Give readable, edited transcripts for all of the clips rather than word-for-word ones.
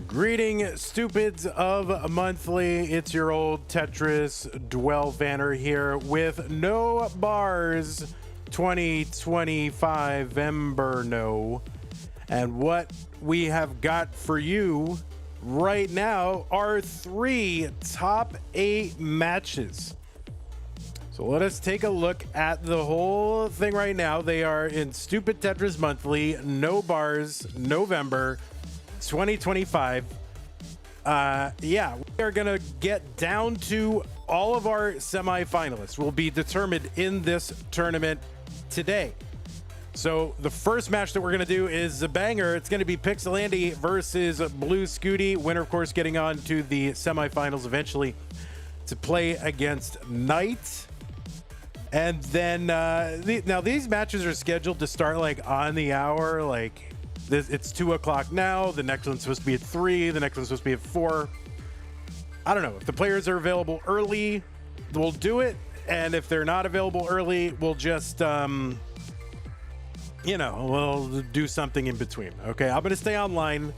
Greeting, stupids of monthly. It's your old Tetris Dwell Vanner here with No Bars 2025 Emberno. And what we have got for you right now are 3 top 8 matches. So let us take a look at the whole thing right now. They are in Stupid Tetris Monthly, No Bars, November 2025. Yeah, we are gonna get down to all of our semifinalists will be determined in this tournament today. So the first match that we're gonna do is a banger. It's gonna be Pixelandy versus Bluescuti. Winner, of course, getting on to the semifinals eventually to play against Knight. And then now these matches are scheduled to start like on the hour, like it's 2 o'clock now. The next one's supposed to be at 3. The next one's supposed to be at 4. I don't know. If the players are available early, we'll do it. And if they're not available early, we'll just, we'll do something in between. Okay, I'm going to stay online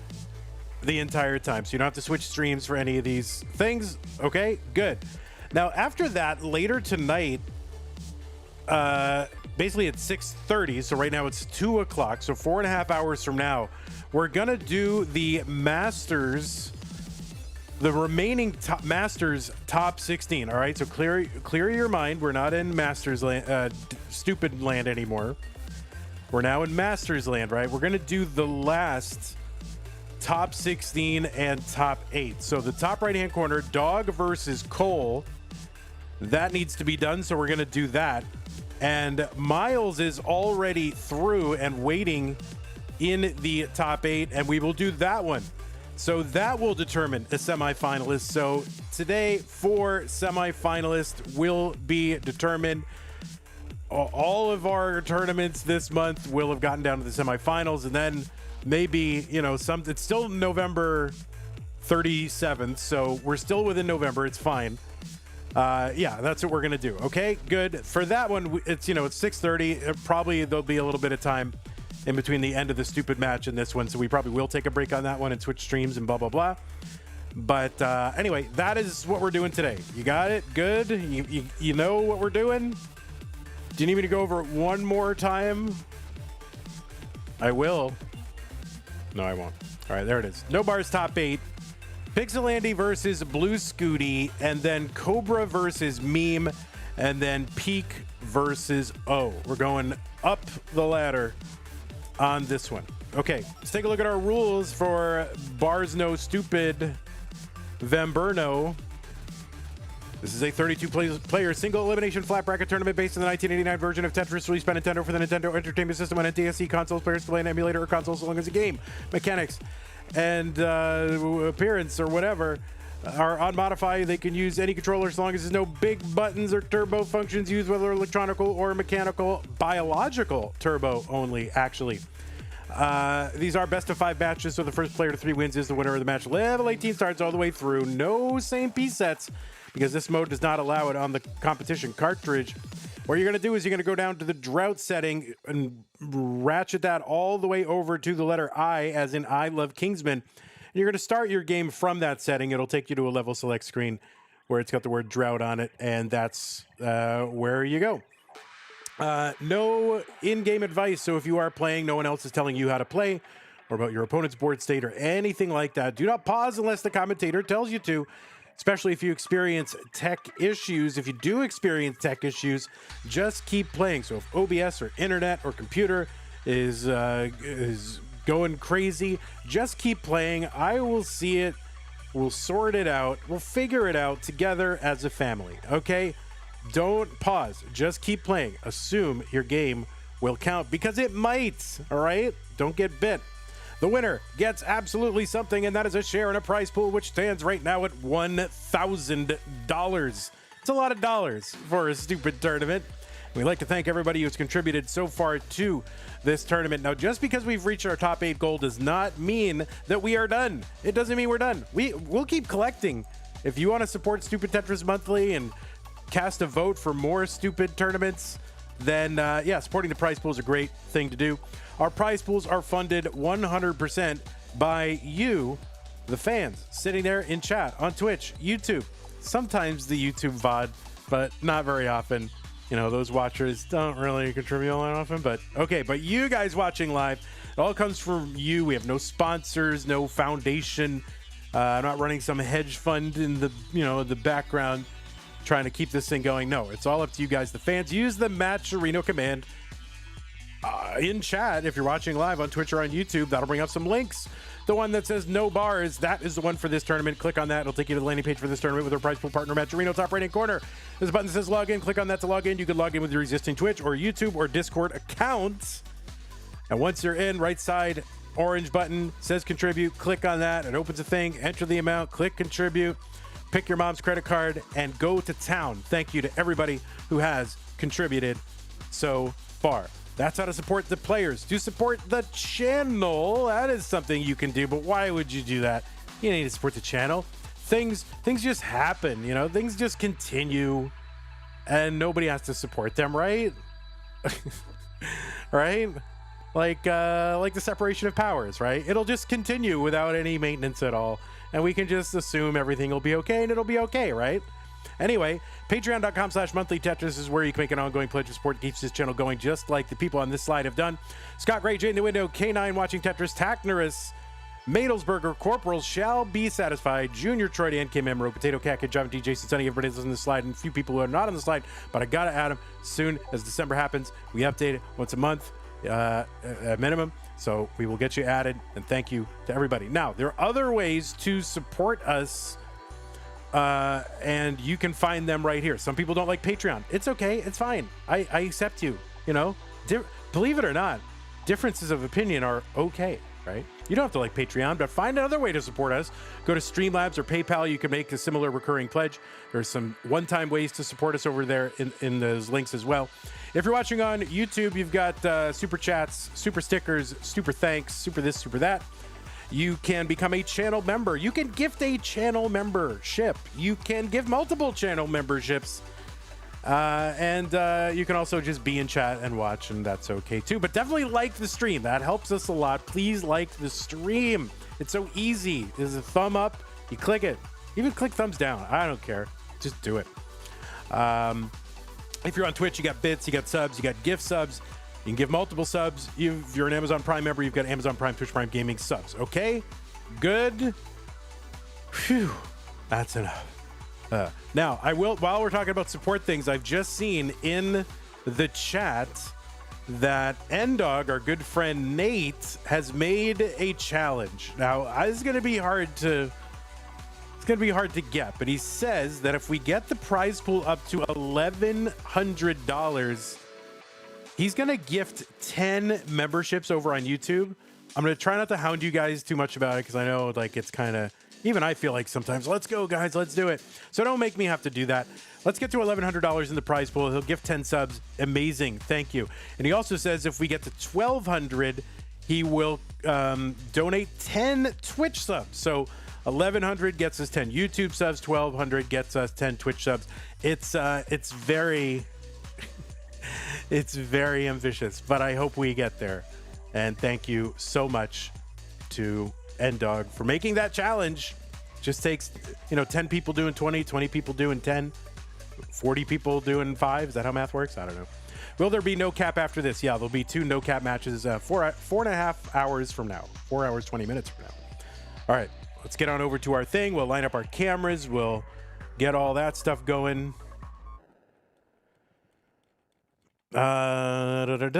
the entire time, so you don't have to switch streams for any of these things. Okay, good. Now, after that, later tonight, basically at 6:30, so right now it's 2 o'clock, so 4.5 hours from now, we're gonna do the Masters, the remaining Masters top 16. All right, so clear your mind. We're not in Masters land, stupid land anymore. We're now in Masters land, right? We're gonna do the last top 16 and top 8. So the top right hand corner, Dog versus Cole, that needs to be done, so we're gonna do that. And Miles is already through and waiting in the top 8, and we will do that one. So that will determine a semifinalist. So today, 4 semifinalists will be determined. All of our tournaments this month will have gotten down to the semifinals, and then maybe, it's still November 37th, so we're still within November. It's fine. Yeah, that's what we're gonna do. Okay, good. For that one, it's 6:30. Probably there'll be a little bit of time in between the end of the stupid match and this one, so we probably will take a break on that one and switch streams and blah blah blah. But anyway, that is what we're doing today. You got it? Good. You know what we're doing? Do you need me to go over it one more time? I will. No, I won't. All right, there it is. No Bars top 8. Pixelandy versus Bluescuti, and then Cobra versus Meme, and then Peak versus O. We're going up the ladder on this one. Okay, let's take a look at our rules for Bars No Stupid Vamberno. This is a 32-player single elimination flat bracket tournament based on the 1989 version of Tetris released by Nintendo for the Nintendo Entertainment System on NTSC consoles. Players play an emulator or console so long as the game mechanics and appearance or whatever are unmodified. They can use any controller as long as there's no big buttons or turbo functions used, whether electronical or mechanical. Biological turbo only, actually. These are best of 5 matches, so the first player to 3 wins is the winner of the match. Level 18 starts all the way through. No same piece sets, because this mode does not allow it on the competition cartridge. What you're going to do is you're going to go down to the drought setting and ratchet that all the way over to the letter I, as in I Love Kingsman. And you're going to start your game from that setting. It'll take you to a level select screen where it's got the word drought on it, and that's where you go. No in-game advice, so if you are playing, no one else is telling you how to play or about your opponent's board state or anything like that. Do not pause unless the commentator tells you to, especially if you experience tech issues. If you do experience tech issues, just keep playing. So if OBS or internet or computer is going crazy, just keep playing. I will see it. We'll sort it out. We'll figure it out together as a family, okay? Don't pause. Just keep playing. Assume your game will count, because it might, all right? Don't get bit. The winner gets absolutely something, and that is a share in a prize pool, which stands right now at $1,000. It's a lot of dollars for a stupid tournament. We'd like to thank everybody who's contributed so far to this tournament. Now, just because we've reached our top 8 goal does not mean that we are done. It doesn't mean we're done. We'll keep collecting. If you want to support Stupid Tetris Monthly and cast a vote for more stupid tournaments, then yeah, supporting the prize pool is a great thing to do. Our prize pools are funded 100% by you the fans sitting there in chat on Twitch, YouTube, sometimes the YouTube VOD, but not very often. You know, those watchers don't really contribute all that often, but okay. But you guys watching live, it all comes from you. We have no sponsors, no foundation. I'm not running some hedge fund in the, you know, the background trying to keep this thing going. No, it's all up to you guys, the fans. Use the Matcherino command in chat if you're watching live on Twitch or on YouTube. That'll bring up some links. The one that says no bars, that is the one for this tournament. Click on that. It'll take you to the landing page for this tournament with our prize pool partner, Matcherino, top right-hand corner. There's a button that says log in. Click on that to log in. You can log in with your existing Twitch or YouTube or Discord accounts. And once you're in, right side, orange button says contribute. Click on that. It opens a thing. Enter the amount. Click contribute. Pick your mom's credit card and go to town. Thank you to everybody who has contributed so far. That's how to support the players. To support the channel, that is something you can do, but why would you do that? You need to support the channel. Things just happen, you know, things just continue and nobody has to support them, right? Right? Like the separation of powers, right? It'll just continue without any maintenance at all. And we can just assume everything will be okay and it'll be okay, right? Anyway, patreon.com/monthly Tetris is where you can make an ongoing pledge of support that keeps this channel going, just like the people on this slide have done. Scott Gray, Jay in the window, K9 watching Tetris, Tacknerus, Madelsberger, Corporals shall be satisfied, Junior, Troy, and Kim Emerald, Potato Cat, Kid, Java, DJ, Sunny, everybody that's on the slide, and a few people who are not on the slide, but I gotta add them soon as December happens. We update it once a month at minimum, so we will get you added, and thank you to everybody. Now, there are other ways to support us, and you can find them right here. Some people don't like Patreon. It's okay. It's fine. I accept you, you know. Believe it or not, differences of opinion are okay, right? You don't have to like Patreon, but find another way to support us. Go to Streamlabs or PayPal. You can make a similar recurring pledge. There's some one-time ways to support us over there in those links as well. If you're watching on YouTube, you've got super chats, super stickers, super thanks, super this, super that. You can become a channel member. You can gift a channel membership. You can give multiple channel memberships. And you can also just be in chat and watch, and that's okay too. But definitely like the stream. That helps us a lot. Please like the stream. It's so easy. There's a thumb up. You click it. Even click thumbs down. I don't care. Just do it. If you're on Twitch, you got bits, you got subs, you got gift subs. You can give multiple subs. If you're an Amazon Prime member, you've got Amazon Prime, Twitch Prime Gaming subs. Okay? Good. Phew. That's enough. Now, I will, while we're talking about support things, I've just seen in the chat that Ndog, our good friend Nate, has made a challenge. Now, this is going to be hard to... It's going to be hard to get, but he says that if we get the prize pool up to $1,100, he's going to gift 10 memberships over on YouTube. I'm going to try not to hound you guys too much about it because I know like it's kind of, even I feel like sometimes, let's go guys, let's do it. So don't make me have to do that. Let's get to $1,100 in the prize pool. He'll gift 10 subs. Amazing. Thank you. And he also says if we get to 1,200, he will donate 10 Twitch subs. So 1,100 gets us 10 YouTube subs, 1,200 gets us 10 Twitch subs. It's very it's very ambitious, but I hope we get there. And thank you so much to Ndog for making that challenge. Just takes, 10 people doing 20, 20 people doing 10, 40 people doing 5. Is that how math works? I don't know. Will there be no cap after this? Yeah, there'll be 2 no cap matches 4.5 hours from now. 4 hours, 20 minutes from now. All right. Let's get on over to our thing. We'll line up our cameras. We'll get all that stuff going. There's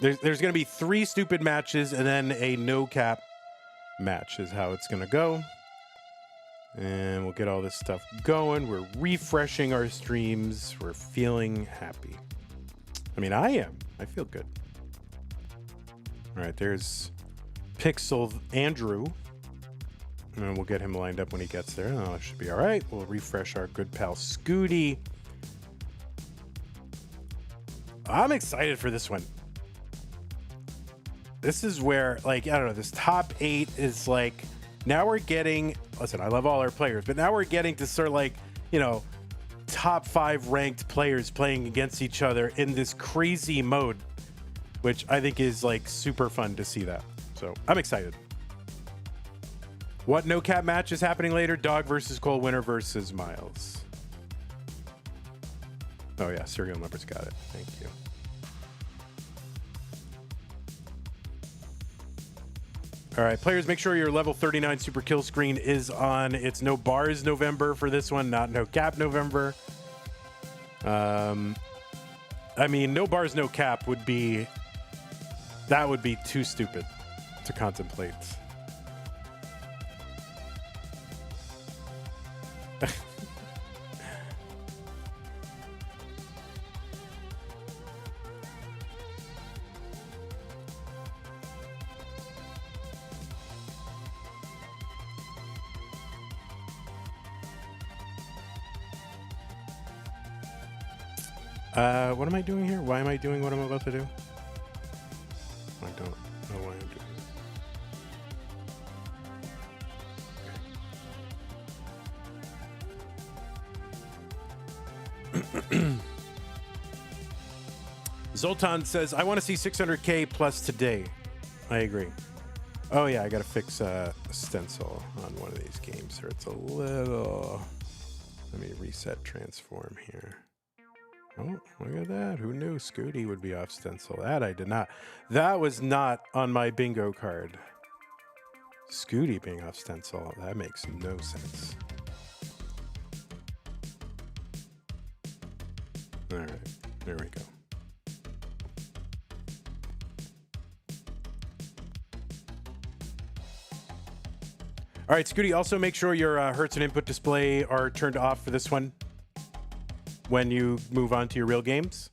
going to be 3 stupid matches and then a no cap match is how it's going to go. And we'll get all this stuff going. We're refreshing our streams. We're feeling happy. I mean, I am. I feel good. All right, there's Pixel Andrew, and we'll get him lined up when he gets there. Oh, it should be all right. We'll refresh our good pal Scooty. I'm excited for this one. This is where, like, I don't know, this top 8 is like, now we're getting, listen, I love all our players, but now we're getting to sort of like, top 5 ranked players playing against each other in this crazy mode, which I think is like super fun to see that. So I'm excited. What no cap match is happening later? Dog versus Cole, winner versus Miles. Oh yeah, serial numbers, got it. Thank you. All right, players, make sure your level 39 super kill screen is on. It's no bars November for this one, not no cap November. I mean, no bars, no cap would be, that would be too stupid to contemplate. What am I doing here? Why am I doing what I'm about to do? I don't know why I'm doing this. Zoltan says, I want to see 600K plus today. I agree. Oh yeah, I gotta fix a stencil on one of these games here. It's a little... Let me reset transform here. Oh, look at that. Who knew Scooty would be off stencil? That I did not. That was not on my bingo card. Scooty being off stencil. That makes no sense. All right. There we go. All right, Scooty, also make sure your Hertz and input display are turned off for this one. When you move on to your real games,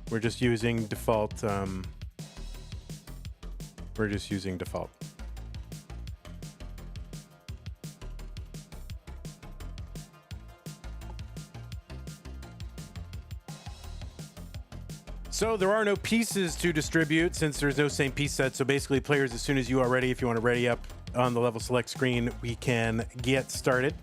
we're just using default. We're just using default. So there are no pieces to distribute since there's no same piece set. So basically, players, as soon as you are ready, if you want to ready up on the level select screen, we can get started.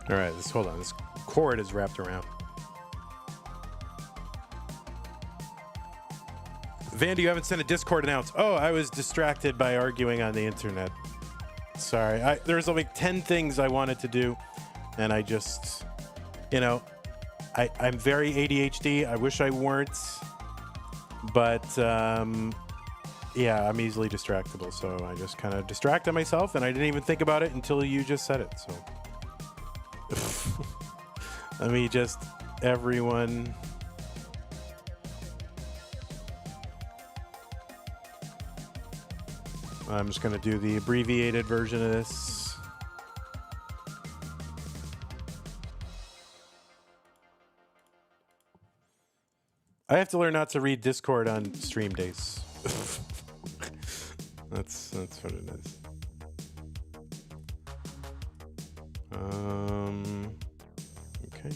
All right, hold on. This cord is wrapped around. Vandy, you haven't sent a Discord announce. Oh, I was distracted by arguing on the internet. Sorry. There's like 10 things I wanted to do, and I just, you know, I'm very ADHD. I wish I weren't, but yeah, I'm easily distractible. So I just kind of distracted myself, and I didn't even think about it until you just said it. So. Let me just, everyone. I'm just going to do the abbreviated version of this. I have to learn not to read Discord on stream days. That's what it is. Okay.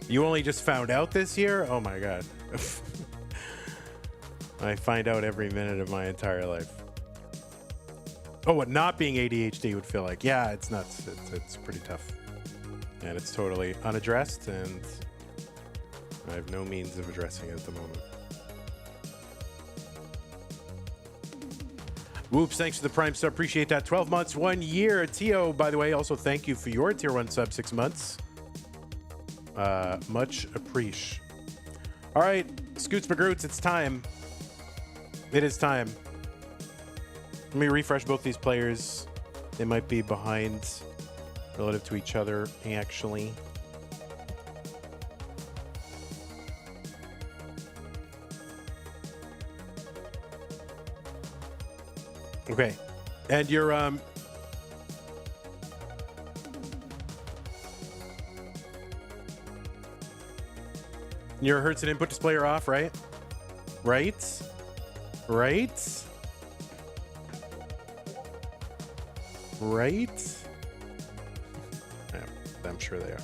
You only just found out this year? Oh my God. I find out every minute of my entire life. Oh, what not being ADHD would feel like. Yeah, it's nuts. It's pretty tough. And it's totally unaddressed, and I have no means of addressing it at the moment. Whoops, thanks for the Prime sub. Appreciate that. 12 months, 1 year. Tio, by the way, also thank you for your tier 1 sub, 6 months. Much appreciate. All right, Scoots McGroots, it's time. It is time. Let me refresh both these players. They might be behind relative to each other, actually. Okay. And you're Your Hertz and input display are off, right? Right? Right? Right? Yeah, I'm sure they are.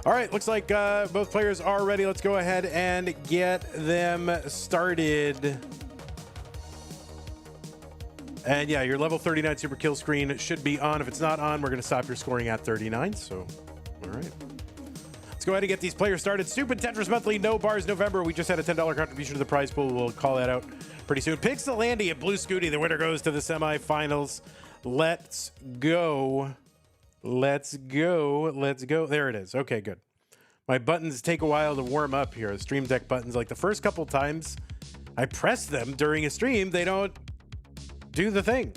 All right, looks like both players are ready. Let's go ahead and get them started. And yeah, your level 39 super kill screen should be on. If it's not on, we're going to stop your scoring at 39. So, all right. Let's go ahead and get these players started. Stupid Tetris Monthly, no bars November. We just had a $10 contribution to the prize pool. We'll call that out pretty soon. Pixel Andy at Bluescuti. The winner goes to the semifinals. Let's go. Let's go. Let's go. There it is. Okay, good. My buttons take a while to warm up here. The Stream Deck buttons, like the first couple times I press them during a stream, they don't do the thing.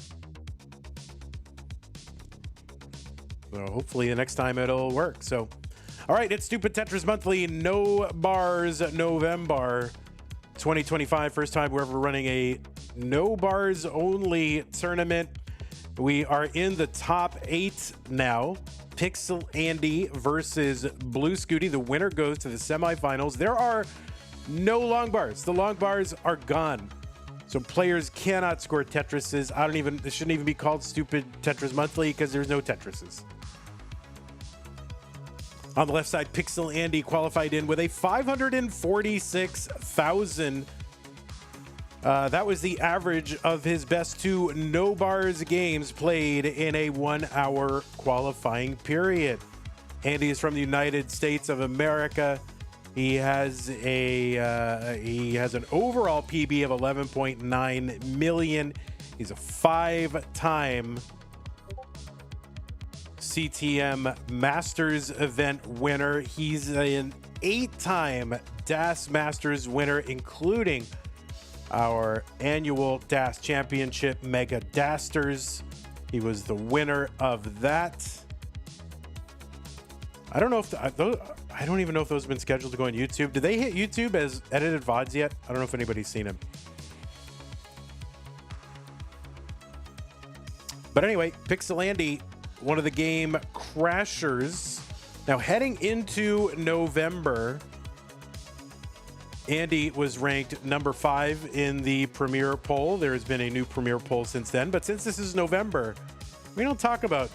So hopefully the next time it'll work. So, all right, it's Stupid Tetris Monthly, no bars November 2025. First time we're ever running a no bars only tournament. We are in the top 8 now. Pixel Andy versus Bluescuti. The winner goes to the semifinals. There are no long bars. The long bars are gone. So players cannot score Tetrises. It shouldn't even be called Stupid Tetris Monthly because there's no Tetrises. On the left side, Pixel Andy qualified in with a 546,000. That was the average of his best 2 no bars games played in a 1-hour qualifying period. Andy is from the United States of America. He has an overall PB of 11.9 million. He's a 5-time CTM Masters event winner. He's an 8-time DAS Masters winner, including our annual DAS Championship Mega Dasters. He was the winner of that. I don't know if I don't even know if those have been scheduled to go on YouTube. Did they hit YouTube as edited VODs yet? I don't know if anybody's seen him. But anyway, Pixel Andy, one of the game crashers. Now heading into November, Andy was ranked number 5 in the Premier poll. There has been a new Premier poll since then, but since this is November, we don't talk about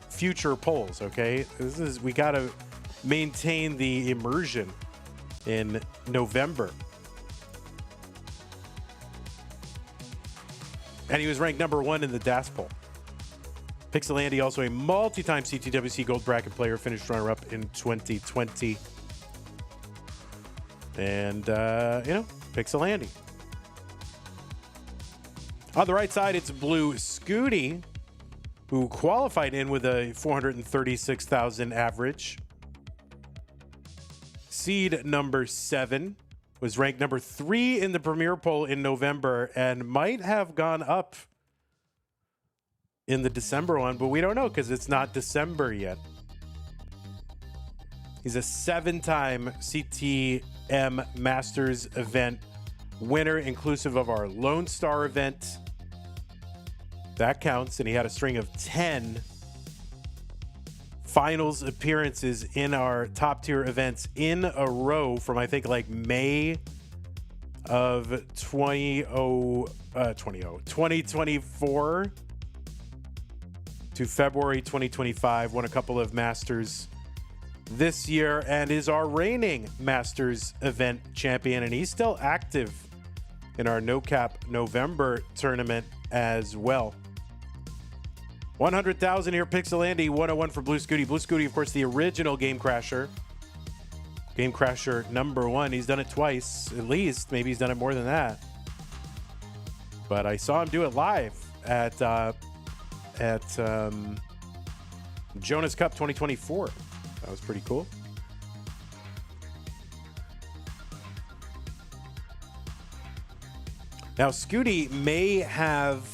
future polls, okay? We got to maintain the immersion in November. And he was ranked number 1 in the DAS poll. Pixel Andy, also a multi-time CTWC Gold Bracket player, finished runner-up in 2020. And, Pixel Andy. On the right side, it's Bluescuti, who qualified in with a 436,000 average. Seed number 7 was ranked number 3 in the Premier poll in November and might have gone up in the December one, but we don't know because it's not December yet. He's a 7-time CTM Masters event winner, inclusive of our Lone Star event. That counts, and he had a string of 10 finals appearances in our top tier events in a row from, I think, like May of 2024 to February 2025. Won a couple of Masters this year and is our reigning Masters event champion, and he's still active in our No Cap November tournament as well. 100,000 here, Pixel Andy, 101 for Bluescuti. Bluescuti, of course, the original Game Crasher. Game Crasher number 1. He's done it twice, at least. Maybe he's done it more than that. But I saw him do it live at Jonas Cup 2024. That was pretty cool. Now, Scooty may have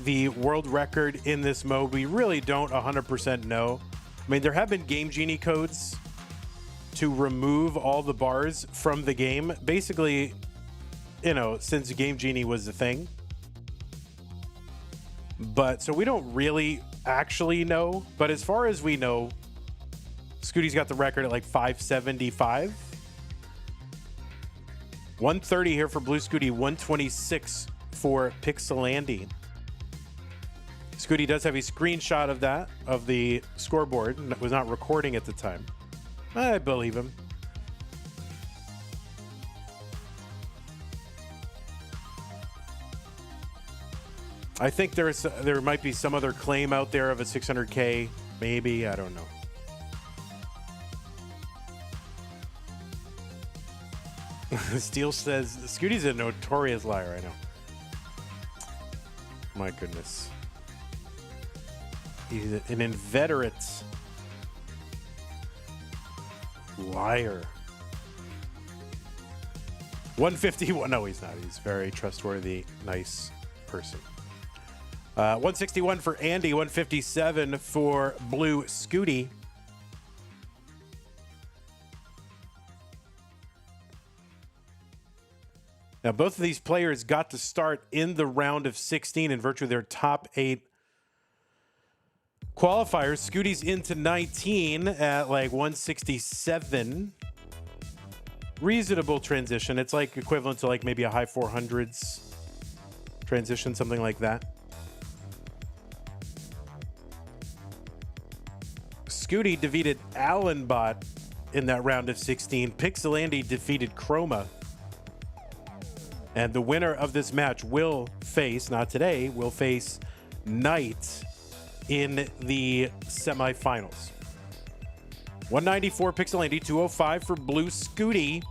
the world record in this mode. We really don't 100% know. I mean, there have been Game Genie codes to remove all the bars from the game. Basically, since Game Genie was the thing. But so we don't really actually know. But as far as we know, Scooty's got the record at like 575. 130 here for Bluescuti, 126 for Pixelandy. Scooty does have a screenshot of that, of the scoreboard, and was not recording at the time. I believe him. I think there might be some other claim out there of a 600K, maybe, I don't know. Steele says, Scooty's a notorious liar, I know. My goodness. He's an inveterate liar. 151, no, he's not. He's very trustworthy, nice person. 161 for Andy, 157 for Bluescuti. Now, both of these players got to start in the round of 16 in virtue of their top 8 qualifiers. Scooty's into 19 at like 167. Reasonable transition. It's like equivalent to like maybe a high 400s transition, something like that. Scooty defeated Allenbot in that round of 16. Pixelandy defeated Chroma. And the winner of this match will face, not today, will face Knight in the semifinals. 194 Pixelandy, 205 for Bluescuti.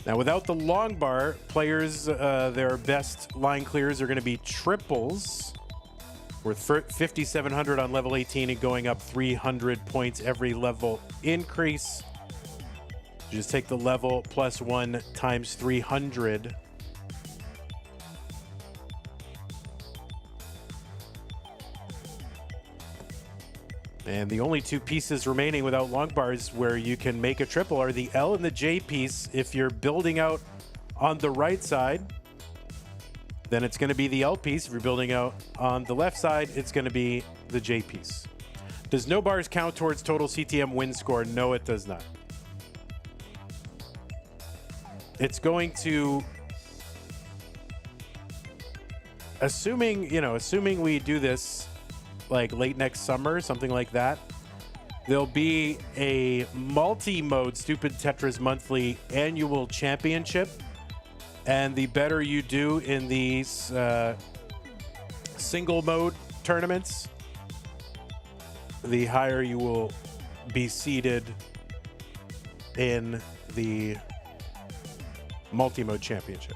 Now, without the long bar, players, their best line clears are going to be triples, worth 5,700 on level 18 and going up 300 points every level increase. You just take the level plus 1 times 300. And the only 2 pieces remaining without long bars where you can make a triple are the L and the J piece. If you're building out on the right side, then it's going to be the L piece. If you're building out on the left side, it's going to be the J piece. Does no bars count towards total CTM win score? No, it does not. It's going to, assuming we do this like late next summer, something like that, there'll be a multi-mode Stupid Tetris Monthly annual championship. And the better you do in these single mode tournaments, the higher you will be seated in the multi-mode championship.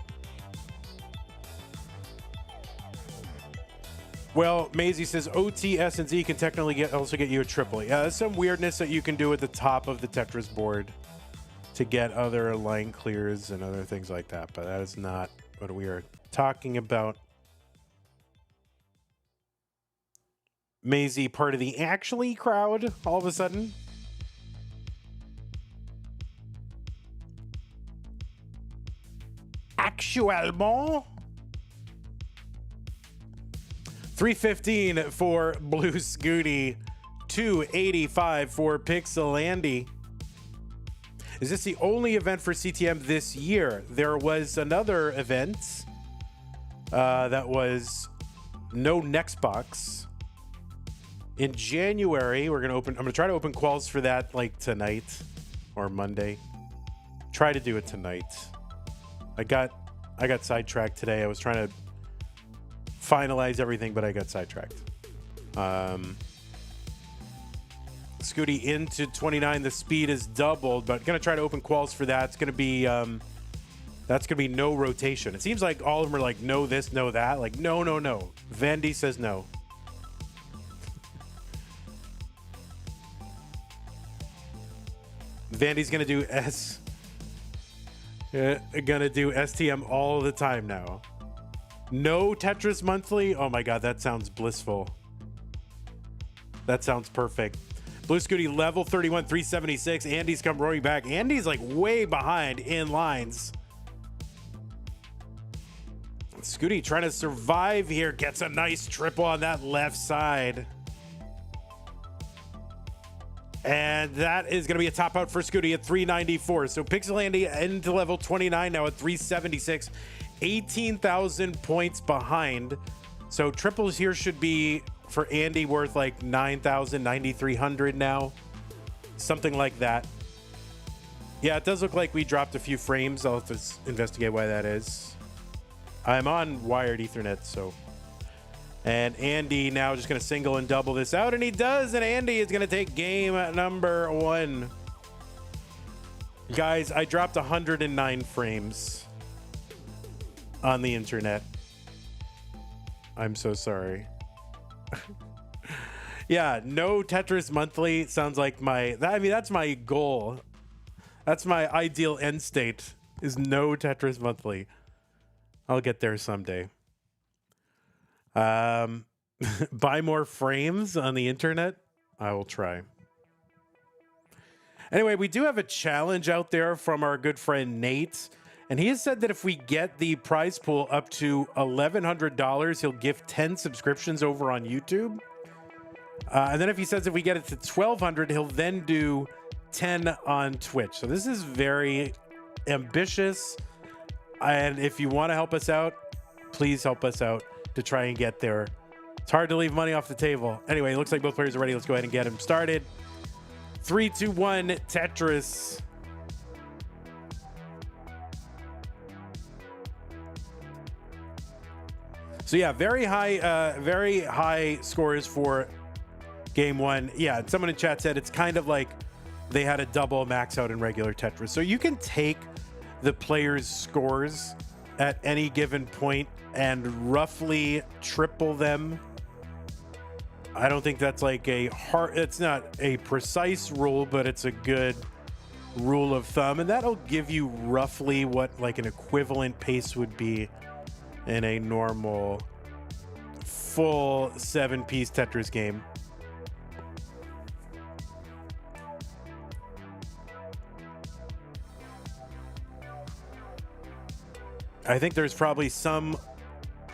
Well, Maisie says OT, S, and Z can technically also get you a triple. Yeah, there's some weirdness that you can do at the top of the Tetris board to get other line clears and other things like that, but that is not what we are talking about. Maisie, part of the actually crowd all of a sudden. Actuellement. 315 for Bluescuti, 285 for Pixelandy. Is this the only event for CTM this year? There was another event that was no next box in January. I'm gonna try to open quals for that like tonight or Monday. Try to do it tonight. I got sidetracked today. I was trying to finalize everything, but I got sidetracked. Scooty into 29. The speed is doubled, but gonna try to open quals for that. It's gonna be that's gonna be no rotation. It seems like all of them are like no this, no that. Like no. Vandy says no. Vandy's gonna do gonna do STM all the time now. No Tetris Monthly. Oh my god, that sounds blissful. That sounds perfect. Bluescuti level 31, 376. Andy's come roaring back. Andy's like way behind in lines. Scooty trying to survive here. Gets a nice triple on that left side. And that is going to be a top out for Scooty at 394. So Pixel Andy into level 29 now at 376, 18,000 points behind. So triples here should be for Andy worth like 9,000, 9,300 now, something like that. Yeah, it does look like we dropped a few frames. I'll have to investigate why that is. I'm on wired Ethernet, so. And Andy now just going to single and double this out, and he does, and Andy is going to take game number 1. Guys, I dropped 109 frames on the internet. I'm so sorry. Yeah, no Tetris monthly sounds like that's my goal. That's my ideal end state, is no Tetris monthly. I'll get there someday. Buy more frames on the internet. I will try. Anyway, we do have a challenge out there from our good friend Nate. And he has said that if we get the prize pool up to $1,100, he'll gift 10 subscriptions over on YouTube. And then if we get it to 1,200, he'll then do 10 on Twitch. So this is very ambitious. And if you want to help us out, please help us out to try and get there. It's hard to leave money off the table. Anyway, it looks like both players are ready. Let's go ahead and get him started. 3, 2, 1, Tetris. So yeah, very high scores for game 1. Yeah, someone in chat said it's kind of like they had a double max out in regular Tetris. So you can take the players' scores at any given point and roughly triple them. I don't think that's like it's not a precise rule, but it's a good rule of thumb. And that'll give you roughly what like an equivalent pace would be in a normal full 7-piece Tetris game. I think there's probably some,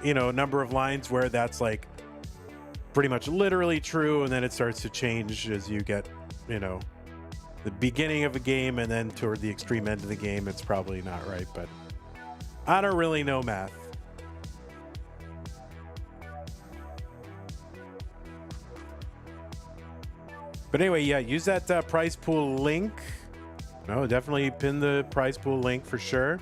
number of lines where that's like pretty much literally true, and then it starts to change as you get, the beginning of a game, and then toward the extreme end of the game, it's probably not right, but I don't really know math. But anyway, yeah, use that prize pool link. No, definitely pin the prize pool link for sure.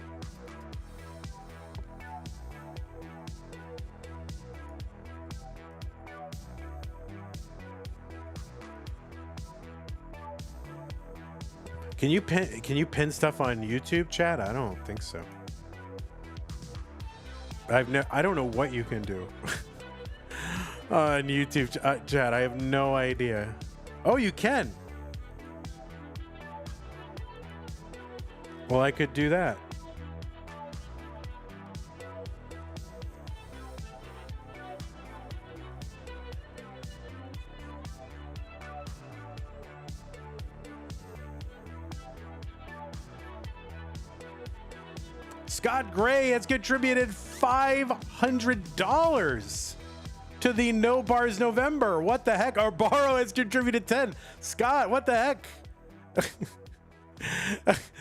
Can you pin stuff on YouTube, chat? I don't think so. I don't know what you can do on YouTube chat. I have no idea. Oh, you can. Well, I could do that. Scott Gray has contributed $500 to the No Bars November. What the heck? Our Borrow has contributed 10. Scott, what the heck?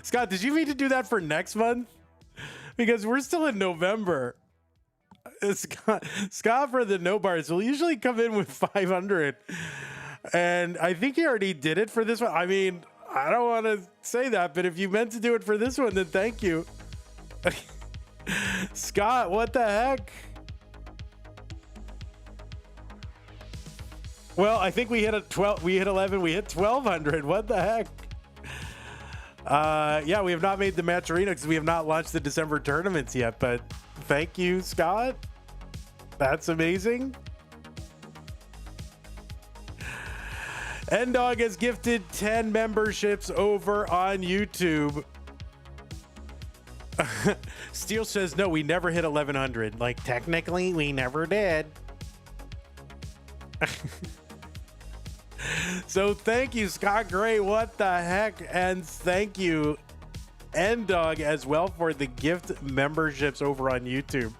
Scott, did you mean to do that for next month? Because we're still in November. Scott for the No Bars will usually come in with 500. And I think he already did it for this one. I mean, I don't want to say that, but if you meant to do it for this one, then thank you. Scott, what the heck? Well, I think we hit 11, we hit 1,200. What the heck? Yeah, we have not made the match arena because we have not launched the December tournaments yet, but thank you, Scott. That's amazing. Ndog has gifted 10 memberships over on YouTube. Steel says, no, we never hit 1,100. Like, technically, we never did. So thank you, Scott Gray. What the heck? And thank you, Ndog, as well for the gift memberships over on YouTube.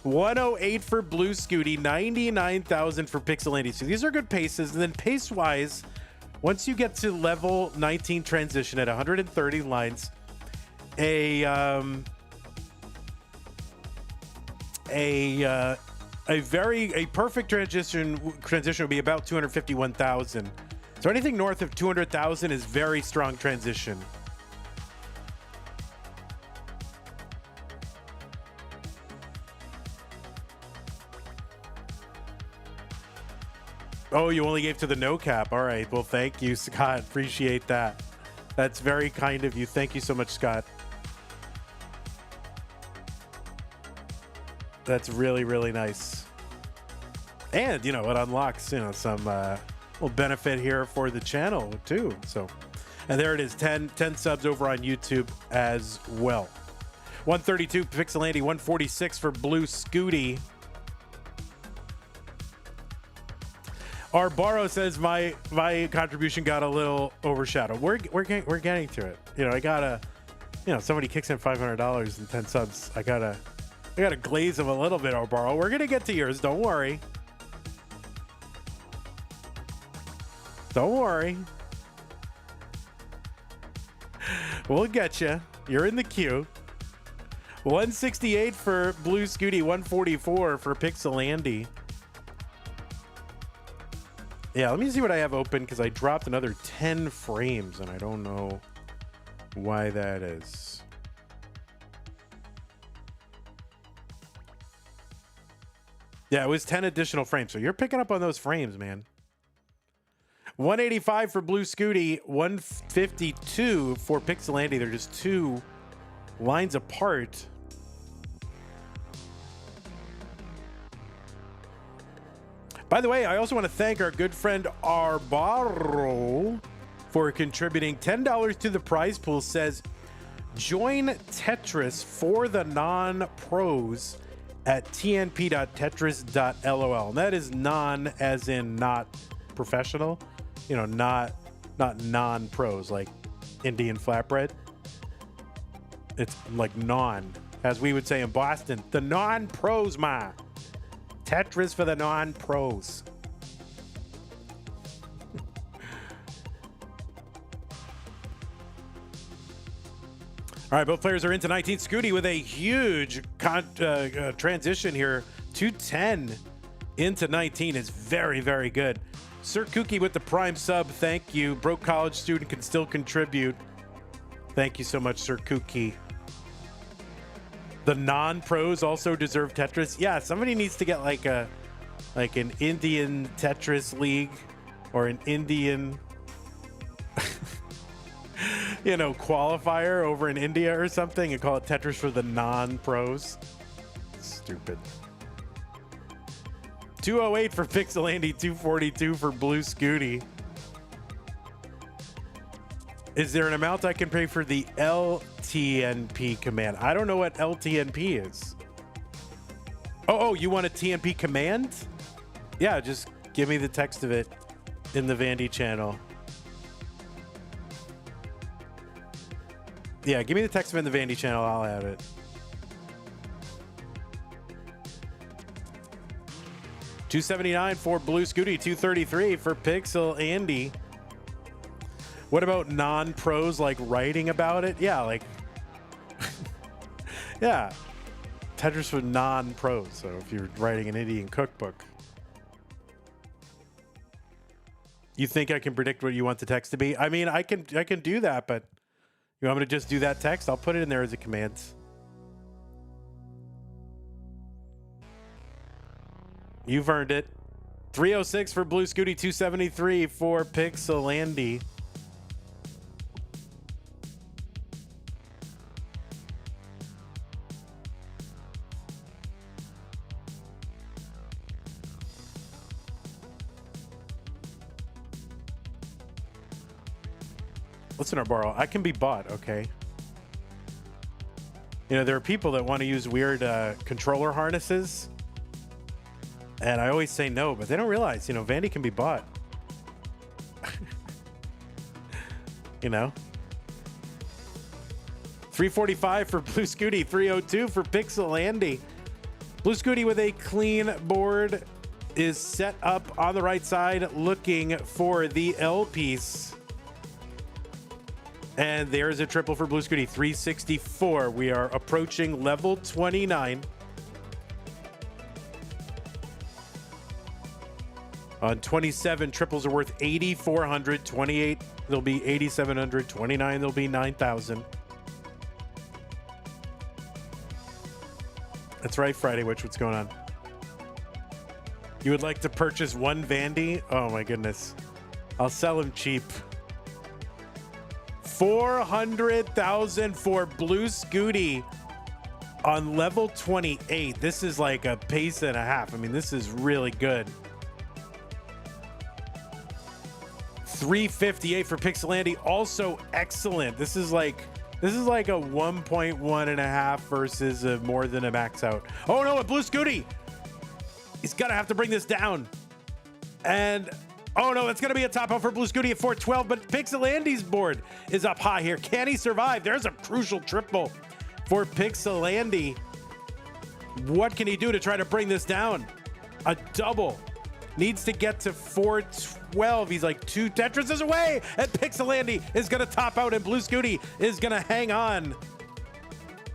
108 for Bluescuti, 99,000 for Pixel Andy. So these are good paces. And then pace-wise, Once you get to level 19 transition at 130 lines, a perfect transition would be about 251,000. So anything north of 200,000 is very strong transition. Oh, you only gave to the no cap. All right. Well, thank you, Scott. Appreciate that. That's very kind of you. Thank you so much, Scott. That's really, really nice. And, you know, it unlocks, you know, some little benefit here for the channel, too. So, and there it is. 10 subs over on YouTube as well. 132 Pixelandy, 146 for Bluescuti. Our Barrow says my contribution got a little overshadowed. We're getting to it. You know, I gotta, you know, somebody kicks in $500 and 10 subs. I gotta glaze them a little bit, our Barrow. We're gonna get to yours. Don't worry. Don't worry. We'll get you. You're in the queue. 168 for Bluescuti, 144 for Pixelandy. Yeah, let me see what I have open because I dropped another 10 frames and I don't know why that is. Yeah, it was 10 additional frames. So you're picking up on those frames, man. 185 for Bluescuti, 152 for Pixelandy. They're just 2 lines apart. By the way, I also want to thank our good friend Arbaro for contributing $10 to the prize pool. Says, join Tetris for the non-pros at tnp.tetris.lol. And that is non as in not professional, you know, not non-pros like Indian flatbread. It's like non, as we would say in Boston, the non-pros, ma. Tetris for the non-pros. All right, both players are into 19. Scooty with a huge transition here. 210 into 19 is very, very good. Sir Kookie with the prime sub. Thank you. Broke college student can still contribute. Thank you so much, Sir Kookie. The non-pros also deserve Tetris. Yeah, somebody needs to get like an Indian Tetris league or an Indian, you know, qualifier over in India or something and call it Tetris for the non-pros. Stupid. 208 for Pixelandy, 242 for Bluescuti. Is there an amount I can pay for the LTNP command? I don't know what LTNP is. Oh, you want a TNP command? Yeah, just give me the text of it in the Vandy channel. Yeah, give me the text of it in the Vandy channel. I'll have it. $279 for Bluescuti, $233 for Pixelandy. What about non-pros like writing about it? Yeah, like, yeah, Tetris for non-pros. So if you're writing an Indian cookbook, you think I can predict what you want the text to be? I mean, I can do that, but you want me to just do that text? I'll put it in there as a command. You've earned it. 306 for Bluescuti, 273 for Pixelandy. Listen, Arbaro, I can be bought, okay? You know, there are people that want to use weird controller harnesses. And I always say no, but they don't realize, you know, Vandy can be bought. You know? 345 for Bluescuti, 302 for Pixelandy. Bluescuti with a clean board is set up on the right side looking for the L piece. And there's a triple for Bluescuti, 364. We are approaching level 29. On 27, triples are worth 8,400. 28, there'll be 8,700. 29, there'll be 9,000. That's right, Friday Witch, what's going on? You would like to purchase one Vandy? Oh my goodness. I'll sell him cheap. 400,000 for Bluescuti on level 28. This is like a pace and a half. I mean, this is really good. 358 for Pixelandy, also excellent. This is like a 1.1 and a half versus more than a max out. Oh no, a Bluescuti. He's gonna have to bring this down. And oh no, it's gonna be a top out for Bluescuti at 412, but Pixelandy's board is up high here. Can he survive? There's a crucial triple for Pixelandy. What can he do to try to bring this down? A double. Needs to get to 412. He's like 2 Tetrises away, and Pixelandy is gonna top out, and Bluescuti is gonna hang on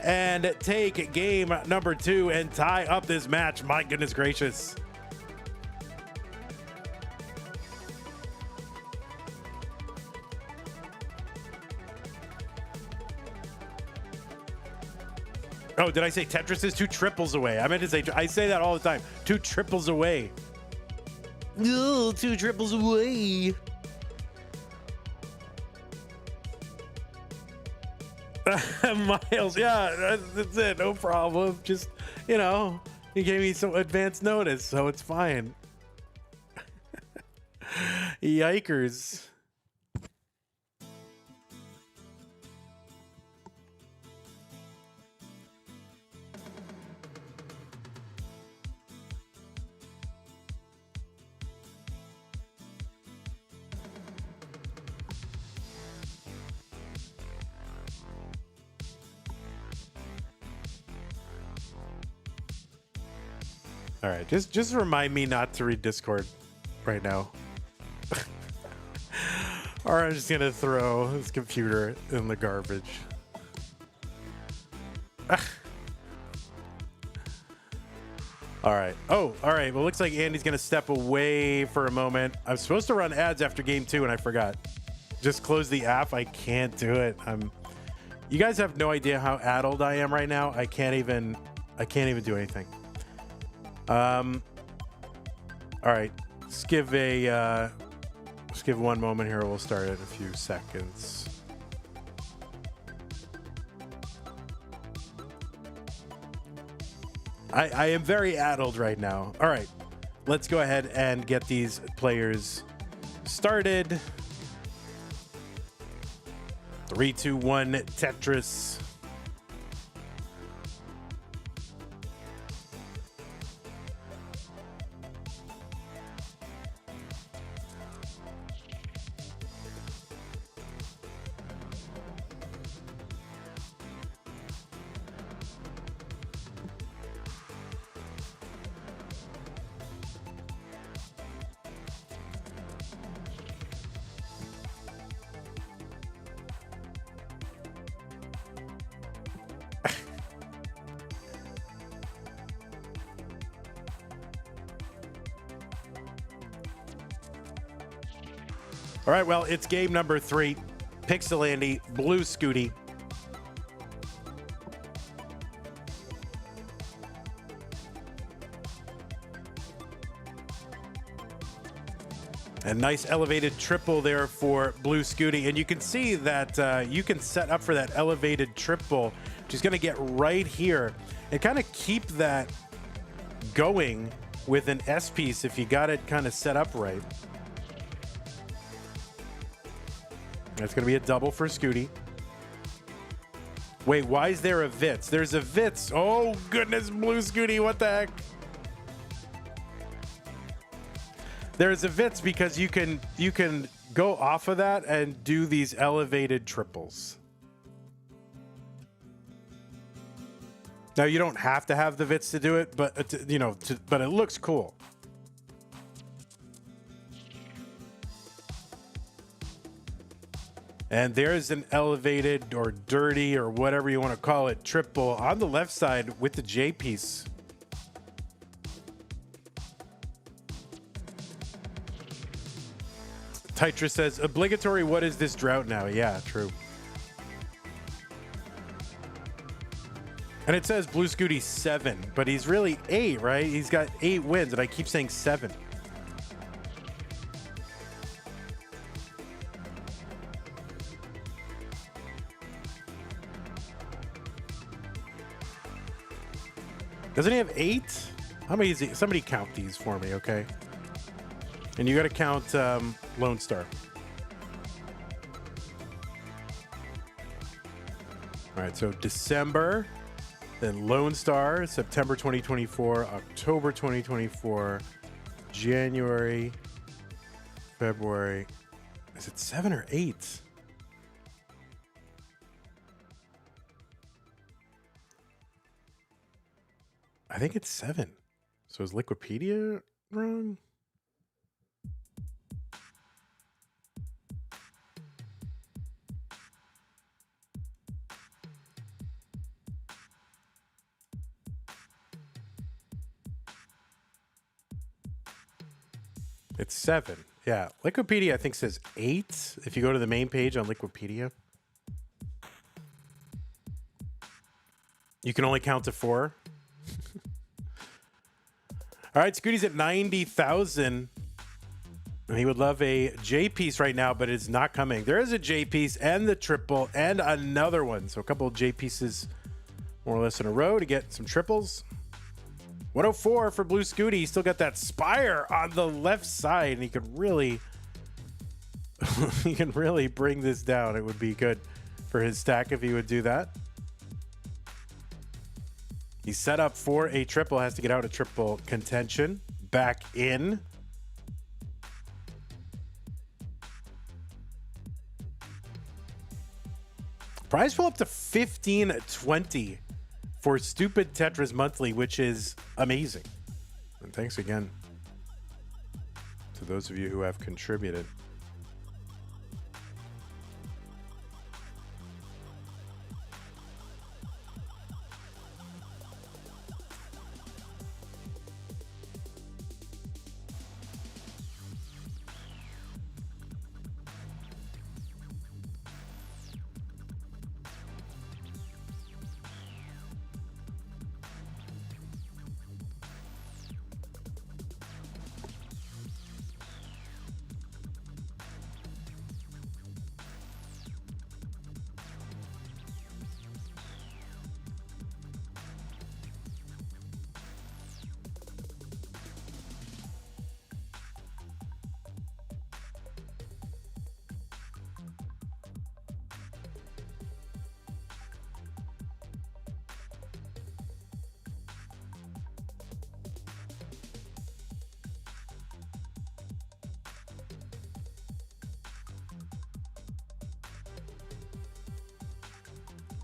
and take game number 2 and tie up this match. My goodness gracious. Oh, did I say Tetris is 2 triples away? I meant to say, I say that all the time. 2 triples away. Oh, 2 triples away. Miles, yeah, that's it. No problem. Just, you know, he gave me some advance notice, so it's fine. Yikers. All right, just remind me not to read Discord right now. Or I'm just gonna throw this computer in the garbage. All right. Oh, all right. Well, looks like Andy's gonna step away for a moment. I'm supposed to run ads after game 2 and I forgot. Just close the app. I can't do it. You guys have no idea how addled I am right now. I can't even do anything. All right, let's give one moment here. We'll start in a few seconds. I am very addled right now. All right, let's go ahead and get these players started. 3, 2, 1, Tetris. All right, well, it's game number 3. Pixelandy, Bluescuti. A nice elevated triple there for Bluescuti. And you can see that you can set up for that elevated triple, which is going to get right here and kind of keep that going with an S piece if you got it kind of set up right. That's going to be a double for Scooty. Wait, why is there a Vitz? There's a Vitz. Oh, goodness, Bluescuti, what the heck? There's a Vitz because you can go off of that and do these elevated triples. Now, you don't have to have the Vitz to do it, but, but it looks cool. And there's an elevated or dirty or whatever you want to call it triple on the left side with the J piece. Tetris says, obligatory, what is this drought now? Yeah, true. And it says Bluescuti 7, but he's really 8, right? He's got 8 wins, and I keep saying 7. Doesn't he have 8? How many is he? Somebody count these for me, okay? And you got to count Lone Star. All right, so December, then Lone Star, September 2024, October 2024, January, February. Is it 7 or 8? I think it's 7. So is Liquipedia wrong? It's 7. Yeah. Liquipedia, I think, says 8. If you go to the main page on Liquipedia, you can only count to 4. All right, Scooty's at 90,000. And he would love a J piece right now, but it's not coming. There is a J piece and the triple and another one. So a couple of J pieces more or less in a row to get some triples. 104 for Bluescuti. He still got that spire on the left side, and he could really he can really bring this down. It would be good for his stack if he would do that. He's set up for a triple, has to get out of triple contention. Back in. Prize pool up to 1520 for Stupid Tetris Monthly, which is amazing. And thanks again to those of you who have contributed.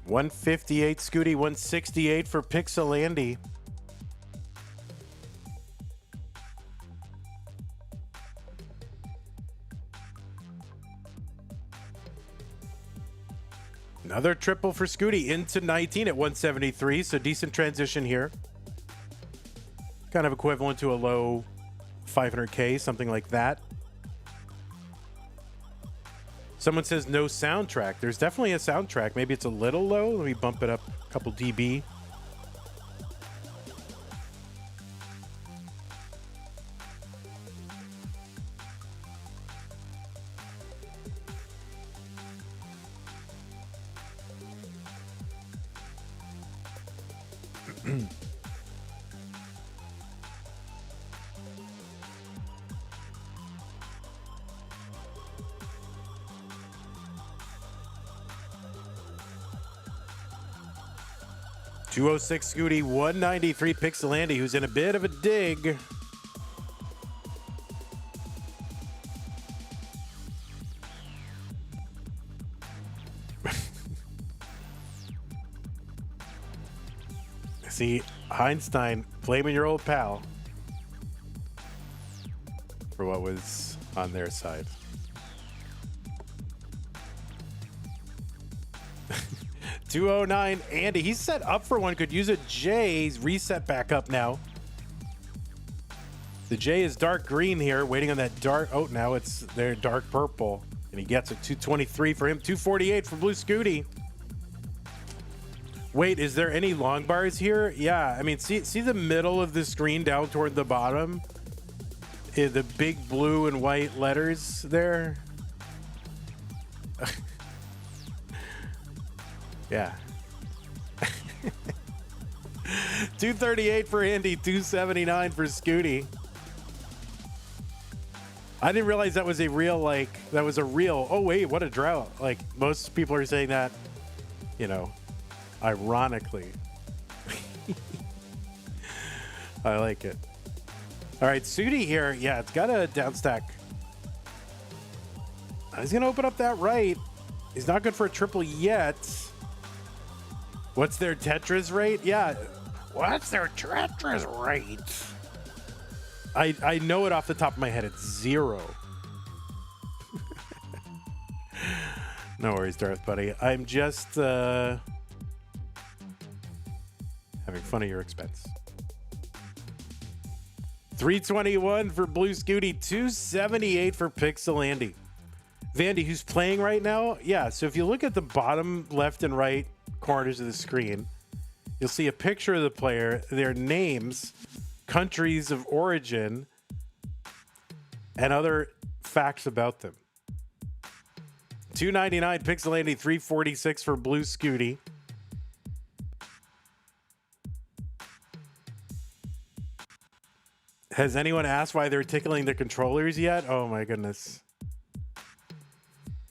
$158 Scooty, $168 for Pixelandy. Another triple for Scooty into 19 at 173, so decent transition here. Kind of equivalent to a low 500K, something like that. Someone says no soundtrack. There's definitely a soundtrack. Maybe it's a little low. Let me bump it up a couple dB. $206 Scooty, $193 Pixelandy, who's in a bit of a dig. See, Einstein blaming your old pal for what was on their side. 209. Andy, he's set up for one. Could use a J. He's reset back up now. The J is dark green here, waiting on that dark. Oh, now it's their dark purple. And he gets it. 223 for him. 248 for Bluescuti. Wait, is there any long bars here? Yeah, I mean, see the middle of the screen down toward the bottom? The big blue and white letters there? Yeah. 238 for Andy, 279 for Scooty. I didn't realize that was a real, oh wait, what a drought. Like, most people are saying that, you know, ironically. I like it. All right, Sudi here. Yeah, it's got a down stack. He's going to open up that right. He's not good for a triple yet. What's their Tetris rate? Yeah. What's their Tetris rate? I know it off the top of my head. It's 0. No worries, Darth Buddy. I'm just having fun at your expense. 321 for Bluescuti, 278 for Pixel Andy. Vandy, who's playing right now? Yeah, so if you look at the bottom left and right corners of the screen, you'll see a picture of the player, their names, countries of origin, and other facts about them. 299 Pixel Andy, 346 for Bluescuti. Has anyone asked why they're tickling the controllers yet? Oh my goodness.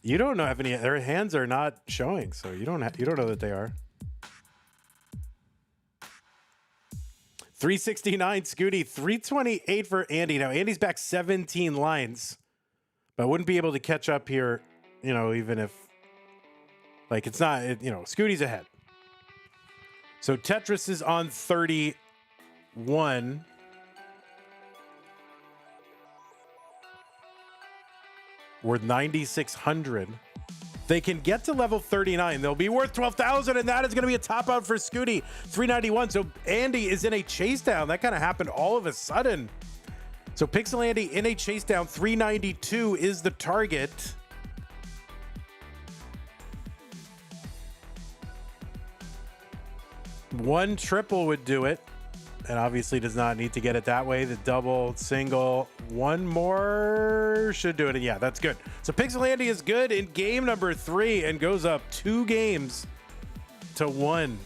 You don't know if any their hands are not showing, so you don't know that they are. 369 Scooty, 328 for Andy. Now Andy's back 17 lines, but wouldn't be able to catch up here, you know, even if it's not, you know, Scooty's ahead. So Tetris is on 31. Worth 9,600. They can get to level 39. They'll be worth 12,000, and that is going to be a top out for Scooty. 391. So Andy is in a chase down. That kind of happened all of a sudden. So Pixel Andy in a chase down. 392 is the target. One triple would do it, and obviously does not need to get it that way. The double, single, one more should do it. And yeah, that's good. So Pixel Andy is good in game number 3 and goes up 2 games to 1.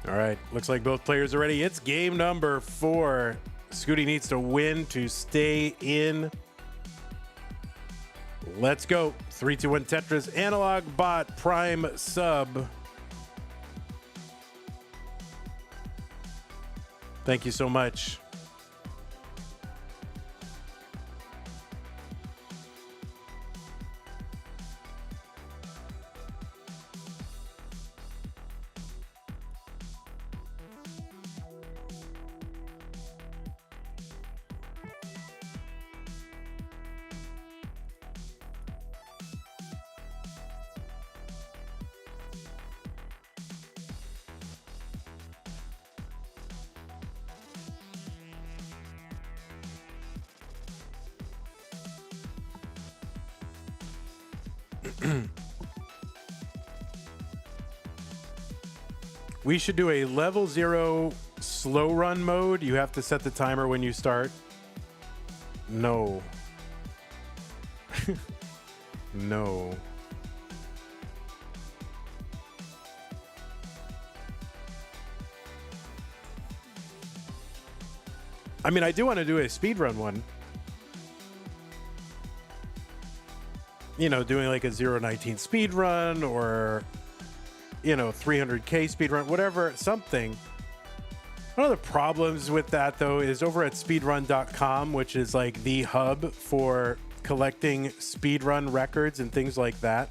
All right, looks like both players are ready. It's game number 4. Scooty needs to win to stay in. Let's go. 3, 2, 1 Tetris. Analog bot prime sub. Thank you so much. We should do a level 0 slow run mode. You have to set the timer when you start. No. No. I mean, I do want to do a speedrun one. You know, doing like a 0:19 speedrun or, you know, 300K speedrun, whatever, something. One of the problems with that, though, is over at speedrun.com, which is like the hub for collecting speedrun records and things like that.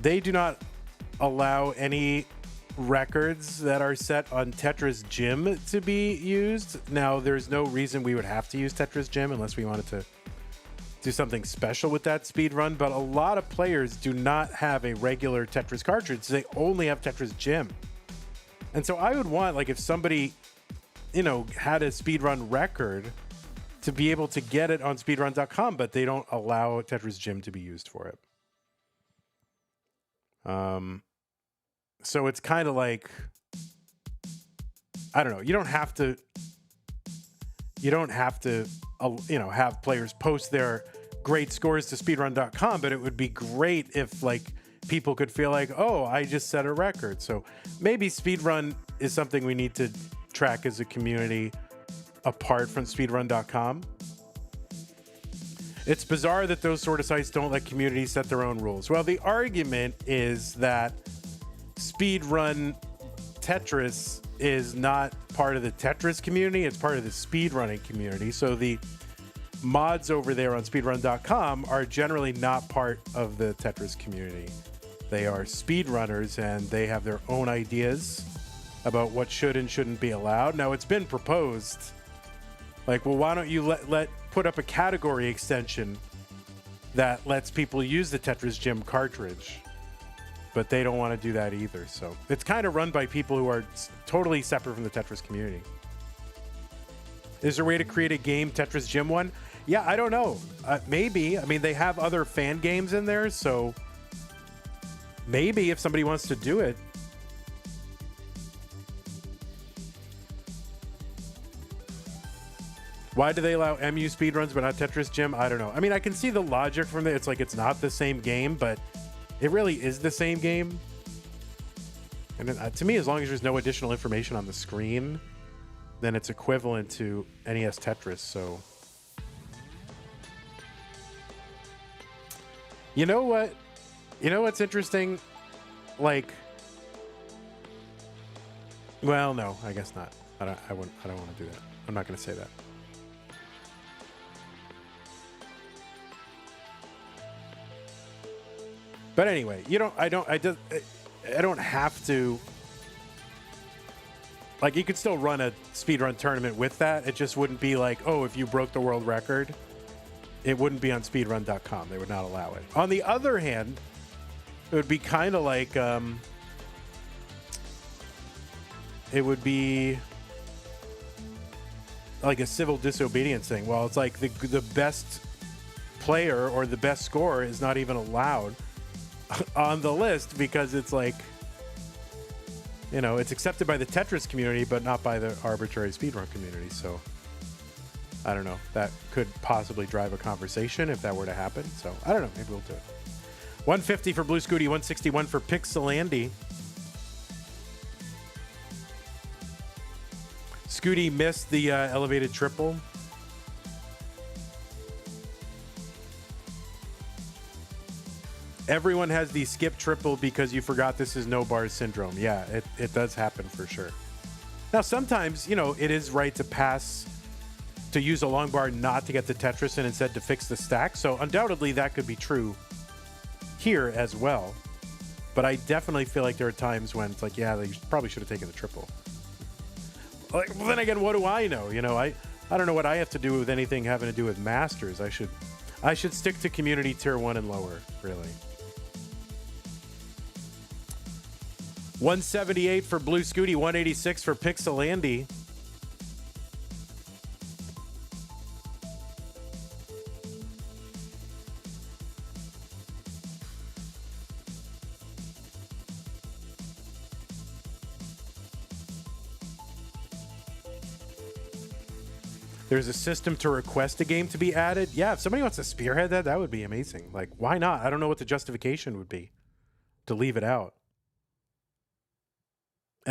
They do not allow any records that are set on Tetris Gym to be used. Now, there's no reason we would have to use Tetris Gym unless we wanted to do something special with that speedrun, but a lot of players do not have a regular Tetris cartridge. They only have Tetris Gym. And so I would want, like, if somebody, you know, had a speedrun record to be able to get it on speedrun.com, but they don't allow Tetris Gym to be used for it. So it's kind of like, I don't know, you don't have to, you know, have players post their great scores to speedrun.com, but it would be great if, like, people could feel like, oh, I just set a record. So maybe speedrun is something we need to track as a community apart from speedrun.com. It's bizarre that those sort of sites don't let communities set their own rules. Well, the argument is that speedrun Tetris is not part of the Tetris community. It's part of the speedrunning community. So the mods over there on speedrun.com are generally not part of the Tetris community. They are speedrunners and they have their own ideas about what should and shouldn't be allowed. Now, it's been proposed, like, well, why don't you put up a category extension that lets people use the Tetris Gym cartridge? But they don't want to do that either. So it's kind of run by people who are totally separate from the Tetris community. Is there a way to create a game Tetris Gym one? Yeah, I don't know. Maybe. I mean, they have other fan games in there, so maybe if somebody wants to do it. Why do they allow MU speedruns but not Tetris Gym? I don't know. I mean, I can see the logic from it. It's like it's not the same game, but it really is the same game. And to me, as long as there's no additional information on the screen, then it's equivalent to NES Tetris. So, you know what? You know what's interesting? Like, well, no, I guess not. I don't want to do that. I'm not going to say that. But anyway, I don't have to. Like, you could still run a speedrun tournament with that. It just wouldn't be like, oh, if you broke the world record, it wouldn't be on speedrun.com. They would not allow it. On the other hand, it would be kind of like, it would be like a civil disobedience thing. Well, it's like the best player or the best scorer is not even allowed on the list because it's like, you know, it's accepted by the Tetris community, but not by the arbitrary speedrun community. So I don't know. That could possibly drive a conversation if that were to happen. So I don't know. Maybe we'll do it. 150 for Bluescuti, 161 for Pixelandy. Scooty missed the elevated triple. Everyone has the skip triple because you forgot this is no bar syndrome. Yeah, it does happen for sure. Now, sometimes, you know, it is right to use a long bar not to get the Tetris and instead to fix the stack. So undoubtedly that could be true here as well. But I definitely feel like there are times when it's like, yeah, they probably should have taken the triple. Like, well, then again, what do I know? You know, I don't know what I have to do with anything having to do with Masters. I should stick to community tier 1 and lower, really. 178 for Bluescuti, 186 for Pixelandy. There's a system to request a game to be added. Yeah, if somebody wants to spearhead that, that would be amazing. Like, why not? I don't know what the justification would be to leave it out.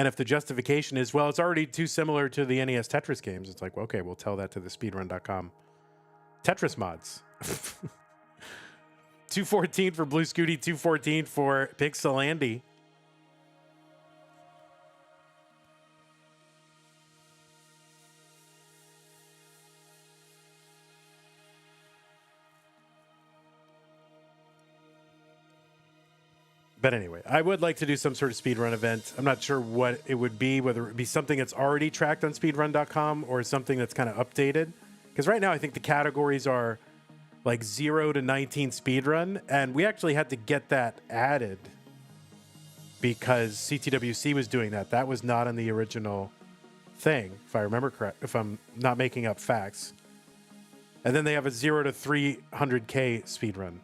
And if the justification is, well, it's already too similar to the NES Tetris games, it's like, well, okay, we'll tell that to the speedrun.com Tetris mods. 214 for Bluescuti, 214 for Pixelandy. But anyway, I would like to do some sort of speedrun event. I'm not sure what it would be, whether it would be something that's already tracked on speedrun.com or something that's kind of updated. Because right now I think the categories are like 0 to 19 speedrun, and we actually had to get that added because CTWC was doing that. That was not in the original thing, if I remember correct, if I'm not making up facts. And then they have a 0 to 300K speedrun.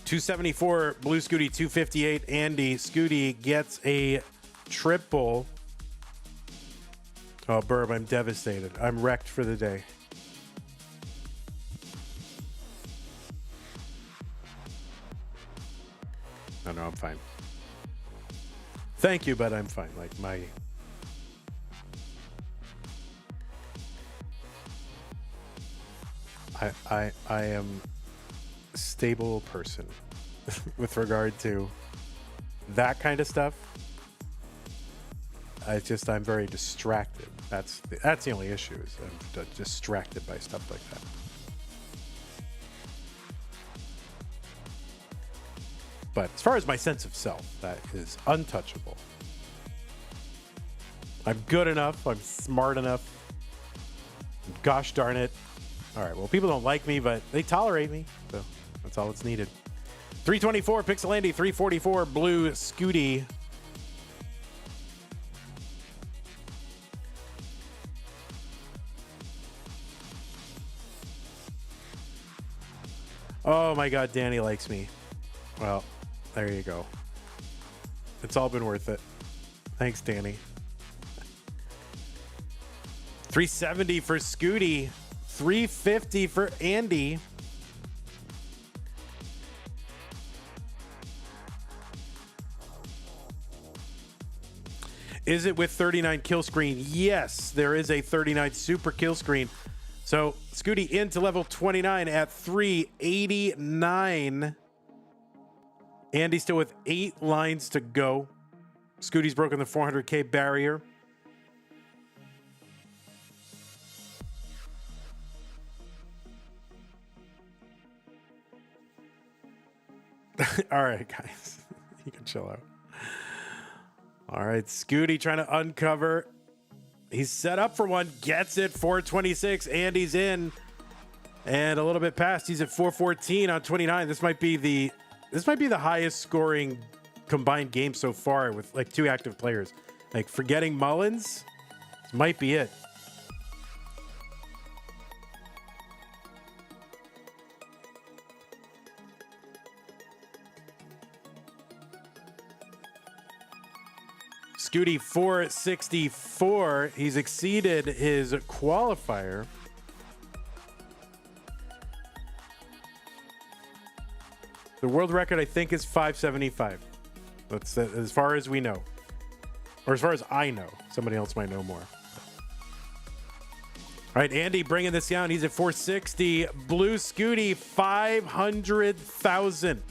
$274 Bluescuti, $258 Andy. Scooty gets a triple. Oh, Burb, I'm devastated. I'm wrecked for the day. No, I'm fine. Thank you, but I'm fine. Like my... I am a stable person with regard to that kind of stuff. I'm very distracted. That's the only issue, is I'm distracted by stuff like that. But as far as my sense of self, that is untouchable. I'm good enough. I'm smart enough. Gosh darn it. All right, well, people don't like me, but they tolerate me, so that's all that's needed. 324 Pixelandy, 344 Bluescuti. Oh my God, Danny likes me. Well, there you go. It's all been worth it. Thanks, Danny. 370 for Scooty. 350 for Andy. Is it with 39 kill screen? Yes, there is a 39 super kill screen. So Scooty into level 29 at 389. Andy still with 8 lines to go. Scooty's broken the 400K barrier. All right, guys. You can chill out. All right, Scooty trying to uncover. He's set up for one. Gets it. 426. Andy's in. And a little bit past. He's at 414 on 29. This might be the highest scoring combined game so far with like 2 active players. Like forgetting Mullins, this might be it. Scooty 464. He's exceeded his qualifier. The world record, I think, is 575. That's as far as we know. Or as far as I know. Somebody else might know more. All right, Andy bringing this down. He's at 460. Bluescuti, 500,000.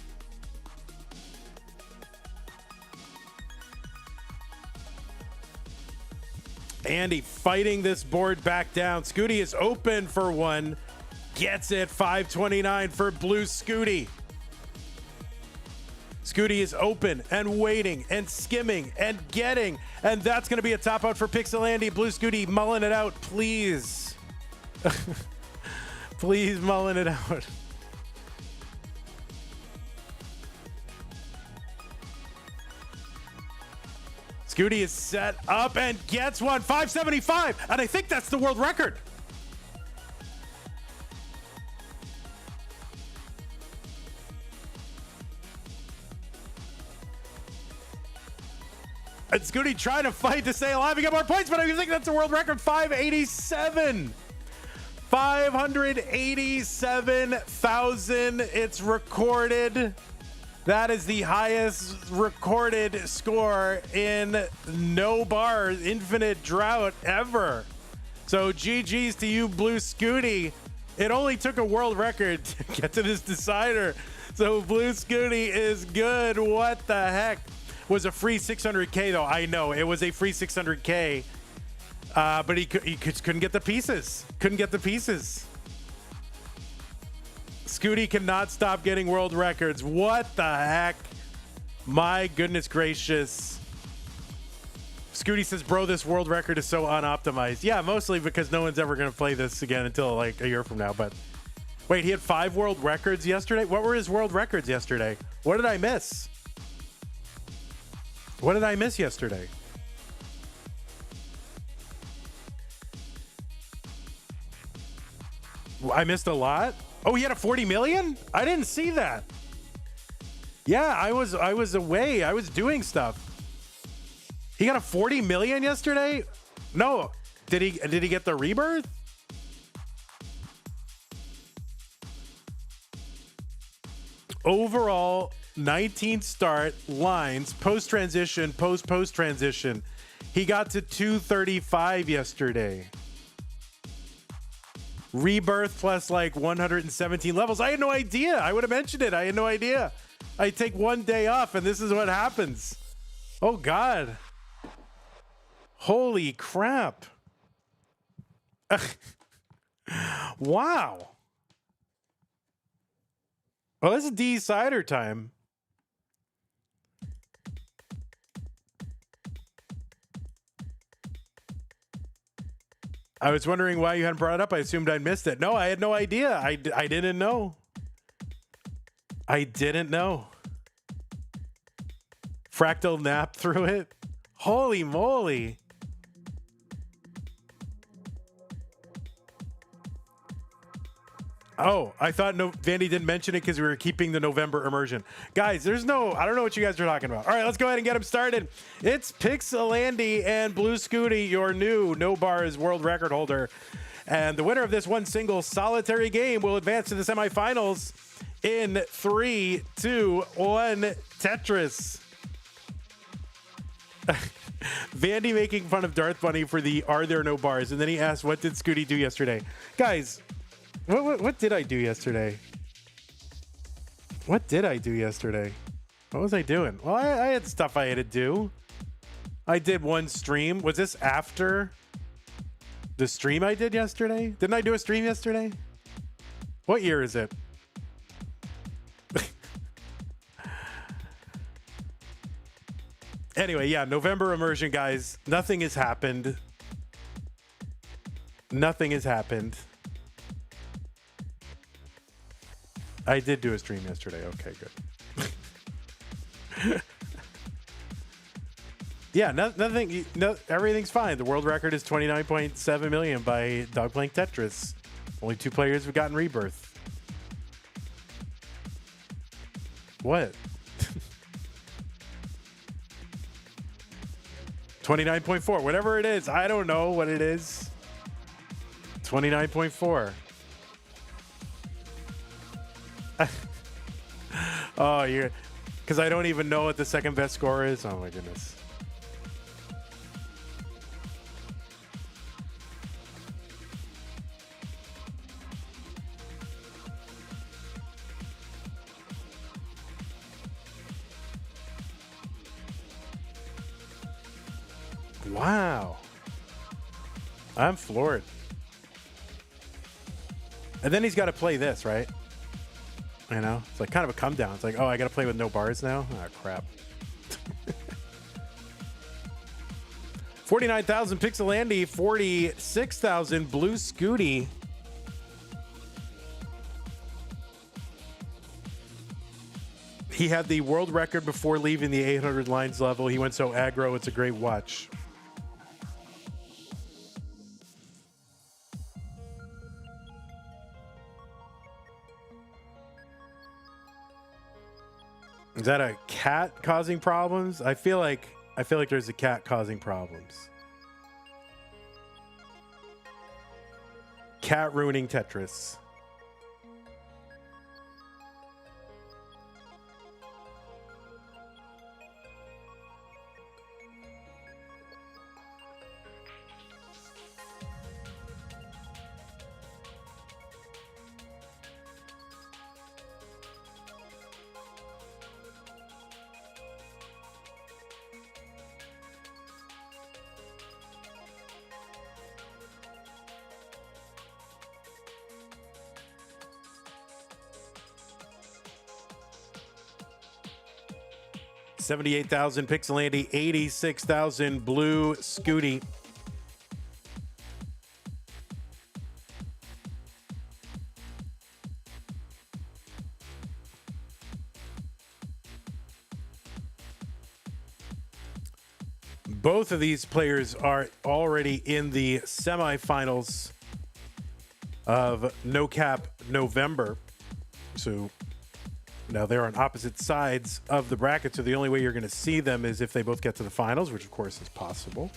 Andy fighting this board back down. Scooty is open for one. Gets it. 529 for Bluescuti. Scooty is open and waiting and skimming and getting. And that's going to be a top out for Pixelandy. Bluescuti mulling it out, please. Please mulling it out. Scooty is set up and gets one. 575. And I think that's the world record. Scooty trying to fight to stay alive. He got more points, but I think that's a world record. 587. 587,000. It's recorded. That is the highest recorded score in no bars, infinite drought ever. So GG's to you, Bluescuti. It only took a world record to get to this decider. So Bluescuti is good. What the heck? Was a free 600K though. I know it was a free 600K, but he couldn't get the pieces. Couldn't get the pieces. Scooty cannot stop getting world records. What the heck? My goodness gracious. Scooty says, bro, this world record is so unoptimized. Yeah, mostly because no one's ever going to play this again until like a year from now. But wait, he had 5 world records yesterday? What were his world records yesterday? What did I miss? What did I miss yesterday? I missed a lot? Oh, he had a 40 million? I didn't see that. Yeah, I was away. I was doing stuff. He got a 40 million yesterday? No. Did he get the rebirth? Overall, 19 start lines, post transition, post transition. He got to 235 yesterday. Rebirth plus like 117 levels. I had no idea. I would have mentioned it. I had no idea. I take one day off and this is what happens. Oh God. Holy crap. Wow. Oh, this is decider time. I was wondering why you hadn't brought it up. I assumed I missed it. No, I had no idea. I didn't know. I didn't know. Fractal nap through it. Holy moly. Oh, I thought Vandy didn't mention it because we were keeping the November immersion. Guys, I don't know what you guys are talking about. All right, let's go ahead and get them started. It's Pixelandy and Bluescuti, your new No Bars world record holder. And the winner of this one single solitary game will advance to the semifinals in 3, 2, 1, Tetris. Vandy making fun of Darth Bunny for the "Are there no bars?" And then he asked, "What did Scooty do yesterday?" Guys, what did I do yesterday? What did I do yesterday? What was I doing? Well, I had stuff I had to do. I did one stream. Was this after the stream I did yesterday? Didn't I do a stream yesterday? What year is it? Anyway, yeah, November immersion, guys. Nothing has happened. Nothing has happened. I did do a stream yesterday. Okay, good. Yeah, nothing. Everything's fine. The world record is 29.7 million by Dog Playing Tetris. Only 2 players have gotten rebirth. What? 29.4, whatever it is. I don't know what it is. 29.4. Oh, you're, because I don't even know what the second best score is. Oh my goodness. Wow. I'm floored. And then he's got to play this, right? You know, it's like kind of a come down. It's like, oh, I got to play with no bars now? Oh, crap. 49,000 Pixelandy, 46,000 Bluescuti. He had the world record before leaving the 800 lines level. He went so aggro, it's a great watch. Is that a cat causing problems? I feel like I feel like there's a cat causing problems. Cat ruining Tetris. $78,000 Pixelandy, $86,000 Bluescuti. Both of these players are already in the semifinals of No Cap November. So now they're on opposite sides of the bracket, so the only way you're going to see them is if they both get to the finals, which of course is possible.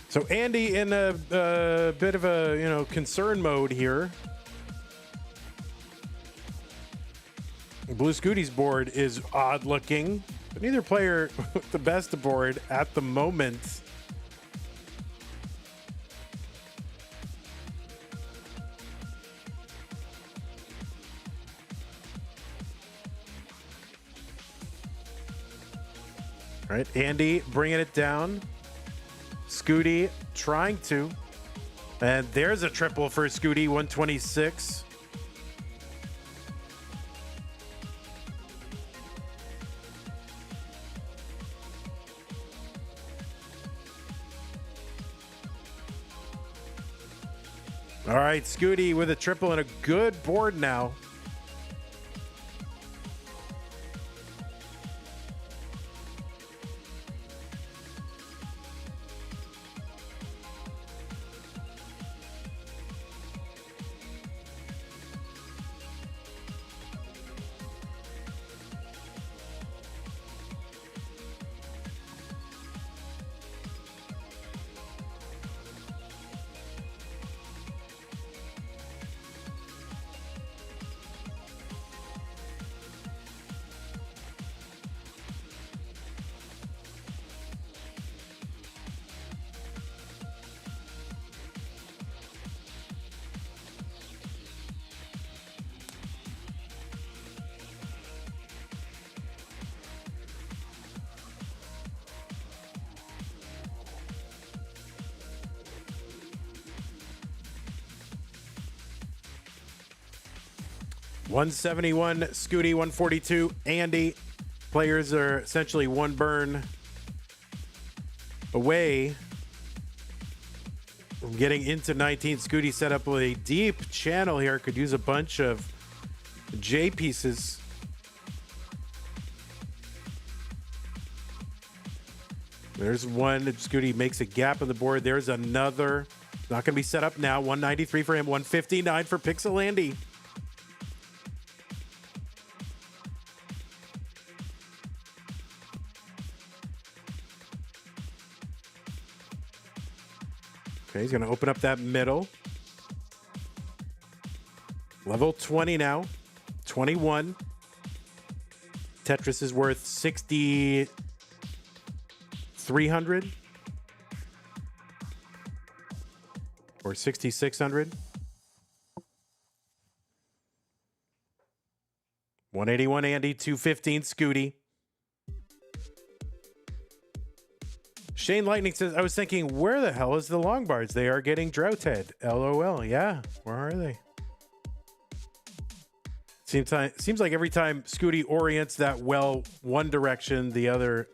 So Andy in a bit of a concern mode here. Bluescuti's board is odd looking, but neither player with the best board at the moment. All right, Andy bringing it down. Scooty trying to. And there's a triple for Scooty, 126. All right, Scooty with a triple and a good board now. $171 Scooty, $142 Andy. Players are essentially one burn away from getting into 19. Scooty set up with a deep channel here. Could use a bunch of J pieces. There's one. Scooty makes a gap on the board. There's another. Not going to be set up now. 193 for him. 159 for Pixelandy. Okay, he's going to open up that middle. Level 20 now. 21. Tetris is worth 6,300 or 6,600. 181 Andy, 215 Scooty. Shane Lightning says, I was thinking, where the hell is the Longbards? They are getting droughted. LOL. Yeah, where are they? Seems like every time Scooty orients that well one direction, the other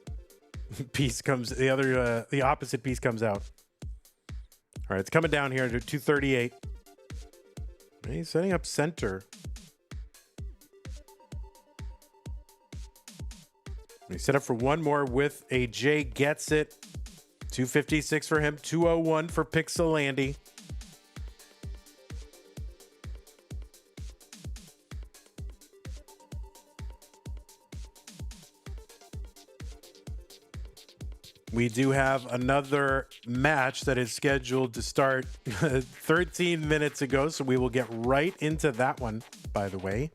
piece comes, the opposite piece comes out. All right, it's coming down here to 238. He's setting up center. He set up for one more with a J, gets it. 256 for him, 201 for Pixelandy. We do have another match that is scheduled to start 13 minutes ago, so we will get right into that one, by the way.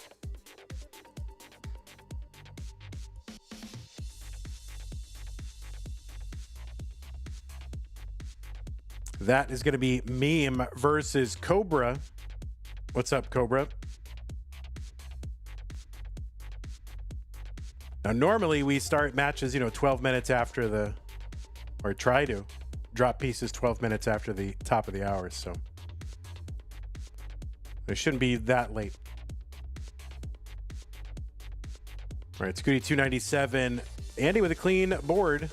That is going to be Meme versus Cobra. What's up, Cobra? Now, normally we start matches, 12 minutes after the, or try to drop pieces 12 minutes after the top of the hour. So it shouldn't be that late. All right, Scooty 297. Andy with a clean board.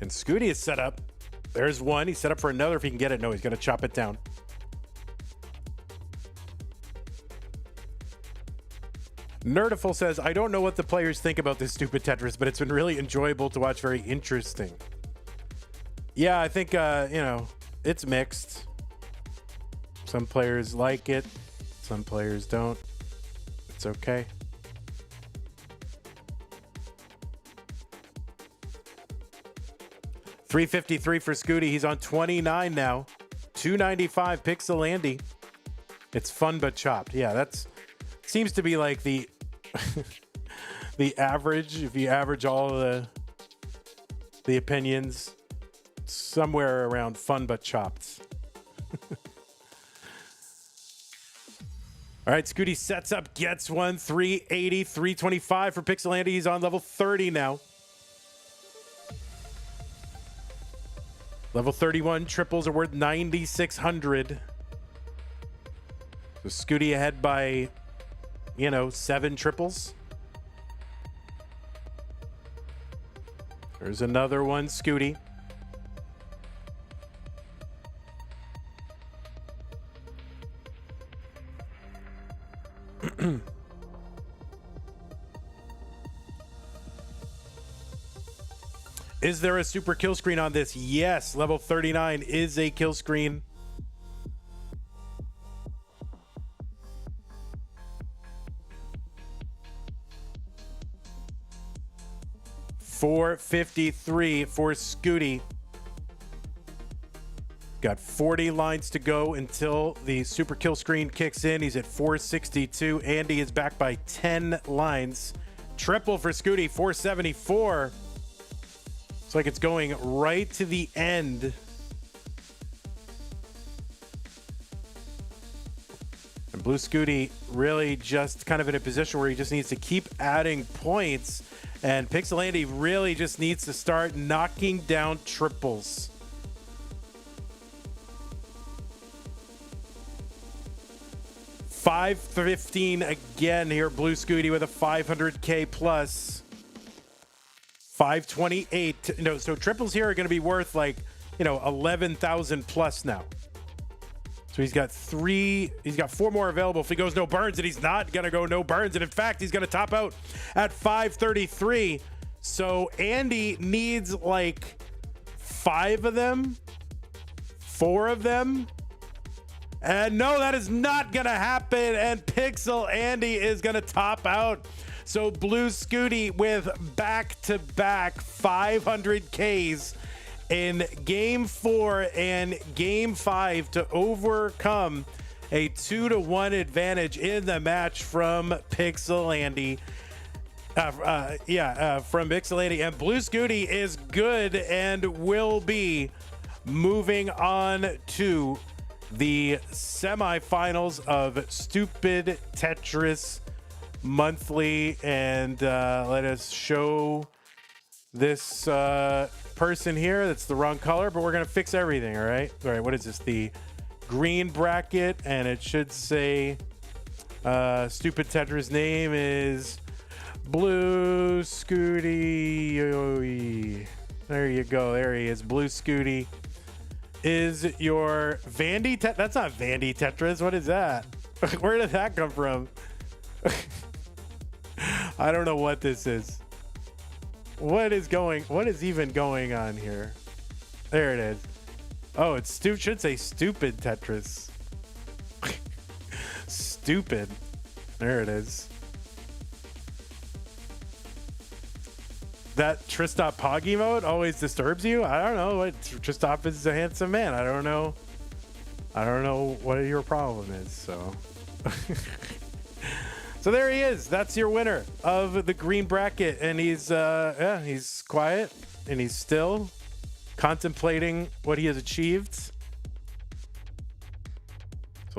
And Scooty is set up. There's one. He's set up for another if he can get it. No, he's going to chop it down. Nerdiful says, I don't know what the players think about this stupid Tetris, but it's been really enjoyable to watch. Very interesting. Yeah, I think, it's mixed. Some players like it. Some players don't. It's okay. $353 for Scooty. He's on 29 now. $295 Pixel Andy. It's fun but chopped. Yeah, that's seems to be like the the average. If you average all of the opinions, somewhere around fun but chopped. All right, Scooty sets up, gets one. 380, 325 for Pixel Andy. He's on level 30 now. Level 31 triples are worth 9,600. So Scooty ahead by, 7 triples. There's another one, Scooty. Is there a super kill screen on this? Yes, level 39 is a kill screen. $453 for Scooty. Got 40 lines to go until the super kill screen kicks in. He's at 462. Andy is back by 10 lines. Triple for Scooty, 474. It's like it's going right to the end. And Bluescuti really just kind of in a position where he just needs to keep adding points. And Pixel Andy really just needs to start knocking down triples. $515 again here. Bluescuti with a 500K plus. 528. No, so triples here are going to be worth like, 11,000 plus now. So he's got 4 more available if he goes no burns, and he's not going to go no burns. And in fact, he's going to top out at 533. So Andy needs like 5 of them, 4 of them. And no, that is not going to happen. And Pixel Andy is going to top out. So Bluescuti with back-to-back 500Ks in Game 4 and Game 5 to overcome a 2-1 advantage in the match from Pixel Andy. From Pixel Andy. And Bluescuti is good and will be moving on to the semifinals of Stupid Tetris Monthly. And let us show this person here. That's the wrong color, but we're gonna fix everything. All right, what is this? The green bracket, and it should say Stupid Tetris name is Bluescuti. There you go. There he is. Bluescuti is your Vandy Tetris. That's not Vandy Tetris. What is that? Where did that come from? I don't know what this is. What is even going on here? There it is. Oh, it's should say Stupid Tetris. Stupid. There it is. That Tristop Pog emote always disturbs you? I don't know. Tristop is a handsome man. I don't know. I don't know what your problem is. So, so there he is. That's your winner of the green bracket, and he's yeah, he's quiet and he's still contemplating what he has achieved. So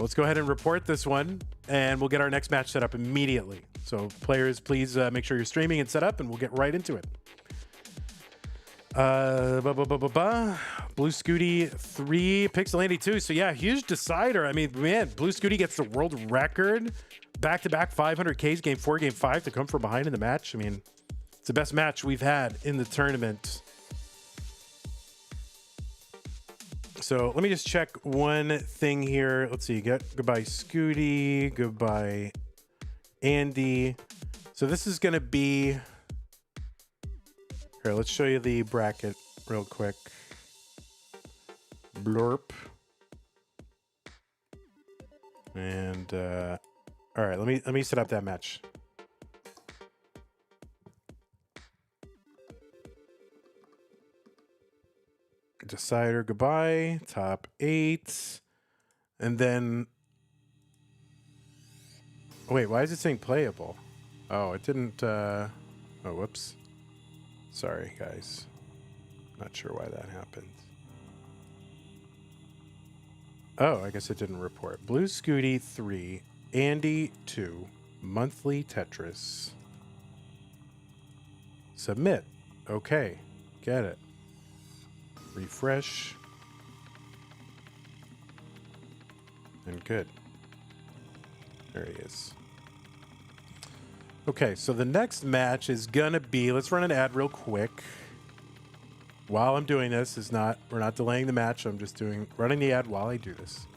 let's go ahead and report this one, and we'll get our next match set up immediately. So players, please make sure you're streaming and set up, and we'll get right into it. Bluescuti 3, Pixel 2. So yeah, huge decider. I mean, man, Bluescuti gets the world record. Back-to-back 500Ks, game 4, game 5 to come from behind in the match. I mean, it's the best match we've had in the tournament. So let me just check one thing here. Let's see. Goodbye, Scooty. Goodbye, Andy. So this is going to be... Here, let's show you the bracket real quick. Blurp. And, all right, let me set up that match. Decider, goodbye. Top 8. And then... Wait, why is it saying playable? Oh, it didn't... Oh, whoops. Sorry, guys. Not sure why that happened. Oh, I guess it didn't report. Bluescuti 3, Andy 2, monthly Tetris. Submit. Okay, get it. Refresh. And good. There he is. Okay, so the next match is gonna be, let's run an ad real quick. While I'm doing this, we're not delaying the match. I'm just running the ad while I do this.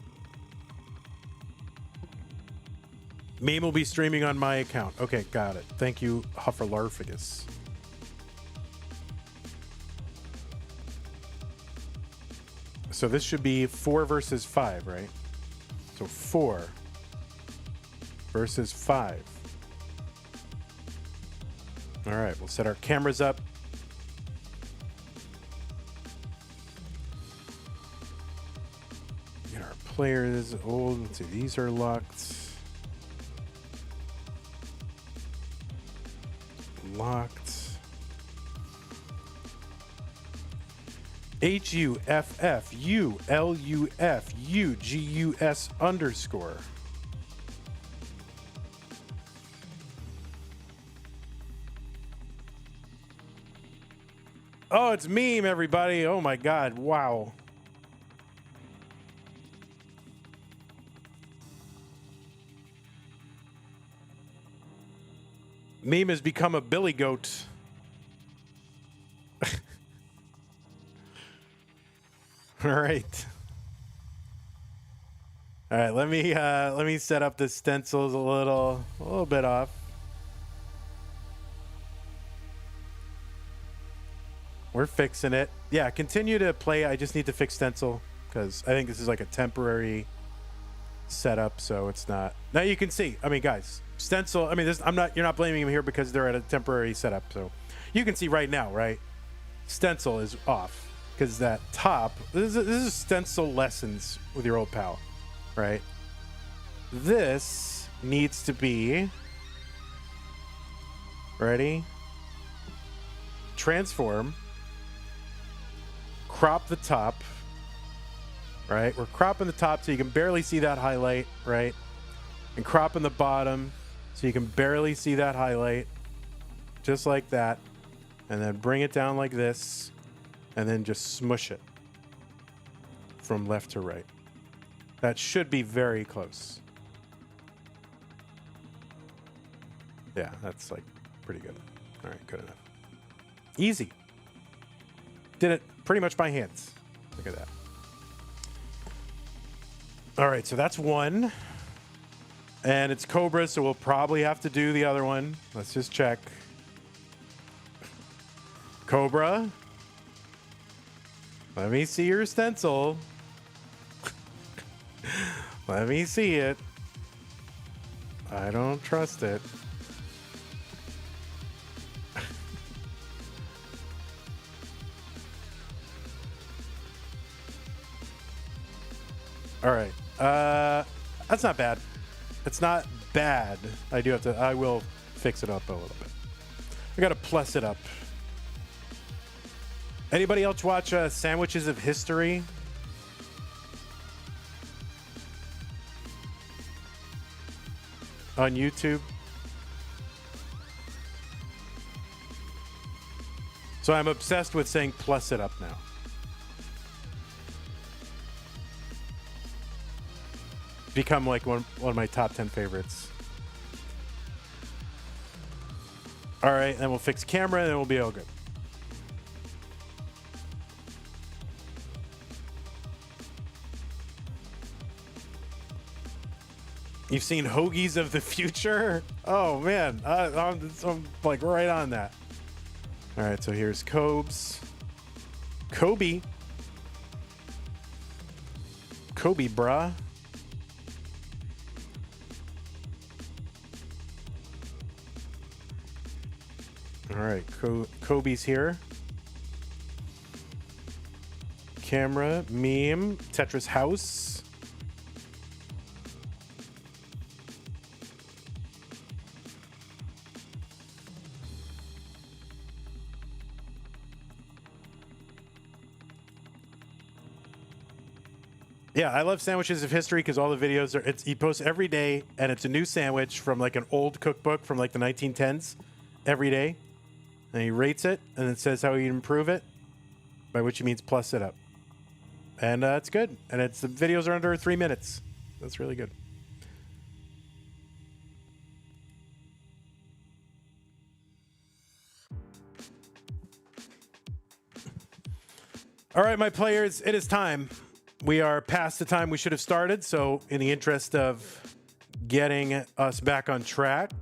Meme will be streaming on my account. Okay, got it. Thank you, Hufferlarphagus. So this should be 4 versus 5, right? So 4 versus 5. All right, we'll set our cameras up. Get our players. Oh, let's see. These are locked. Locked. HUFFULUFUGUS_. Oh, it's meme, everybody. Oh my God. Wow. Meme has become a billy goat. All right. All right, let me set up the stencils a little bit off. We're fixing it. Yeah, continue to play. I just need to fix stencil because I think this is like a temporary setup, so it's not. Now you can see. I mean, guys, stencil. I mean, you're not blaming them here because they're at a temporary setup. So you can see right now, right? Stencil is off because that top. This is stencil lessons with your old pal, right? This needs to be ready. Transform. Crop the top, right? We're cropping the top so you can barely see that highlight, right? And cropping the bottom so you can barely see that highlight, just like that. And then bring it down like this, and then just smush it from left to right. That should be very close. Yeah, that's like pretty good. All right, good enough. Easy. Did it pretty much by hands. Look at that. All right, so that's one. And it's Cobra, so we'll probably have to do the other one. Let's just check. Cobra. Let me see your stencil. Let me see it. I don't trust it. All right. That's not bad. It's not bad. I will fix it up a little bit. I gotta plus it up. Anybody else watch Sandwiches of History? On YouTube? So I'm obsessed with saying plus it up now. Become like one of my top 10 favorites. All right, then we'll fix camera and then we'll be all good. You've seen Hoagies of the Future? Oh man, I'm like right on that. All right, so here's Cobes. Kobe, bruh. All right, Kobe's here. Camera, meme, Tetris house. Yeah, I love Sandwiches of History because all the videos are, he posts every day and it's a new sandwich from like an old cookbook from like the 1910s every day. And he rates it and it says how he'd improve it, by which he means plus it up. And it's good. And the videos are under 3 minutes. That's really good. All right, my players, it is time. We are past the time we should have started. So in the interest of getting us back on track,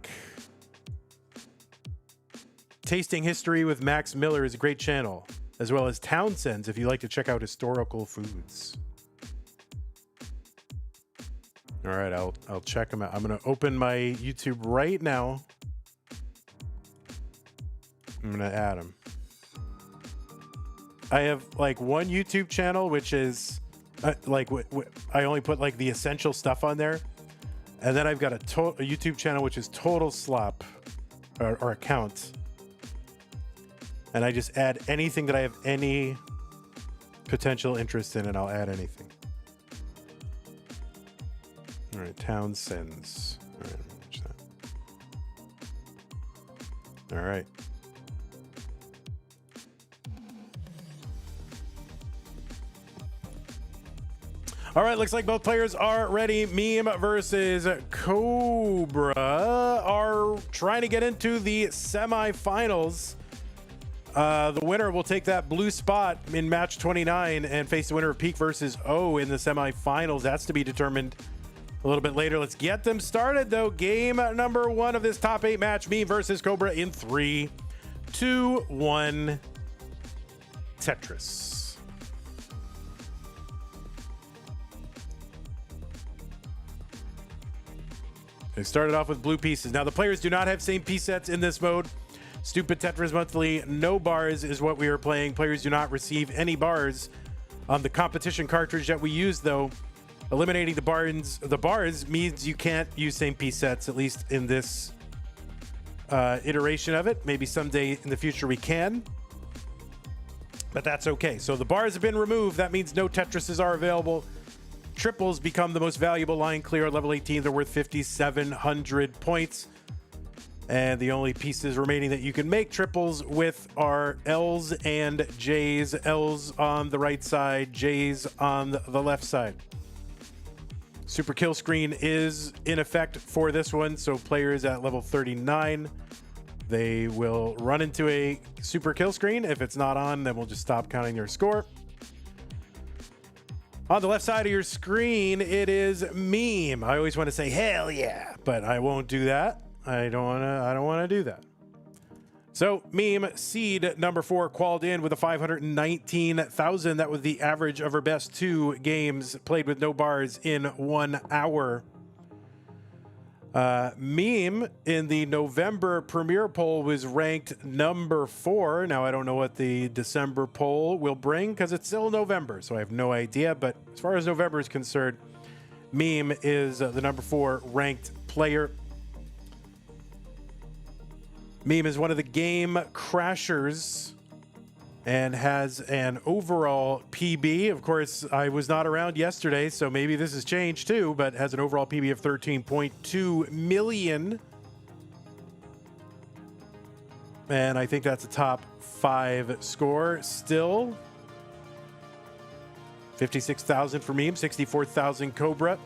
Tasting History with Max Miller is a great channel, as well as Townsend's if you like to check out historical foods. All right, I'll check them out. I'm going to open my YouTube right now. I'm going to add them. I have like one YouTube channel, which is like I only put like the essential stuff on there. And then I've got a YouTube channel, which is total slop or account. And I just add anything that I have any potential interest in, and I'll add anything. All right, Townsend's. All right, let me watch that. All right. All right, looks like both players are ready. Meme versus Cobra are trying to get into the semifinals. The winner will take that blue spot in match 29 and face the winner of Peak versus O in the semifinals. That's to be determined a little bit later. Let's get them started, though. Game number 1 of this top 8 match, me versus Cobra in 3, 2, 1. Tetris. They started off with blue pieces. Now, the players do not have same piece sets in this mode. Stupid Tetris Monthly, no bars is what we are playing. Players do not receive any bars on the competition cartridge that we use, though. Eliminating the bars means you can't use same piece sets, at least in this iteration of it. Maybe someday in the future we can, but that's okay. So the bars have been removed. That means no Tetrises are available. Triples become the most valuable line clear at level 18. They're worth 5,700 points. And the only pieces remaining that you can make triples with are L's and J's. L's on the right side, J's on the left side. Super kill screen is in effect for this one, so players at level 39, they will run into a super kill screen. If it's not on, then we'll just stop counting their score. On the left side of your screen, it is meme. I always want to say hell yeah, but I won't do that. I don't want to do that. So meme seed number 4 qualified in with a 519,000. That was the average of her best 2 games played with no bars in 1 hour. Meme in the November premiere poll was ranked number 4. Now, I don't know what the December poll will bring because it's still November, so I have no idea. But as far as November is concerned, Meme is the number 4 ranked player. Meme is one of the game crashers and has an overall PB. Of course, I was not around yesterday, so maybe this has changed too, but has an overall PB of 13.2 million. And I think that's a top 5 score still. 56,000 for Meme, 64,000 Cobra.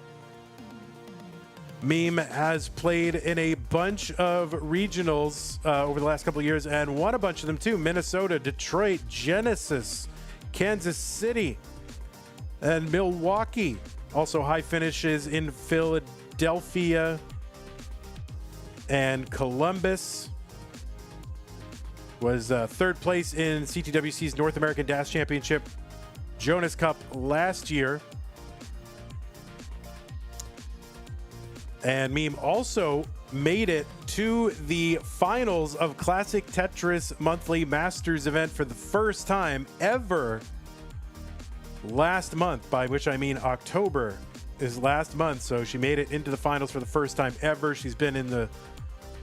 Meme has played in a bunch of regionals over the last couple of years and won a bunch of them too. Minnesota, Detroit, Genesis, Kansas City, and Milwaukee. Also high finishes in Philadelphia and Columbus. Was third place in CTWC's North American Dash Championship Jonas Cup last year. And Meme also made it to the finals of Classic Tetris Monthly Masters event for the first time ever last month, by which I mean October is last month. So she made it into the finals for the first time ever. She's been in the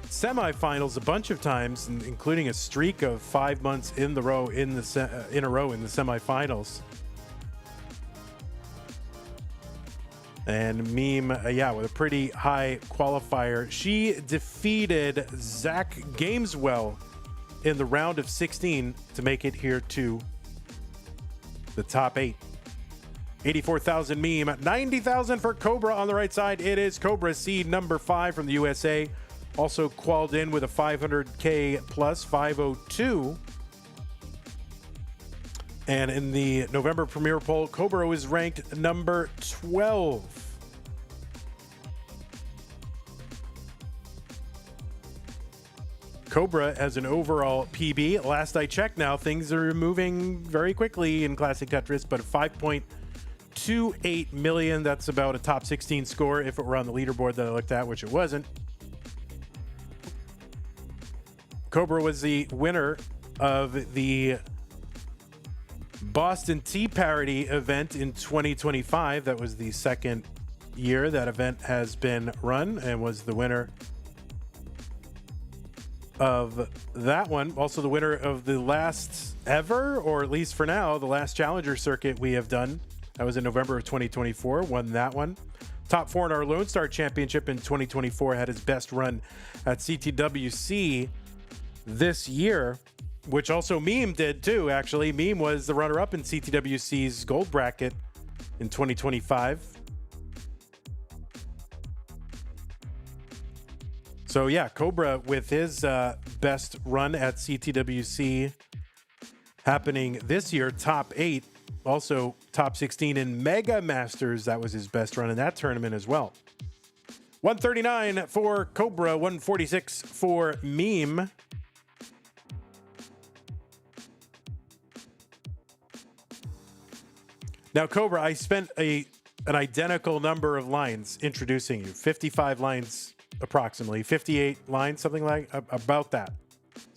semifinals a bunch of times, including a streak of 5 months in a row in the semifinals. And Meme, with a pretty high qualifier. She defeated Zach Gameswell in the round of 16 to make it here to the top 8. 84,000 Meme, 90,000 for Cobra on the right side. It is Cobra, seed number 5 from the USA. Also qualified in with a 500K plus, 502. And in the November premiere poll, Cobra was ranked number 12. Cobra has an overall PB. Last I checked now, things are moving very quickly in Classic Tetris, but 5.28 million. That's about a top 16 score if it were on the leaderboard that I looked at, which it wasn't. Cobra was the winner of the Boston Tea Parody event in 2025. That was the second year that event has been run and was the winner of that one. Also the winner of the last ever, or at least for now, the last Challenger circuit we have done. That was in November of 2024, won that one. Top 4 in our Lone Star Championship in 2024, had his best run at CTWC this year, which also Meme did too, actually. Meme was the runner-up in CTWC's gold bracket in 2025. So yeah, Cobra with his best run at CTWC happening this year, top 8. Also top 16 in Mega Masters. That was his best run in that tournament as well. 139 for Cobra, 146 for Meme. Now, Cobra, I spent an identical number of lines introducing you. 55 lines approximately. 58 lines, something like about that.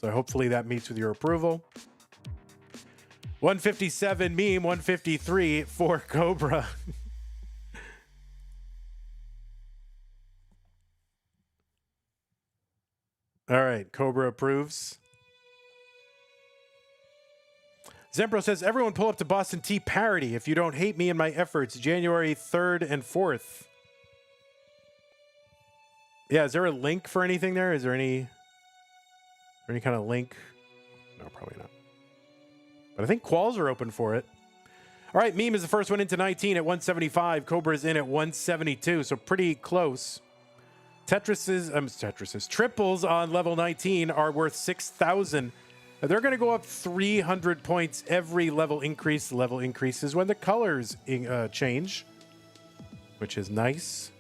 So hopefully that meets with your approval. 157 Meme, 153 for Cobra. All right, Cobra approves. Zempro says, everyone pull up to Boston Tea Parody if you don't hate me and my efforts, January 3rd and 4th. Yeah, is there a link for anything there? Is there any kind of link? No, probably not. But I think quals are open for it. All right, Meme is the first one into 19 at 175. Cobra is in at 172, so pretty close. Triples on level 19 are worth 6,000. They're going to go up 300 points every level increase. The level increases when the colors change, which is nice.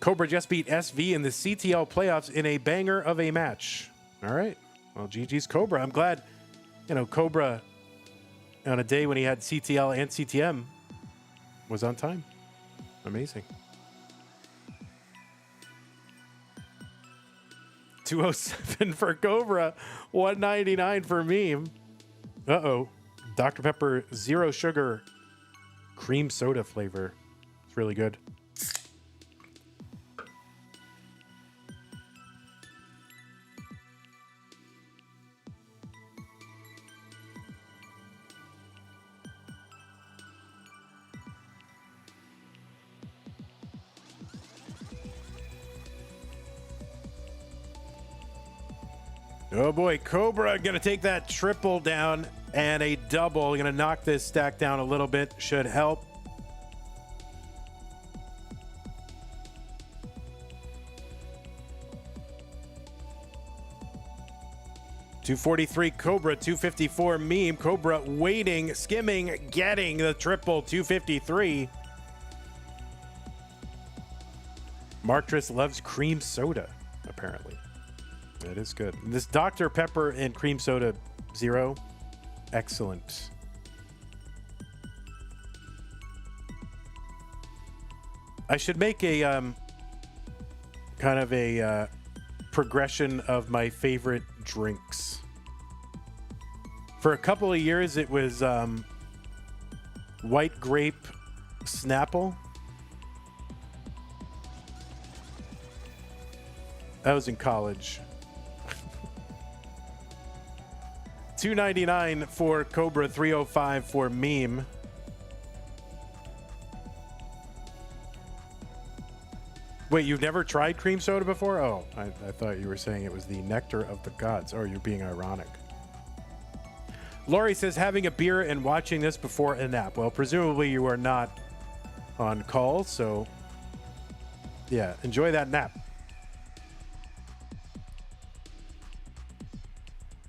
Cobra just beat SV in the CTL playoffs in a banger of a match. All right. Well, GG's Cobra. I'm glad, Cobra on a day when he had CTL and CTM, was on time. Amazing. 207 for Cobra, 199 for Meme. Uh-oh. Dr. Pepper Zero Sugar Cream Soda flavor. It's really good. Oh boy, Cobra gonna take that triple down and a double. Gonna knock this stack down a little bit. Should help. $243 Cobra, $254 Meme. Cobra waiting, skimming, getting the triple. $253. Marktris loves cream soda, apparently. It is good. This Dr. Pepper and cream soda zero, excellent. I should make a kind of a progression of my favorite drinks. For a couple of years, it was white grape Snapple. That was in college. $299 for Cobra, $305 for Meme. Wait, you've never tried cream soda before? Oh, I thought you were saying it was the nectar of the gods. Oh, you're being ironic. Lori says, having a beer and watching this before a nap. Well, presumably you are not on call, so yeah, enjoy that nap.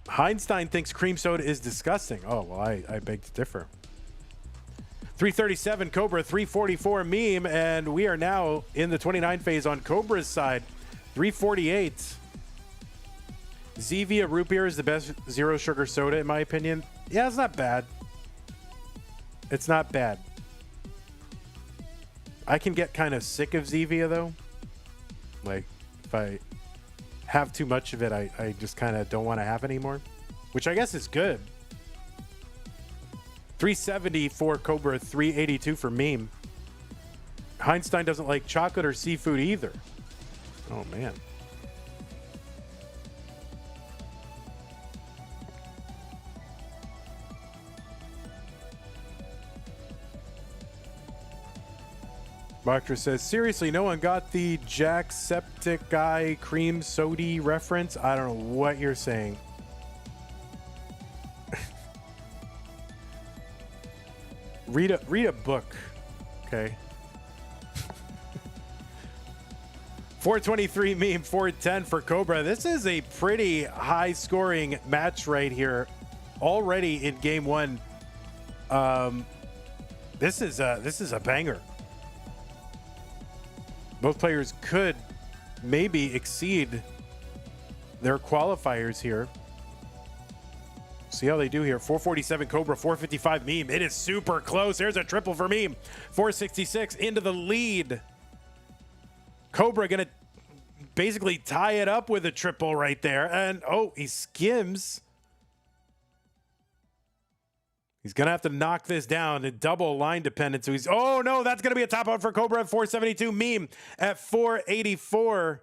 Heinstein thinks cream soda is disgusting. Oh, well, I beg to differ. 337 Cobra, 344 Meme, and we are now in the 29 phase on Cobra's side. 348. Zevia root beer is the best zero sugar soda, in my opinion. Yeah, it's not bad. It's not bad. I can get kind of sick of Zevia, though. Like, if I have too much of it, I just kind of don't want to have anymore, which I guess is good. 370 for Cobra, 382 for Meme. Heinstein doesn't like chocolate or seafood either. Oh, man. Marktris says, seriously, no one got the Jacksepticeye cream soda reference? I don't know what you're saying. read a book, okay? 423 Meme, 410 for Cobra. This is a pretty high-scoring match right here, already in game one. This is a banger. Both players could maybe exceed their qualifiers here. See how they do here. 447 Cobra, 455 Meme. It is super close. There's a triple for Meme. 466 into the lead. Cobra gonna basically tie it up with a triple right there. And oh, he skims. He's going to have to knock this down and double line dependence. So he's, oh no, that's going to be a top out for Cobra at 472. Meme at 484.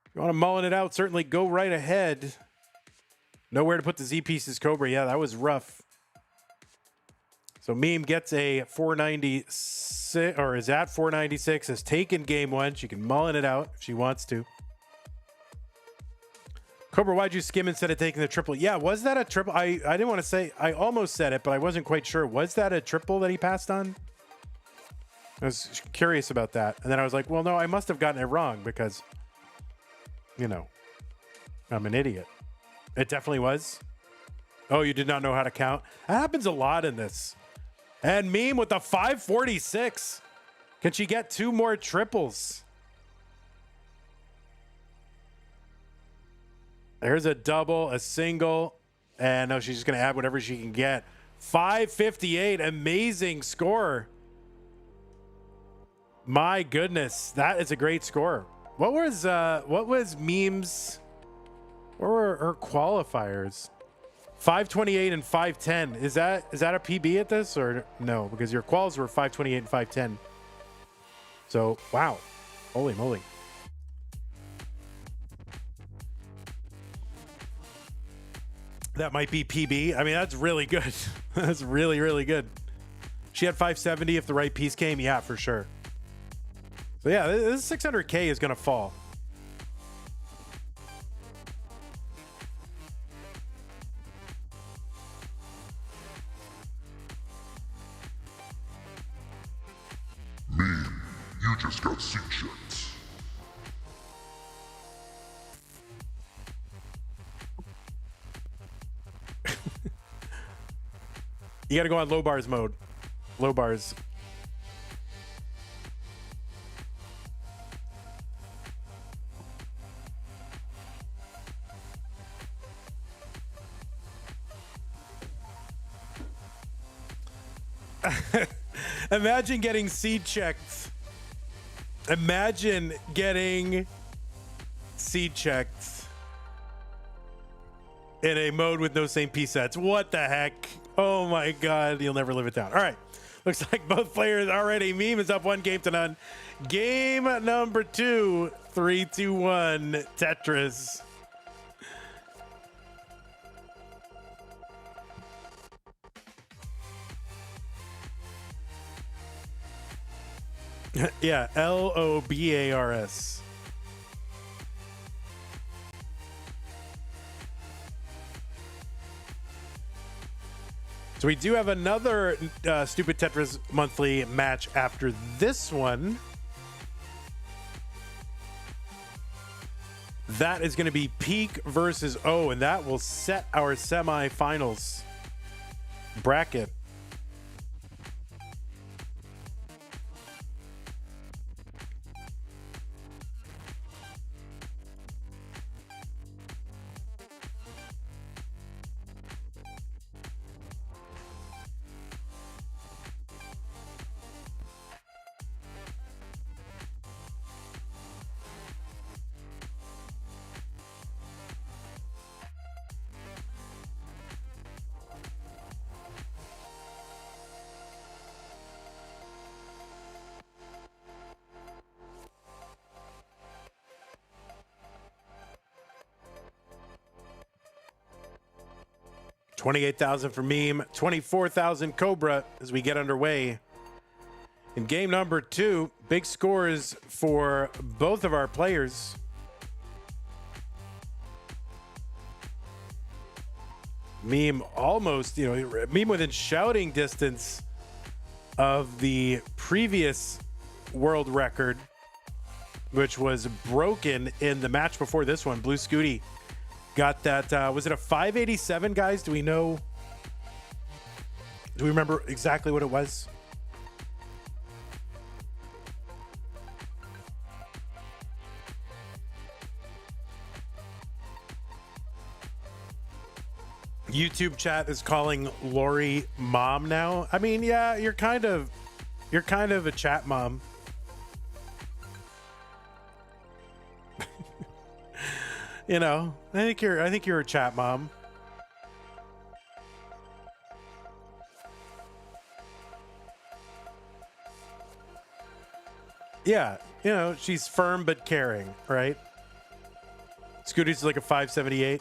If you want to mullen it out, certainly go right ahead. Nowhere to put the Z pieces, Cobra. Yeah, that was rough. So Meme gets a 496, or is at 496, has taken game one. She can mullen it out if she wants to. Cobra, why'd you skim instead of taking the triple? Yeah, was that a triple? I didn't want to say, I almost said it, but I wasn't quite sure. Was that a triple that he passed on? I was curious about that. And then I was like, well, no, I must have gotten it wrong because, you know, I'm an idiot. It definitely was. Oh, you did not know how to count? That happens a lot in this. And Meme with the 546. Can she get two more triples? There's a double, a single, and no, she's just going to add whatever she can get. 558, amazing score. My goodness, that is a great score. What was memes? What were her qualifiers? 528 and 510. Is that a PB at this or no? Because your quals were 528 and 510. So wow, holy moly. That might be PB. I mean, that's really good. That's really, really good. She had 570 if the right piece came. Yeah, for sure. So yeah, this 600K is going to fall. You just got seat checked. You got to go on low bars mode. Low bars. Imagine getting seed checked. Imagine getting seed checked in a mode with no same piece sets. What the heck? Oh my God, you'll never live it down. All right, looks like both players already. Meme is up 1 game to none. Game number 2, 3, 2, 1, Tetris. Yeah, Lobars. So we do have another Stupid Tetris monthly match after this one. That is going to be Peak versus O, and that will set our semifinals bracket. $28,000 for Meme, $24,000 Cobra as we get underway. In game number 2, big scores for both of our players. Meme almost, Meme within shouting distance of the previous world record, which was broken in the match before this one. Bluescuti got that. Was it a 587, guys? Do we know? Do we remember exactly what it was? YouTube chat is calling Lori mom now. I mean, yeah, you're kind of a chat mom. I think you're a chat mom. Yeah, she's firm but caring, right? Scooty's like a 578.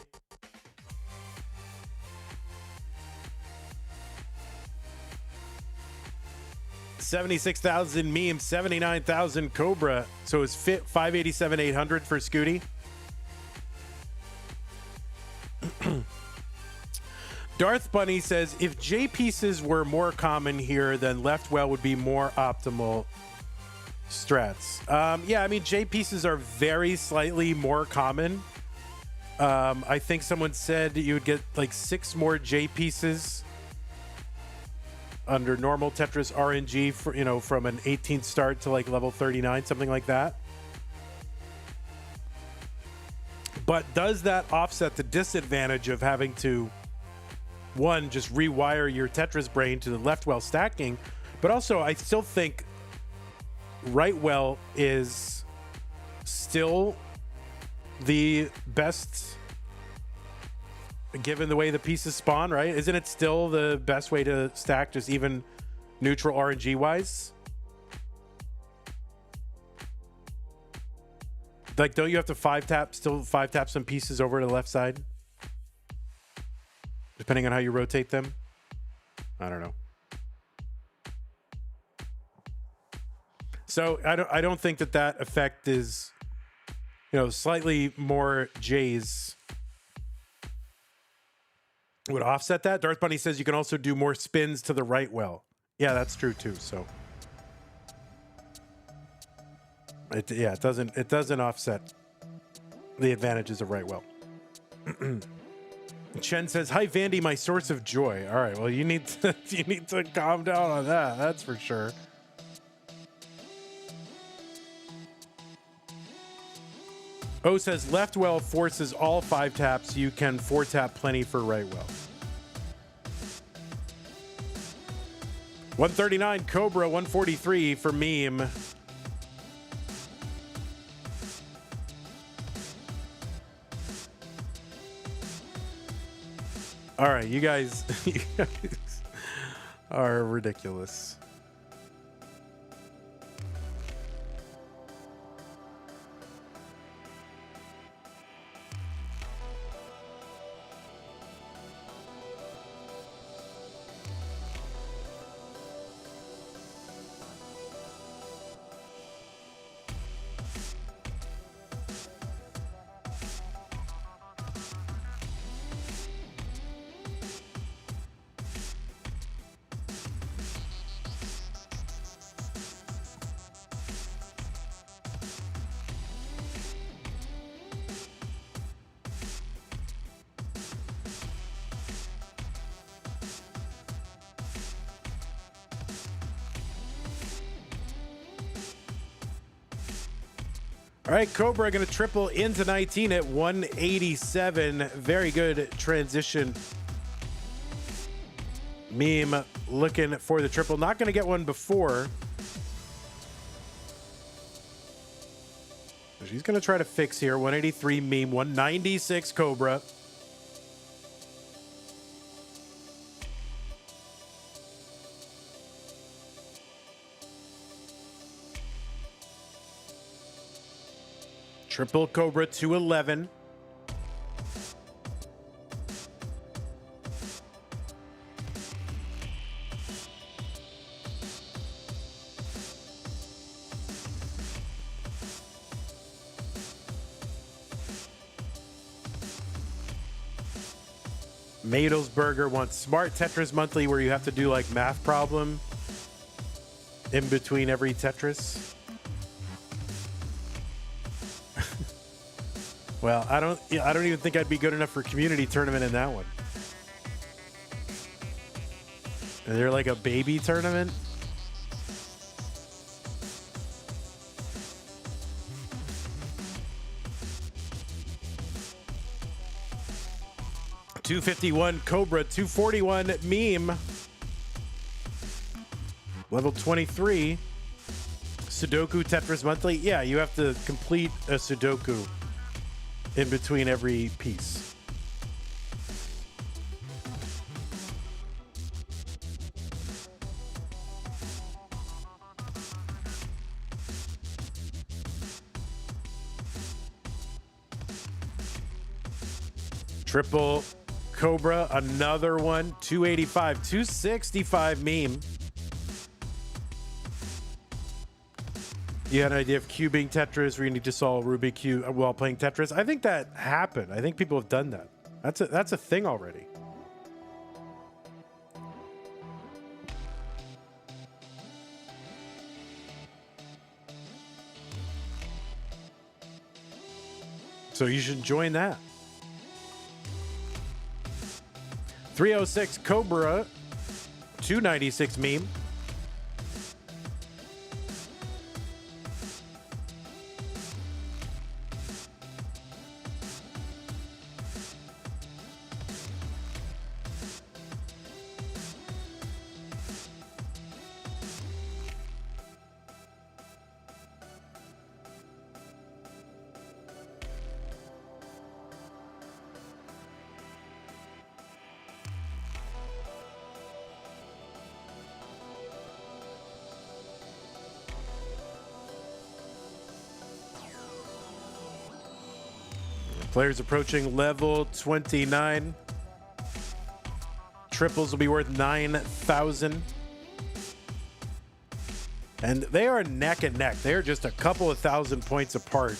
$76,000 Meme, $79,000 Cobra. So it's fit 587,800 for Scooty. Darth Bunny says, if J pieces were more common here, then left well would be more optimal strats. Yeah, I mean, J pieces are very slightly more common. I think someone said you would get like 6 more J pieces under normal Tetris RNG for, from an 18th start to like level 39, something like that. But does that offset the disadvantage of having to one, just rewire your Tetris brain to the left well stacking, but also I still think right well is still the best given the way the pieces spawn, right? Isn't it still the best way to stack, just even neutral RNG wise? Like, don't you have to five tap some pieces over to the left side? Depending on how you rotate them? I don't know. So I don't think that effect is, slightly more J's would offset that. Darth Bunny says you can also do more spins to the right well. Yeah, that's true too. So it doesn't offset the advantages of right well. Chen says, "Hi Vandy, my source of joy." All right, well you need to calm down on that. That's for sure. O says left well forces all 5 taps. You can 4 tap plenty for right well. 139 Cobra, 143 for meme. All right, you guys are ridiculous. All right, Cobra going to triple into 19 at 187. Very good transition. Meme looking for the triple. Not going to get one before. She's going to try to fix here. 183 Meme, 196 Cobra. Triple Cobra, 211. Madelsberger wants Smart Tetris Monthly, where you have to do like math problem in between every Tetris. Well, I don't even think I'd be good enough for community tournament in that one. Is there like a baby tournament? $251 Cobra, 241 Meme. Level 23. Sudoku Tetris Monthly. Yeah, you have to complete a Sudoku in between every piece. Triple Cobra, another one, 285, 265 Meme. You had an idea of cubing Tetris where you need to solve Rubik Cube while playing Tetris. I think that happened. I think people have done that. That's a thing already. So you should join that. 306 Cobra, 296 Meme. Players approaching level 29. Triples will be worth 9,000. And they are neck and neck. They are just a couple of thousand points apart.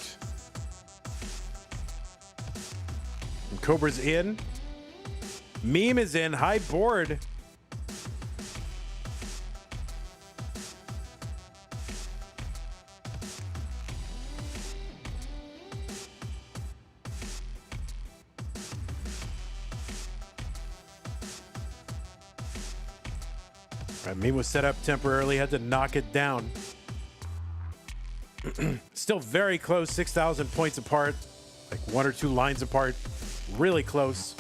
And Cobra's in. Meme is in. High board. Meme was set up temporarily, had to knock it down. Still very close, 6,000 points apart, like 1 or 2 lines apart, really close.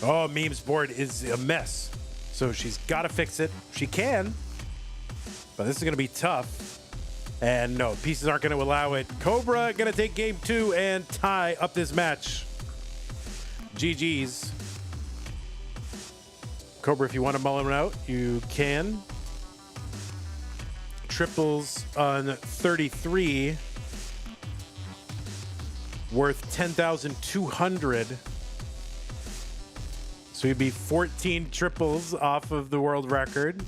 Oh, Meme's board is a mess, so she's got to fix it. She can, but this is going to be tough. And no, pieces aren't going to allow it. Cobra going to take game 2 and tie up this match. GG's. Cobra, if you want to mull him out, you can. Triples on 33. Worth 10,200. So you'd be 14 triples off of the world record.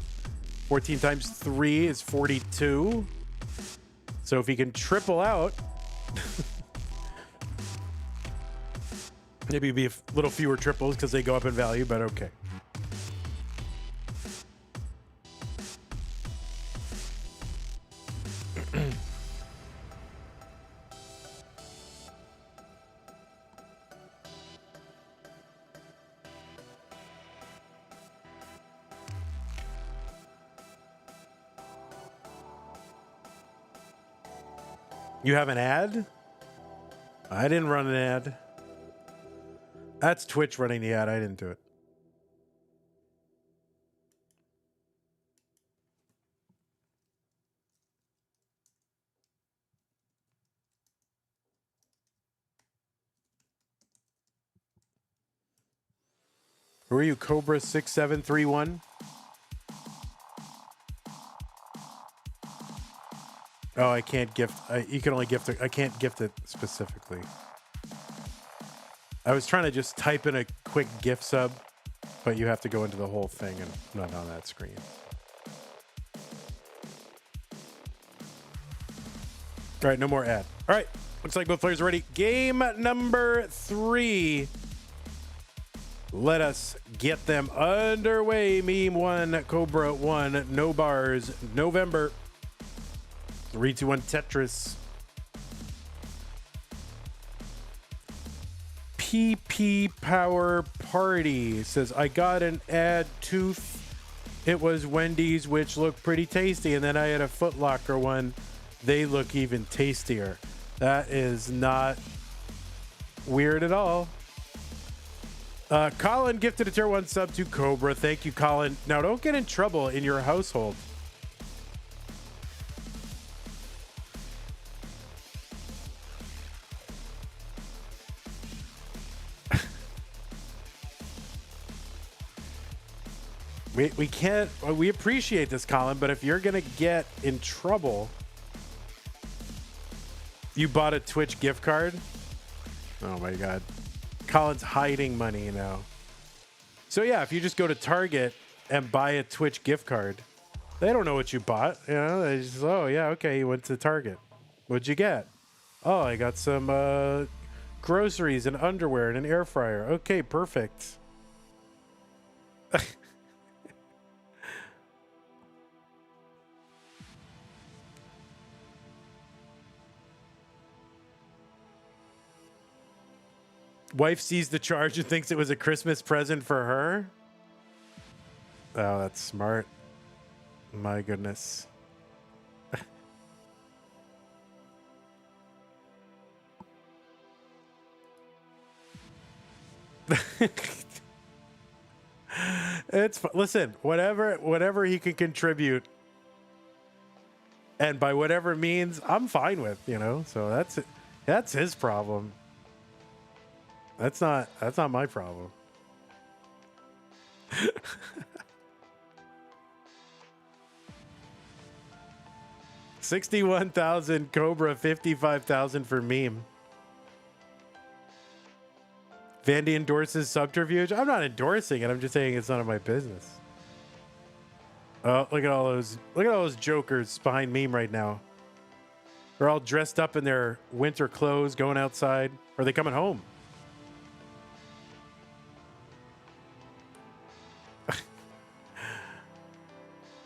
14 times 3 is 42. So if he can triple out, maybe it'd be a little fewer triples because they go up in value, but okay. You have an ad? I didn't run an ad. That's Twitch running the ad. I didn't do it. Who are you, Cobra 6731? Oh, I can't gift. You can only gift it. I can't gift it specifically. I was trying to just type in a quick gift sub, but you have to go into the whole thing, and I'm not on that screen. All right, no more ad. All right, looks like both players are ready. Game number 3. Let us get them underway. Meme 1, Cobra 1, no bars, November. 3, 2, 1, Tetris. PP Power Party says, I got an ad tooth. It was Wendy's, which looked pretty tasty. And then I had a Foot Locker one. They look even tastier. That is not weird at all. Colin gifted a tier 1 sub to Cobra. Thank you, Colin. Now, don't get in trouble in your household. We can't, we appreciate this, Colin, but if you're going to get in trouble, you bought a Twitch gift card? Oh my God. Colin's hiding money now. So yeah, if you just go to Target and buy a Twitch gift card, they don't know what you bought. You know, they just, oh yeah, okay, you went to Target. What'd you get? Oh, I got some groceries and underwear and an air fryer. Okay, perfect. Wife sees the charge and thinks it was a Christmas present for her. Oh, that's smart. My goodness. Listen, whatever he can contribute, and by whatever means, I'm fine with, you know. So that's his problem. That's not my problem. 61,000 Cobra, 55,000 for meme. Vandy endorses subterfuge. I'm not endorsing it. I'm just saying it's none of my business. Oh, look at all those jokers behind meme right now. They're all dressed up in their winter clothes, going outside. Or are they coming home?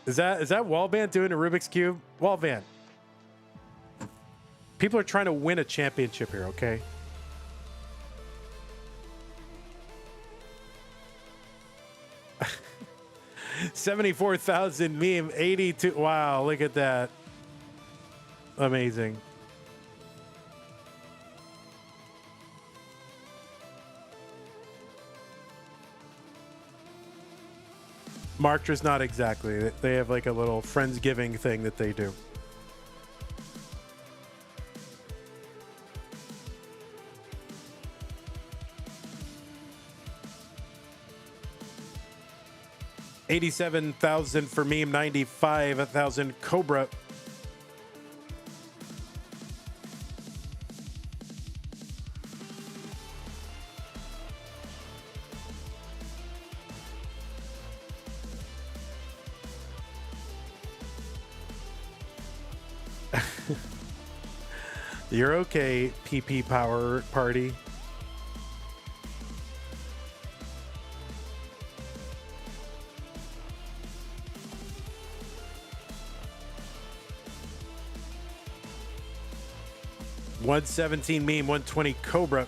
Is that Wallband doing a Rubik's Cube? Wallband. People are trying to win a championship here, okay? $74,000 meme, 82. Wow, look at that. Amazing. Martra's not exactly. They have like a little Friendsgiving thing that they do. $87,000 for meme, 95,000 Cobra. You're okay, PP Power Party. $117 meme, 120 Cobra.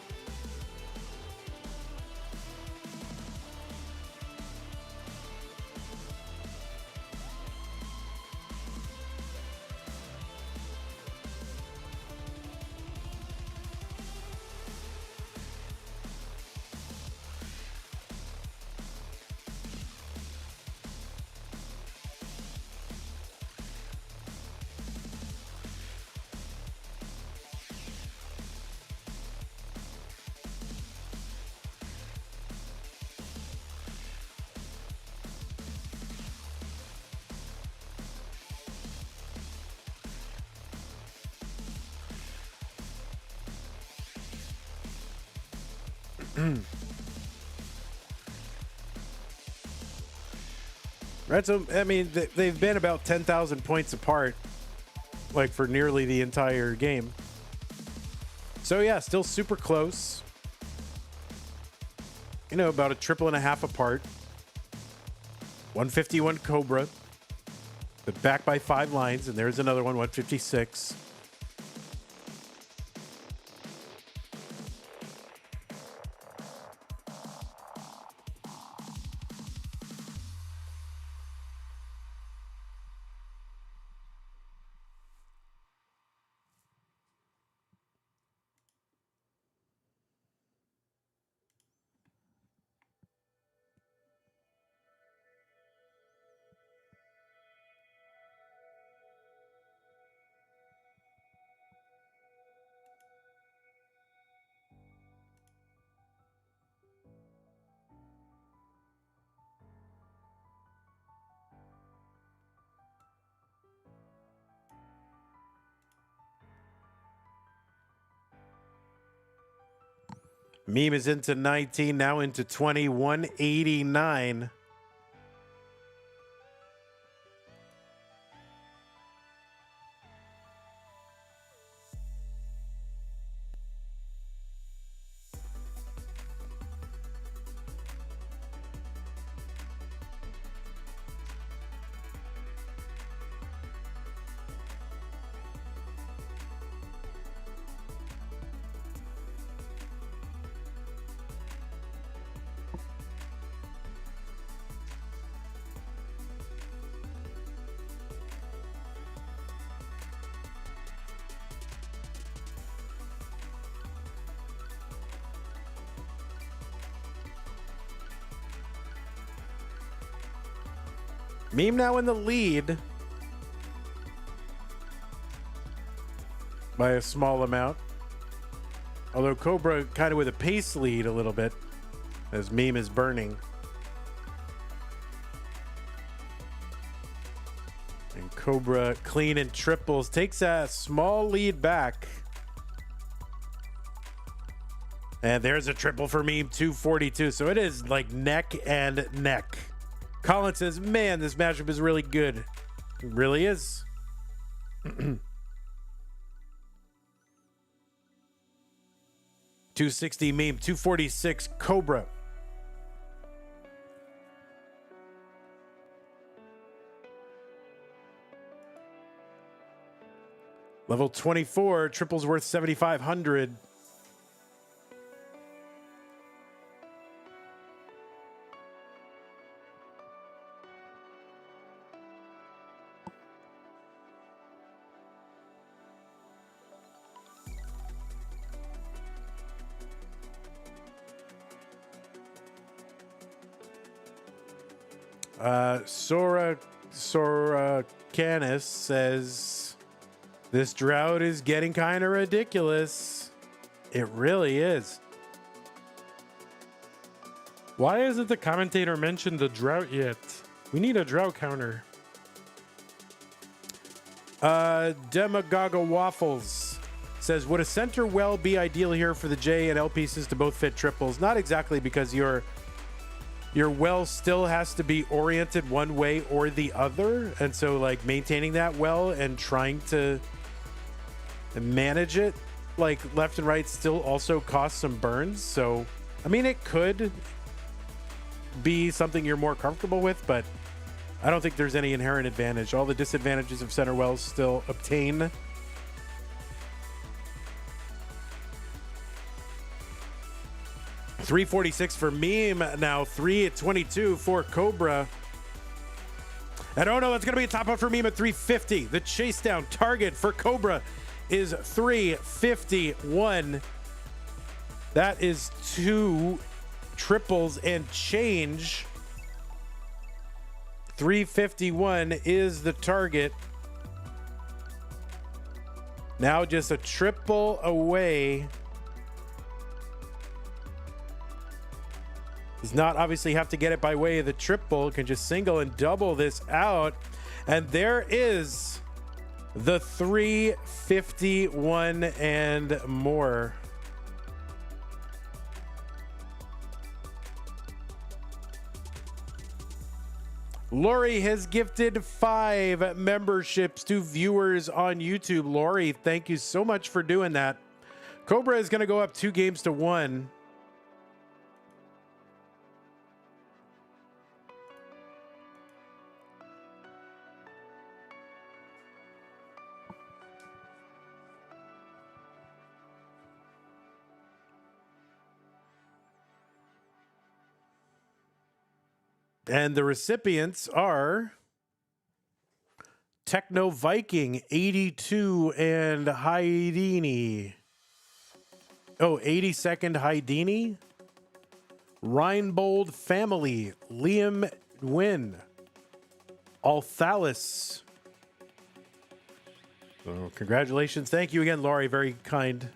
Right, so I mean, they've been about 10,000 points apart, like for nearly the entire game. So yeah, still super close. You know, about a triple and a half apart. 151 Cobra, but back by 5 lines, and there's another one, 156. Meme is into 19, now into 20, 189. Meme now in the lead by a small amount. Although Cobra kind of with a pace lead a little bit as Meme is burning. And Cobra clean and triples. Takes a small lead back. And there's a triple for me, 242. So it is like neck and neck. Colin says, man, this matchup is really good. It really is. 260 meme, 246 Cobra. Level 24, triples worth 7,500. Sora Canis says, this drought is getting kind of ridiculous. It really is. Why hasn't the commentator mentioned the drought yet? We need a drought counter. Demagoga Waffles says, would a center well be ideal here for the J and L pieces to both fit triples? Not exactly, because your well still has to be oriented one way or the other. And so like maintaining that well and trying to manage it like left and right still also costs some burns. So, I mean, it could be something you're more comfortable with, but I don't think there's any inherent advantage. All the disadvantages of center wells still obtain. $346 for Meme now, 322 for Cobra. And oh no, that's going to be a top out for Meme at 350. The chase down target for Cobra is 351. That is 2 triples and change. 351 is the target. Now just a triple away. Does not obviously have to get it by way of the triple. Can just single and double this out. And there is the 351 and more. Lori has gifted 5 memberships to viewers on YouTube. Lori, thank you so much for doing that. Cobra is going to go up 2-1. And the recipients are Techno Viking 82 and Haidini. Oh, 82nd Haidini. Reinbold Family, Liam Wynn. Althalis. So congratulations. Thank you again, Laurie. Very kind.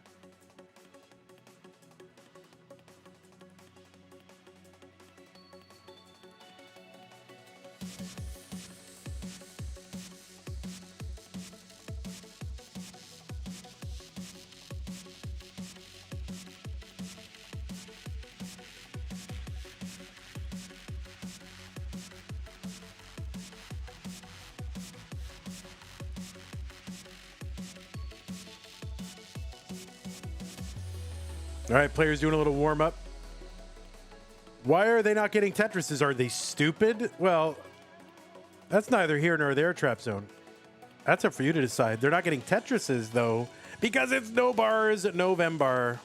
All right, players doing a little warm up. Why are they not getting Tetrises? Are they stupid? Well, that's neither here nor there, Trap Zone. That's up for you to decide. They're not getting Tetrises, though, because it's No Bars November.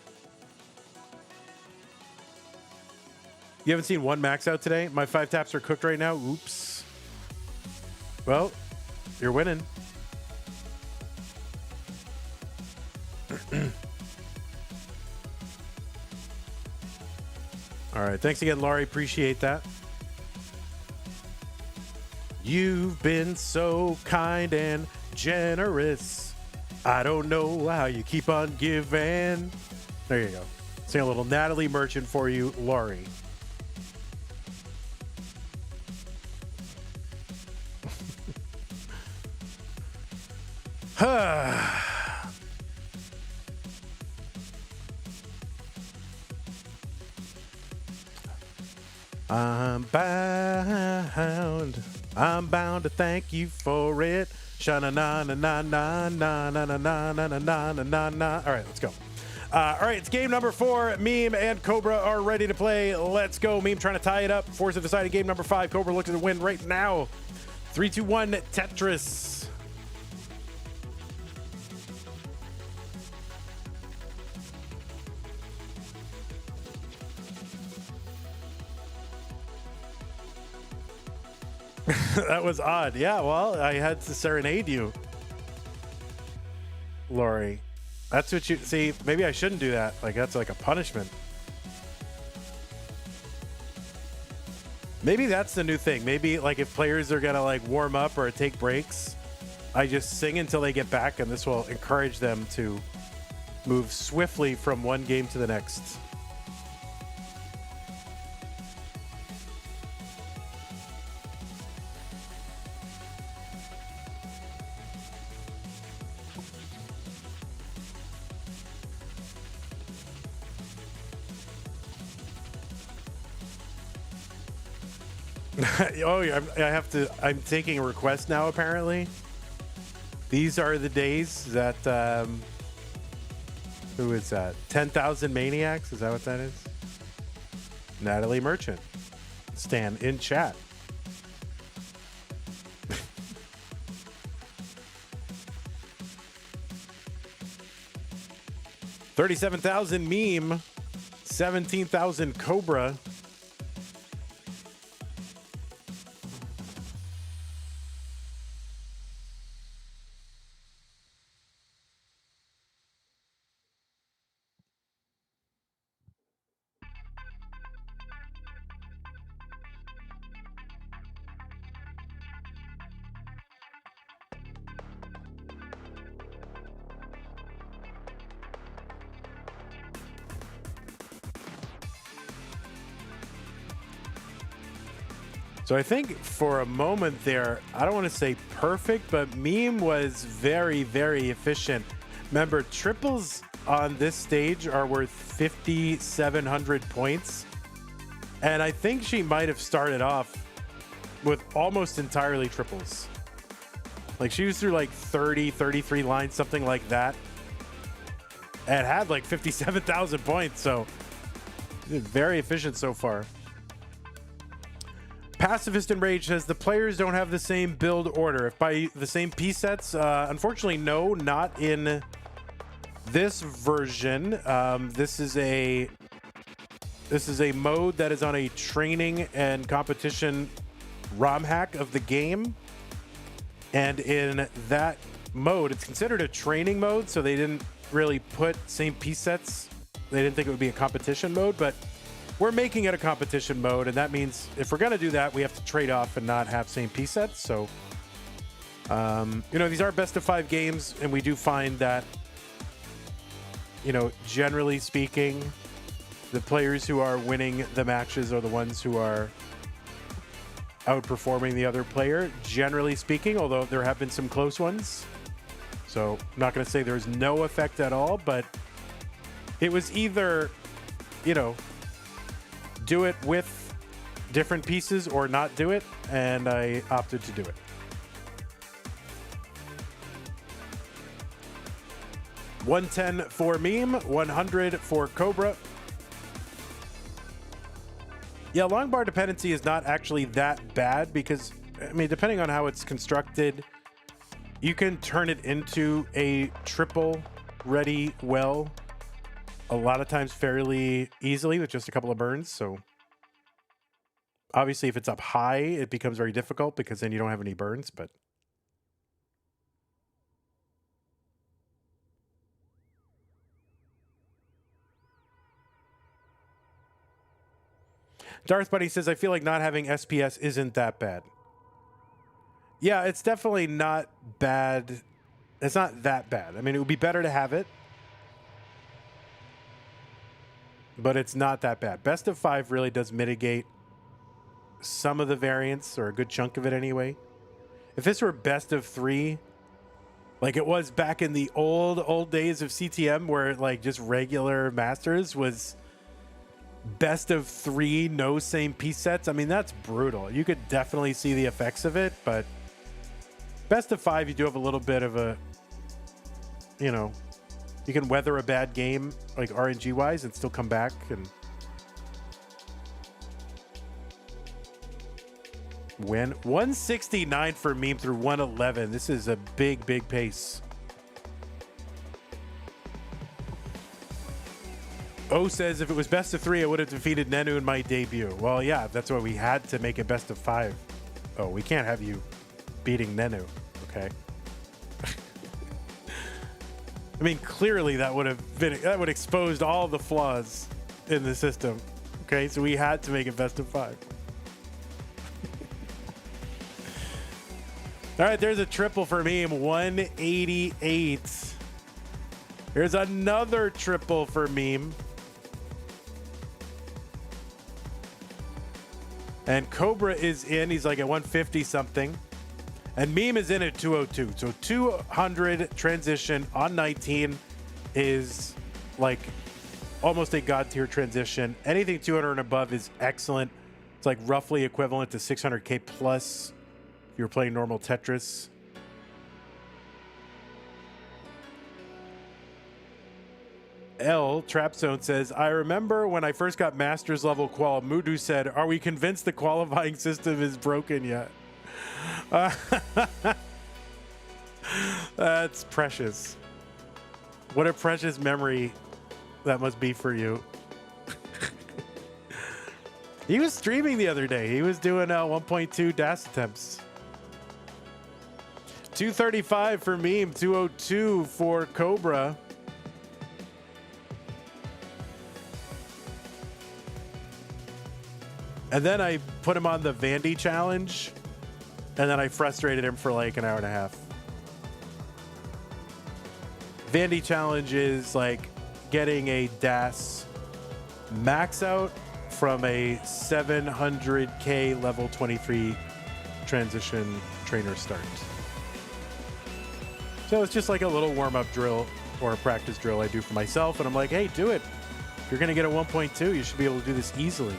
You haven't seen one max out today? My 5 taps are cooked right now. Oops. Well, you're winning. All right. Thanks again, Laurie. Appreciate that. You've been so kind and generous. I don't know how you keep on giving. There you go. Sing a little Natalie Merchant for you, Laurie. I'm bound to thank you for it. Shana na na na na na na na na na na na na na. All right, let's go. All right, it's game number 4. Meme and Cobra are ready to play. Let's go. Meme trying to tie it up. Force have decided game number 5. Cobra looking to win right now. 3, 2, 1, Tetris. That was odd. Yeah, well, I had to serenade you, Lori. That's what you see. Maybe I shouldn't do that. Like, that's like a punishment. Maybe that's the new thing. Maybe like if players are gonna like warm up or take breaks, I just sing until they get back, and this will encourage them to move swiftly from one game to the next. Oh, I'm taking a request now, apparently. These are the days that, who is that? 10,000 Maniacs? Is that what that is? Natalie Merchant. Stan in chat. $37,000 Meme. 17,000 Cobra. So I think for a moment there, I don't want to say perfect, but Meme was very, very efficient. Remember, triples on this stage are worth 5,700 points. And I think she might have started off with almost entirely triples. Like she was through like 30, 33 lines, something like that. And had like 57,000 points. So very efficient so far. Pacifist Enraged says the players don't have the same build order. If by the same piece sets, unfortunately, no, not in this version. This is a mode that is on a training and competition ROM hack of the game, and in that mode, it's considered a training mode. So they didn't really put same piece sets. They didn't think it would be a competition mode, but we're making it a competition mode, and that means if we're going to do that, we have to trade off and not have same piece sets. So, you know, these are best of 5 games, and we do find that, you know, generally speaking, the players who are winning the matches are the ones who are outperforming the other player, generally speaking, although there have been some close ones. So I'm not going to say there's no effect at all, but it was either, you know, do it with different pieces or not do it, and I opted to do it. $110 for Meme, $100 for Cobra. Yeah, long bar dependency is not actually that bad because, I mean, depending on how it's constructed, you can turn it into a triple ready well a lot of times fairly easily with just a couple of burns. So obviously if it's up high, it becomes very difficult because then you don't have any burns, but Darth Buddy says, I feel like not having SPS isn't that bad. Yeah, it's definitely not bad. It's not that bad. I mean, it would be better to have it, but it's not that bad. Best of 5 really does mitigate some of the variance, or a good chunk of it anyway. If this were best of 3, Like it was back in the old days of CTM where like just regular Masters was best of 3, no same piece sets. I mean, that's brutal. You could definitely see the effects of it, but best of 5, you do have a little bit of a, you know, you can weather a bad game like RNG wise and still come back and win. 169 for Meme through 111. This is a big pace. O says if it was best of 3, I would have defeated Nenu in my debut. Well, yeah, that's why we had to make it best of 5. Oh, we can't have you beating Nenu. Okay. I mean, clearly that would exposed all the flaws in the system. Okay, so we had to make it best of 5. All right, there's a triple for Meme, 188. Here's another triple for Meme. And Cobra is in. He's like at 150 something. And Meme is in at 202. So 200 transition on 19 is like almost a god tier transition. Anything 200 and above is excellent. It's like roughly equivalent to 600k plus if you're playing normal Tetris. L Trap Zone says, I remember when I first got Masters level qual, Mudu said, are we convinced the qualifying system is broken yet? That's precious. What a precious memory that must be for you. He was streaming the other day. He was doing 1.2 DAS attempts. 235 for Meme, 202 for Cobra. And then I put him on the Vandy challenge, and then I frustrated him for like an hour and a half. Vandy challenge is like getting a DAS max out from a 700k level 23 transition trainer start. So it's just like a little warm-up drill or a practice drill I do for myself, and I'm like, hey, do it. If you're gonna get a 1.2, you should be able to do this easily.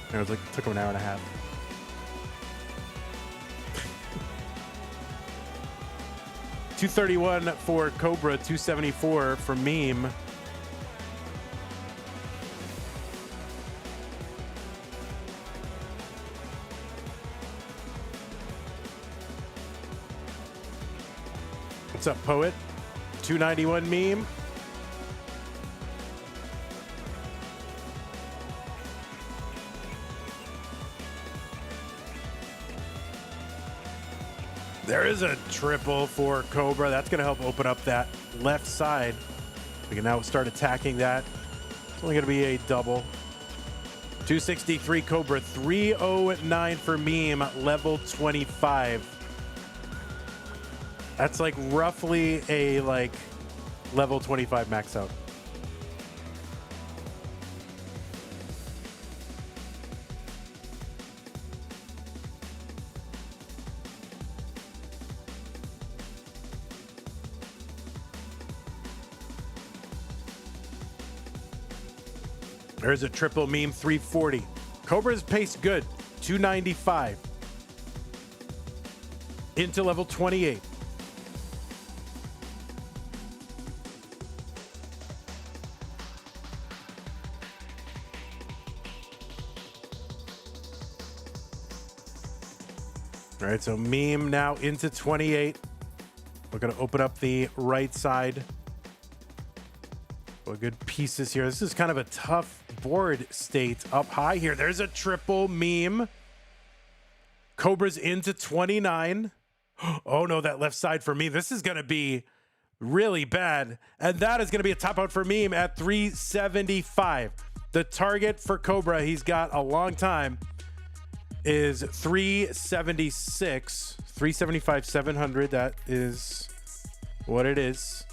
And it was like, it took him an hour and a half. $231 for Cobra, 274 for Meme. What's up, Poet? 291 Meme. There is a triple for Cobra. That's going to help open up that left side. We can now start attacking that. It's only going to be a double. 263 Cobra, 309 for Meme, level 25. That's like roughly a level 25 max out. There's a triple Meme, 340. Cobra's pace good, 295. Into level 28. All right, so Meme now into 28. We're going to open up the right side. Well, good pieces here. This is kind of a tough board state up high here. There's a triple Meme. Cobra's into 29. Oh no, that left side for me. This is going to be really bad. And that is going to be a top out for Meme at 375. The target for Cobra, he's got a long time, is 376. 375, 700. That is what it is.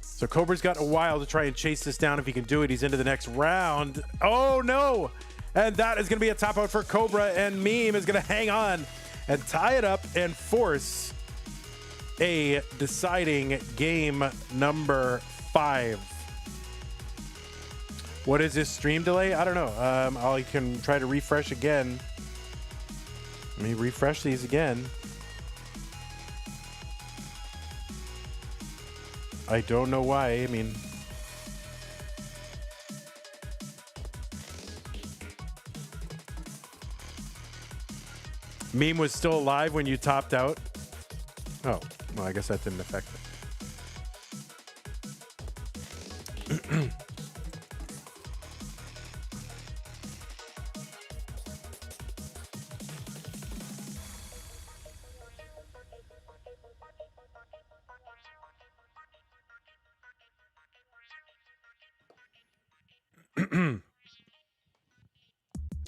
So Cobra's got a while to try and chase this down. If he can do it, he's into the next round. Oh, no. And that is going to be a top out for Cobra, and Meme is going to hang on and tie it up and force a deciding game number 5. What is this stream delay? I don't know. I can try to refresh again. Let me refresh these again. I don't know why. I mean, Meme was still alive when you topped out. Oh, well, I guess that didn't affect it.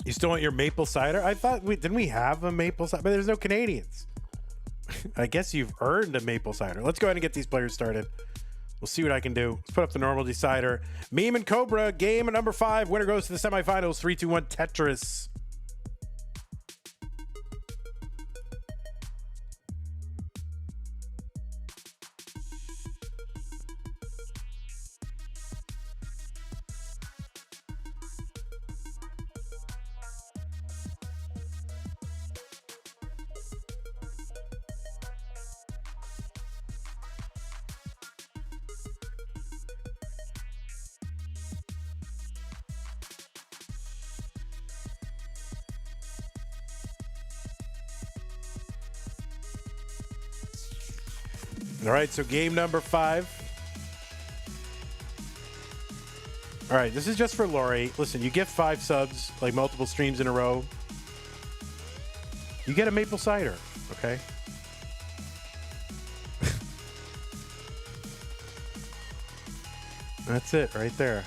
You still want your maple cider? I thought didn't we have a maple cider? But there's no Canadians. I guess you've earned a maple cider. Let's go ahead and get these players started. We'll see what I can do. Let's put up the normal decider. Meme and Cobra, game number 5. Winner goes to the semifinals. 3, 2, 1, Tetris. All right, so game number 5. All right, this is just for Lori. Listen, you get 5 subs, like multiple streams in a row. You get a maple cider, okay? That's it right there.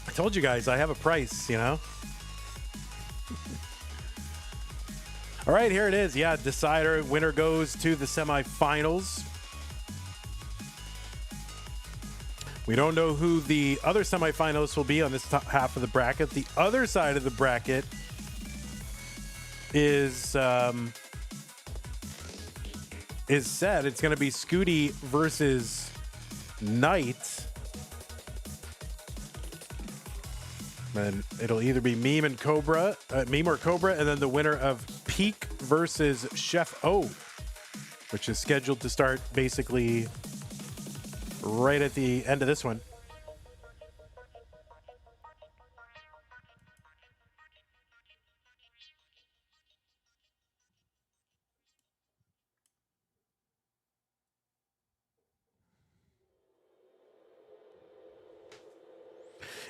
I told you guys I have a price, you know? All right, here it is. Yeah, decider. Winner goes to the semifinals. We don't know who the other semifinalists will be on this top half of the bracket. The other side of the bracket is set. It's going to be Scooty versus Knight. And it'll either be Meme and Cobra, Meme or Cobra, and then the winner of Peak versus Chef O, which is scheduled to start basically right at the end of this one.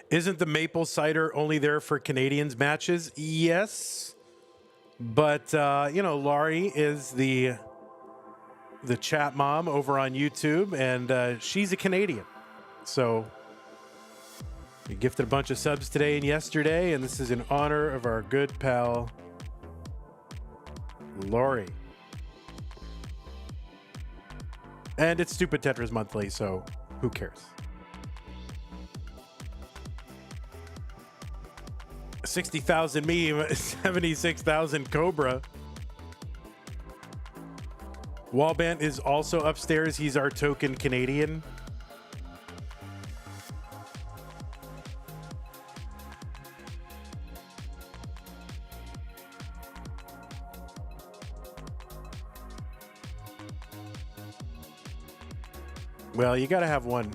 Isn't the maple cider only there for Canadians matches? Yes. But, you know, Laurie is the chat mom over on YouTube, and she's a Canadian. So we gifted a bunch of subs today and yesterday, and this is in honor of our good pal, Laurie. And it's Stupid Tetris Monthly, so who cares? 60,000 Meme, 76,000 Cobra. Wallbant is also upstairs. He's our token Canadian. Well, you got to have one.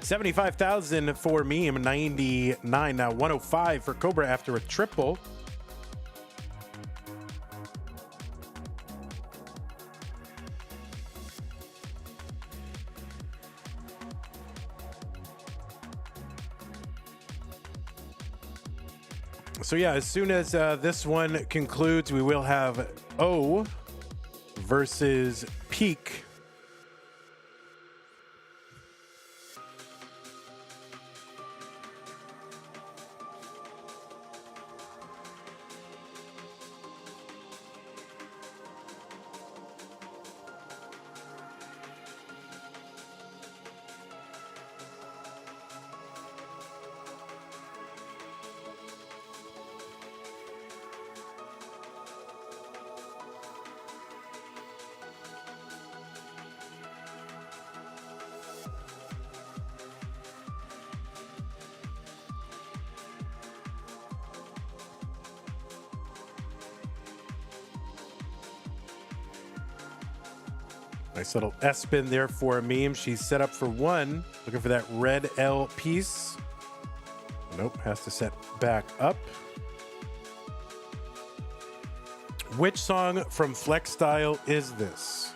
75,000 for Meme, 99. Now 105 for Cobra after a triple. So yeah, as soon as this one concludes, we will have O versus Peak. Nice little S-spin there for a Meme. She's set up for one. Looking for that red L piece. Nope, has to set back up. Which song from Flex Style is this?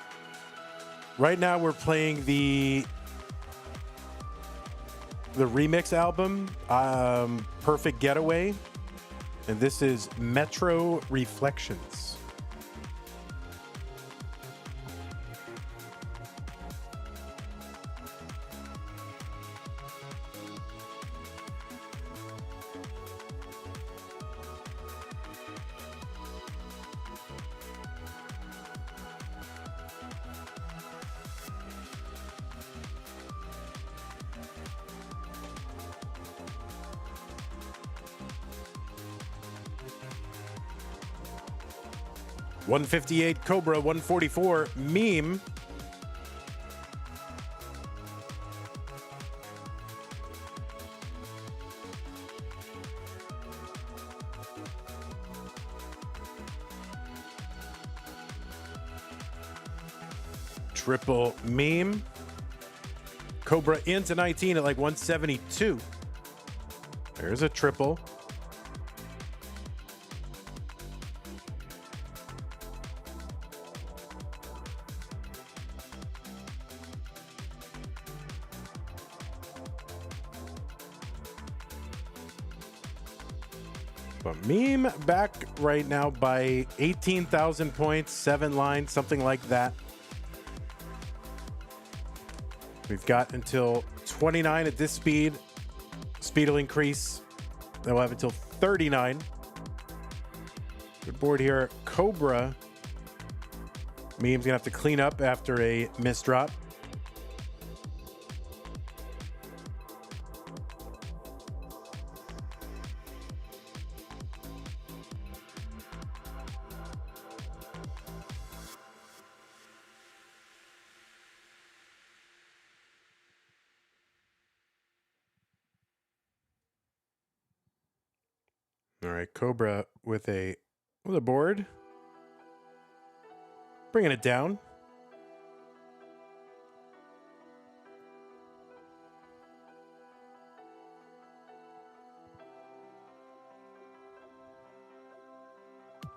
Right now we're playing the remix album, Perfect Getaway. And this is Metro Reflections. $158 Cobra, $144 Meme. Triple Meme. Cobra into 19 at like 172. There's a triple. But Meme back right now by 18,000 points, 7 lines, something like that. We've got until 29 at this speed. Speed will increase. Then we'll have until 39. Good board here. Cobra. Meme's gonna have to clean up after a misdrop. All right, Cobra with a board. Bringing it down.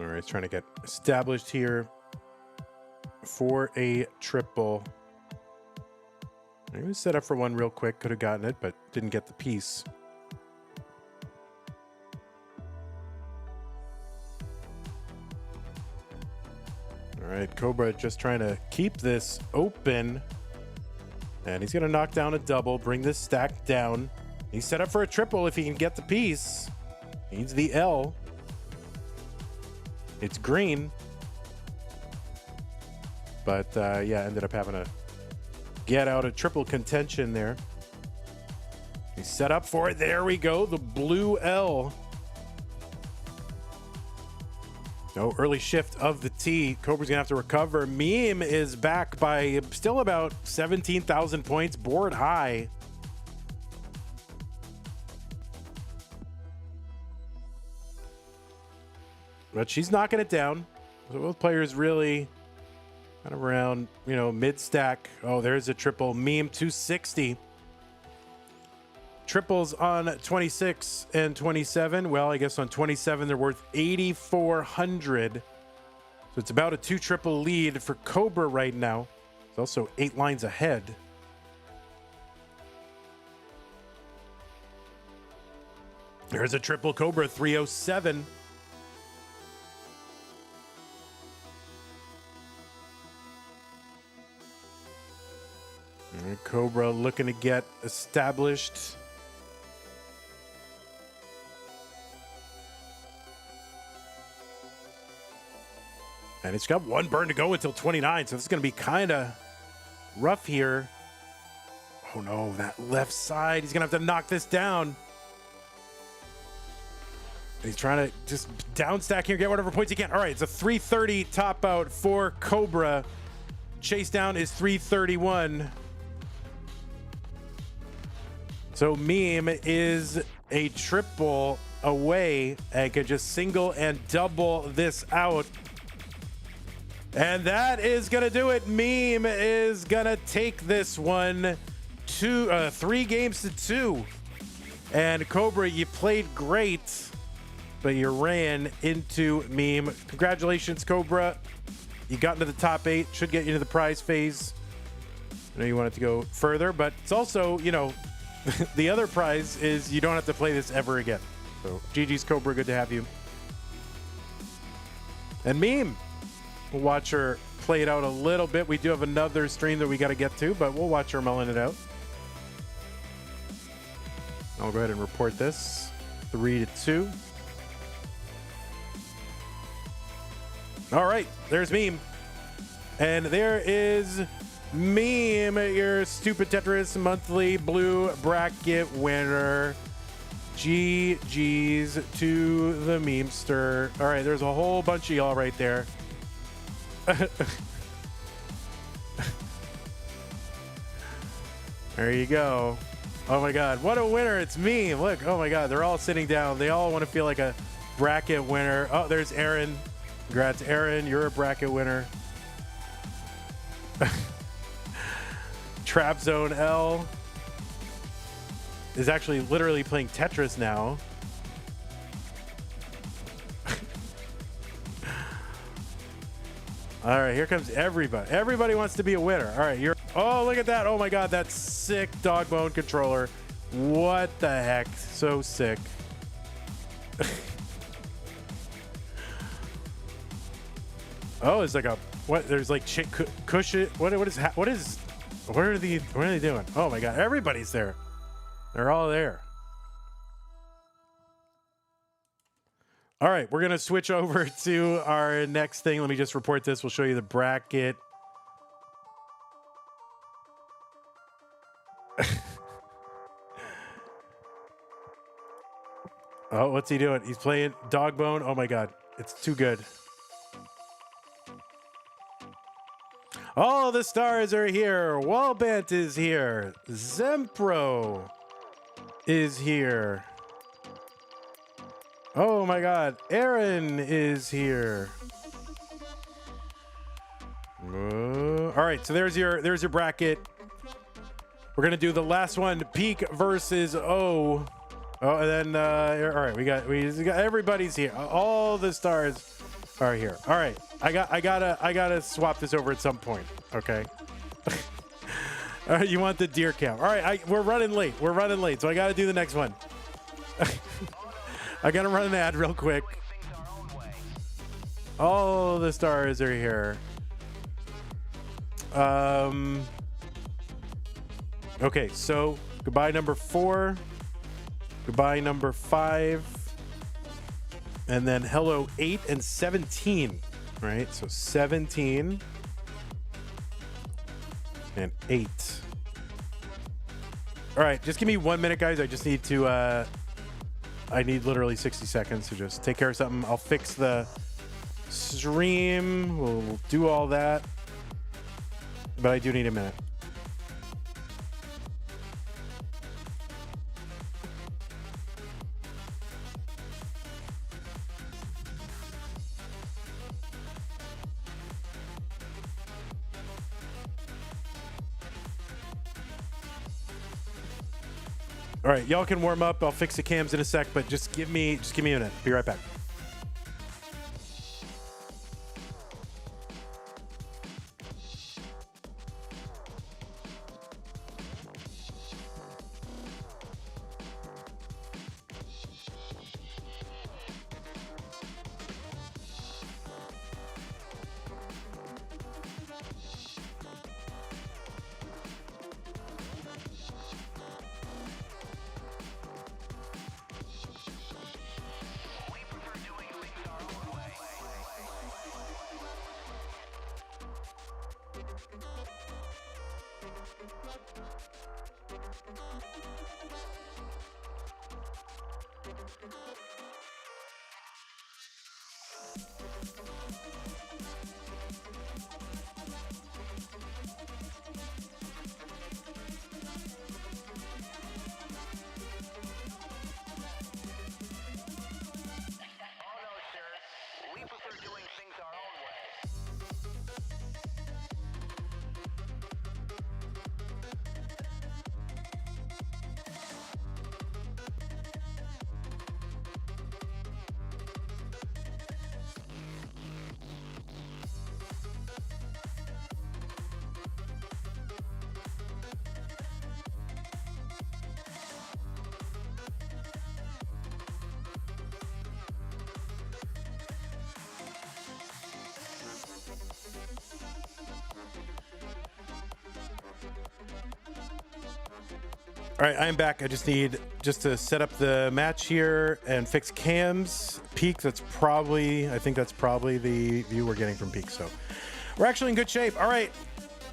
All right, trying to get established here for a triple. He was set up for one real quick, could have gotten it, but didn't get the piece. All right, Cobra just trying to keep this open. And he's going to knock down a double, bring this stack down. He's set up for a triple if he can get the piece. Needs the L. It's green. But yeah, ended up having to get out a triple contention there. He's set up for it. There we go. The blue L. No early shift of the T. Cobra's gonna have to recover. Meme is back by still about 17,000 points, board high. But she's knocking it down. So both players really kind of around, you know, mid stack. Oh, there's a triple. Meme 260. Triples on 26 and 27. Well, I guess on 27, they're worth 8,400. So it's about a 2 triple lead for Cobra right now. It's also 8 lines ahead. There's a triple Cobra, 307. All right, Cobra looking to get established. And it's got one burn to go until 29, so this is going to be kind of rough here. Oh no, that left side. He's going to have to knock this down. He's trying to just down stack here, get whatever points he can. All right, it's a 330 top out for Cobra. Chase down is 331. So Meme is a triple away and could just single and double this out. And that is going to do it. Meme is going to take this one to 3 games to 2. And Cobra, you played great, but you ran into Meme. Congratulations, Cobra. You got into the top 8. Should get you into the prize phase. I know you wanted to go further, but it's also, you know, the other prize is you don't have to play this ever again. So GG's, Cobra. Good to have you. And Meme, we'll watch her play it out a little bit. We do have another stream that we got to get to, but we'll watch her mulling it out. I'll go ahead and report this. 3 to 2. All right, there's Meme. And there is Meme, your stupid Tetris monthly blue bracket winner. GG's to the memester. All right, there's a whole bunch of y'all right there. There you go. Oh my God, what a winner. It's me. Look, oh my God, they're all sitting down. They all want to feel like a bracket winner. Oh, there's Aaron. Congrats, Aaron. You're a bracket winner. Trap Zone L is actually literally playing Tetris now. All right, here comes everybody. Everybody wants to be a winner. All right, oh, look at that. Oh my God, that sick dog bone controller. What the heck? So sick. Oh, it's like a what? There's like cushion. What are they doing? Oh my God, everybody's there. They're all there. All right, we're gonna switch over to our next thing. Let me just report this. We'll show you the bracket. Oh, what's he doing? He's playing dog bone. Oh my God, it's too good. All the stars are here. Wallbant is here. Zempro is here. Oh my God, Aaron is here. All right, so there's your bracket. We're gonna do the last one, Peak versus O. Oh, and then all right, we got everybody's here. All the stars are here. All right, I gotta swap this over at some point. Okay. All right, you want the deer count? All right, we're running late. So I gotta do the next one. I gotta run an ad real quick. All the stars are here. Okay, so goodbye number 4. Goodbye number 5. And then hello 8 and 17. All right, so 17 and 8. All right, just give me 1 minute, guys. I just need to I need literally 60 seconds to just take care of something. I'll fix the stream. We'll do all that. But I do need a minute. All right, y'all can warm up. I'll fix the cams in a sec, but just give me a minute. Be right back. All right, I'm back. I just need to set up the match here and fix cams. Peak, I think that's probably the view we're getting from Peak. So we're actually in good shape. All right,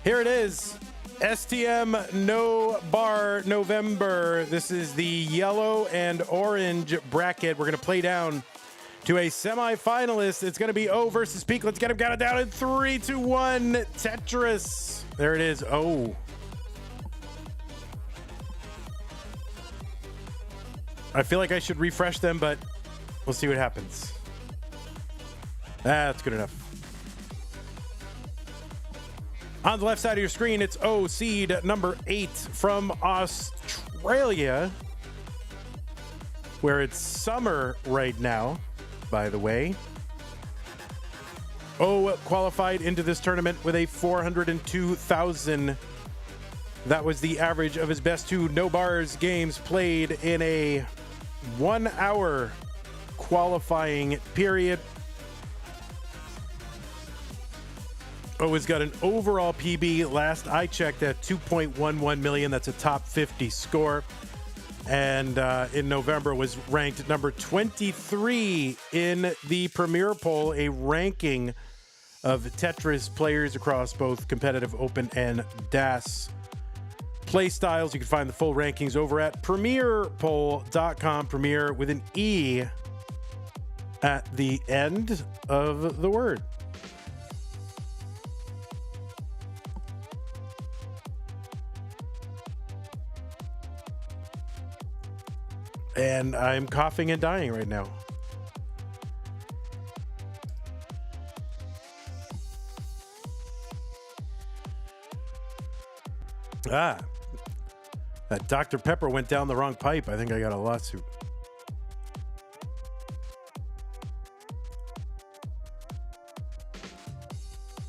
here it is. STM No Bar November. This is the yellow and orange bracket. We're going to play down to a semi-finalist. It's going to be O versus Peak. Let's get him counted down in 3, 2, 1. Tetris. There it is. O. I feel like I should refresh them, but we'll see what happens. That's good enough. On the left side of your screen, it's O, seed number 8 from Australia, where it's summer right now, by the way. O qualified into this tournament with a 402,000. That was the average of his best 2 no bars games played in a 1 hour qualifying period. O has got an overall PB last I checked at 2.11 million. That's a top 50 score. And in November was ranked number 23 in the Premier Poll, a ranking of Tetris players across both competitive open and DAS play styles. You can find the full rankings over at premierpoll.com. Premier with an E at the end of the word. And I'm coughing and dying right now. That Dr. Pepper went down the wrong pipe. I think I got a lawsuit.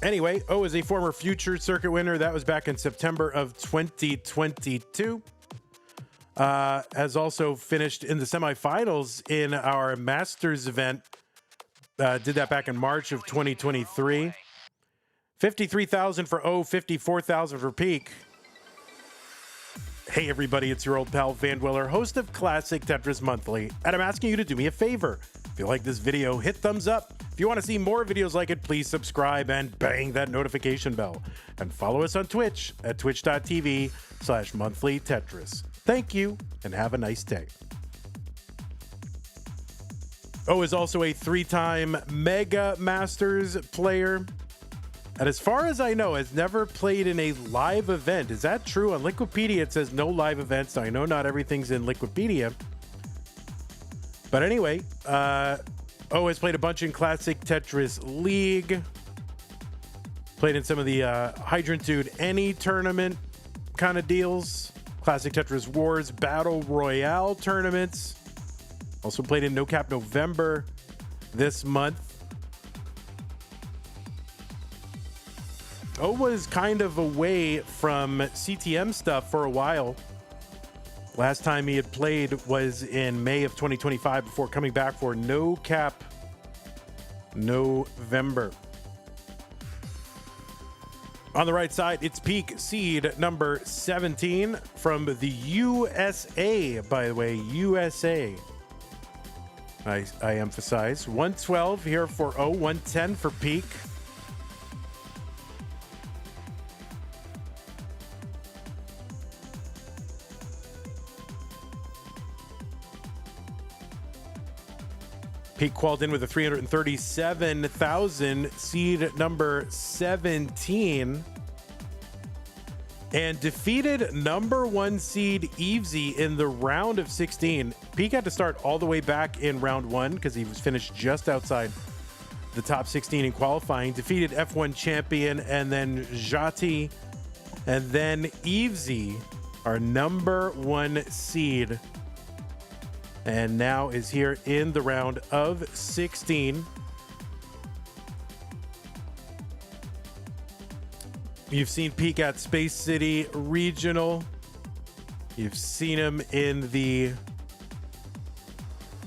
Anyway, O is a former Future Circuit winner. That was back in September of 2022. Has also finished in the semifinals in our Masters event. Did that back in March of 2023. 53,000 for O, 54,000 for Peak. Hey everybody, it's your old pal Van Dweller, host of Classic Tetris Monthly, and I'm asking you to do me a favor. If you like this video, hit thumbs up. If you want to see more videos like it, please subscribe and bang that notification bell. And follow us on Twitch at twitch.tv/monthlytetris. Thank you, and have a nice day. O is also a 3-time Mega Masters player. And as far as I know, has never played in a live event. Is that true? On Liquipedia, it says no live events. Now, I know not everything's in Liquipedia. But anyway, O has played a bunch in Classic Tetris League. Played in some of the Hydrant Dude Any tournament kind of deals. Classic Tetris Wars Battle Royale tournaments. Also played in No Cap November this month. O was kind of away from CTM stuff for a while. Last time he had played was in May of 2025 before coming back for No Cap November. On the right side, it's Peak, seed number 17 from the USA, by the way, USA. I emphasize. 112 here for O, 110 for Peak. Peak qualified in with a 337,000, seed number 17, and defeated number 1 seed Evesy in the round of 16. Peak had to start all the way back in round 1 because he was finished just outside the top 16 in qualifying. Defeated F1 champion and then Jati, and then Evesy, our number 1 seed. And now is here in the round of 16. You've seen Peak at Space City Regional. You've seen him in the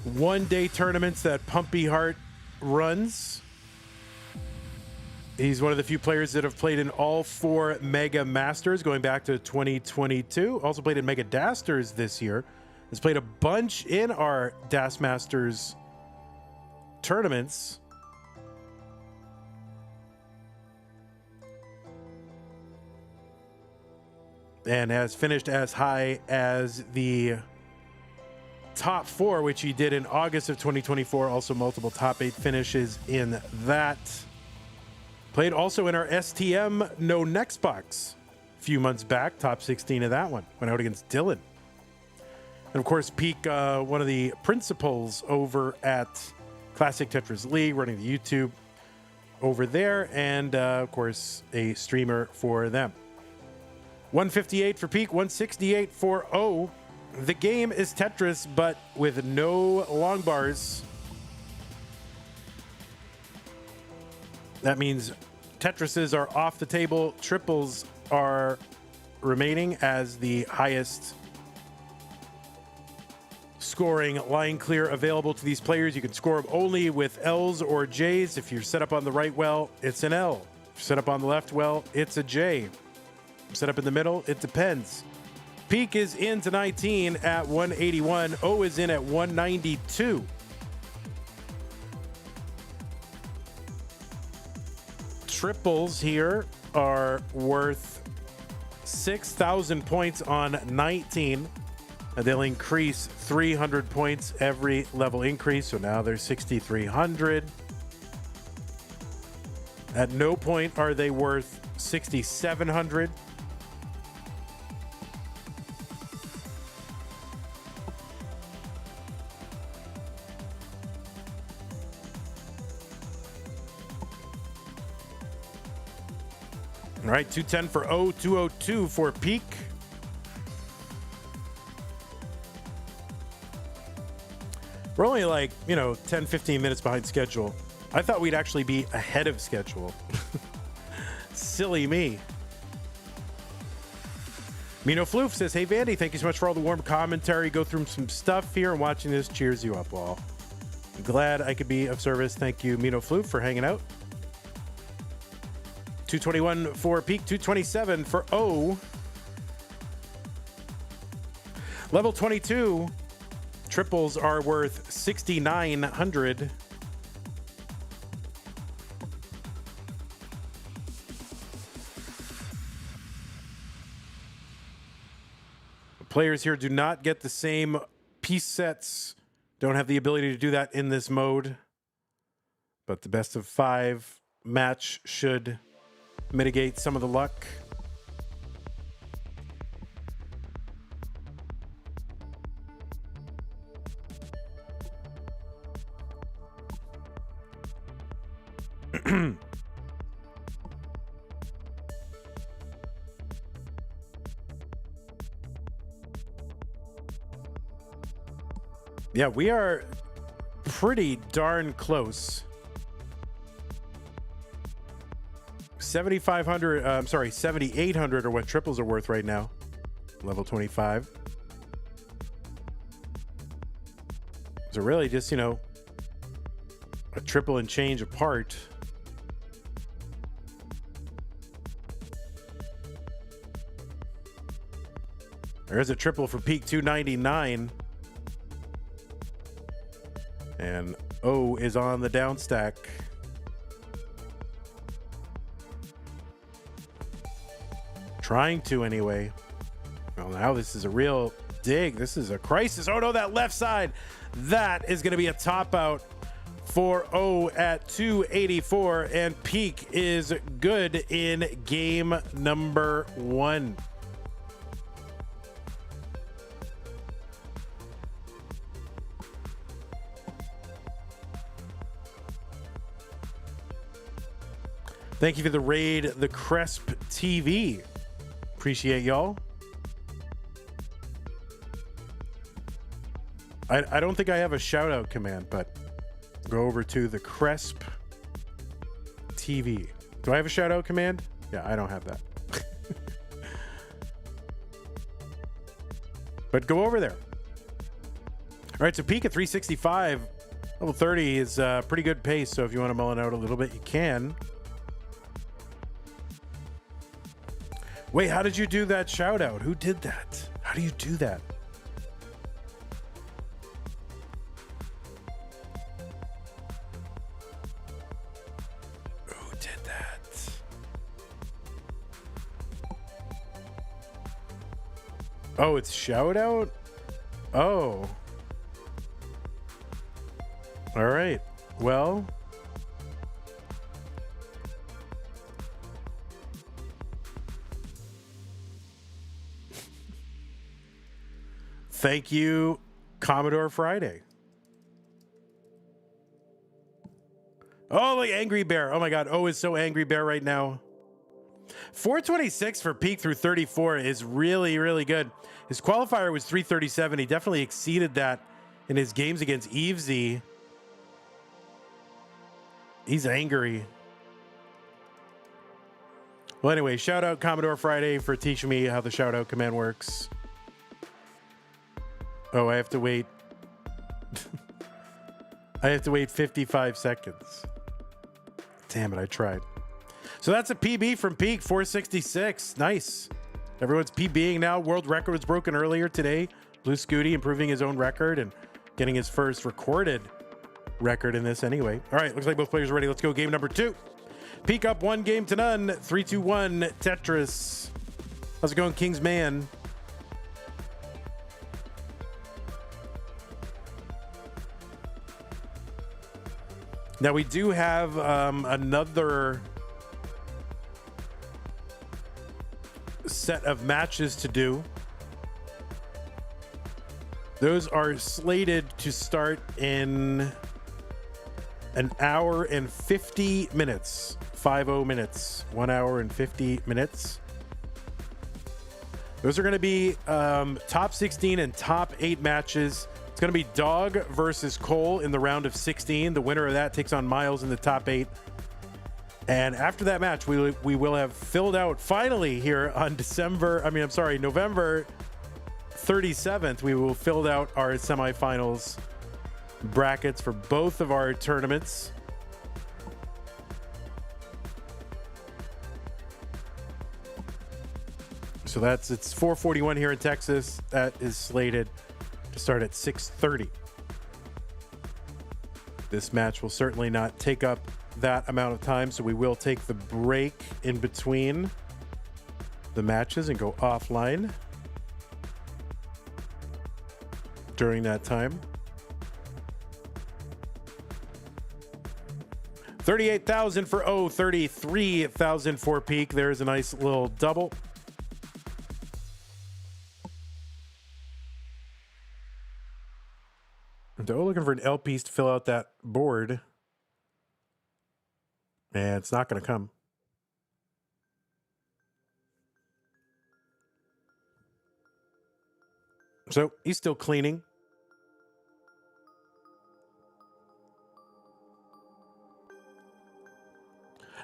one-day tournaments that Pumpy Heart runs. He's one of the few players that have played in all 4 Mega Masters going back to 2022. Also played in Mega Dasters this year. Has played a bunch in our Das Masters tournaments. And has finished as high as the top 4, which he did in August of 2024. Also multiple top 8 finishes in that. Played also in our STM No Next Box a few months back. Top 16 of that one. Went out against Dylan. And of course, Peak, one of the principals over at Classic Tetris League, running the YouTube over there. And of course, a streamer for them. 158 for Peak, 168 for O. The game is Tetris, but with no long bars. That means Tetrises are off the table. Triples are remaining as the highest scoring line clear available to these players. You can score them only with L's or J's. If you're set up on the right well, it's an L. If you're set up on the left well, it's a J. Set up in the middle, it depends. Peak is in to 19 at 181. O is in at 192. Triples here are worth 6,000 points on 19. And they'll increase 300 points every level increase. So now they're 6,300. At no point are they worth 6,700. All right, 210 for O, 202 for Peak. We're only like, 10, 15 minutes behind schedule. I thought we'd actually be ahead of schedule. Silly me. Mino Floof says, hey, Vandy, thank you so much for all the warm commentary. Go through some stuff here and watching this cheers you up all. I'm glad I could be of service. Thank you, Mino Floof, for hanging out. 221 for Peak, 227 for O. Level 22, triples are worth 6,900. Players here do not get the same piece sets, don't have the ability to do that in this mode. But the best of 5 match should mitigate some of the luck. Yeah, we are pretty darn close. 7,500, 7,800 are what triples are worth right now. Level 25. So really just, a triple and change apart. There's a triple for Peak 299. And O is on the down stack. Trying to anyway. Well, now this is a real dig. This is a crisis. Oh no, that left side. That is going to be a top out for O at 284. And Peak is good in game number 1. Thank you for the raid, the Cresp TV. Appreciate y'all. I don't think I have a shout out command, but go over to the Cresp TV. Do I have a shout out command? Yeah, I don't have that. But go over there. All right, so Peak at 365. Level 30 is pretty good pace, so if you want to mull it out a little bit, you can. Wait, how did you do that shout out? Who did that? How do you do that? Who did that? Oh, it's shout out? Oh. All right. Well, thank you, Commodore Friday. Oh, like Angry Bear. Oh my God. Oh, is so Angry Bear right now. 426 for peak through 34 is really, really good. His qualifier was 337. He definitely exceeded that in his games against Evesy. He's angry. Well, anyway, shout out Commodore Friday for teaching me how the shout out command works. Oh, I have to wait. I have to wait 55 seconds. Damn it, I tried. So that's a PB from Peak, 466. Nice. Everyone's PBing now. World record was broken earlier today. Bluescuti improving his own record and getting his first recorded record in this anyway. All right, looks like both players are ready. Let's go game number 2. Peak up 1 game to none. 3-2-1 Tetris. How's it going, King's Man? Now we do have another set of matches to do. Those are slated to start in an hour and 50 minutes. 50 minutes. 1 hour and 50 minutes. Those are going to be top 16 and top 8 matches. It's going to be Dog versus Cole in the round of 16. The winner of that takes on Miles in the top 8. And after that match, we will have filled out finally here on November 37th. We will fill out our semifinals brackets for both of our tournaments. So it's 4:41 here in Texas. That is slated to start at 6:30. This match will certainly not take up that amount of time, so we will take the break in between the matches and go offline during that time. 38,000 for O, 33,000 for Peak. There's a nice little double. So looking for an L piece to fill out that board. And it's not going to come. So he's still cleaning.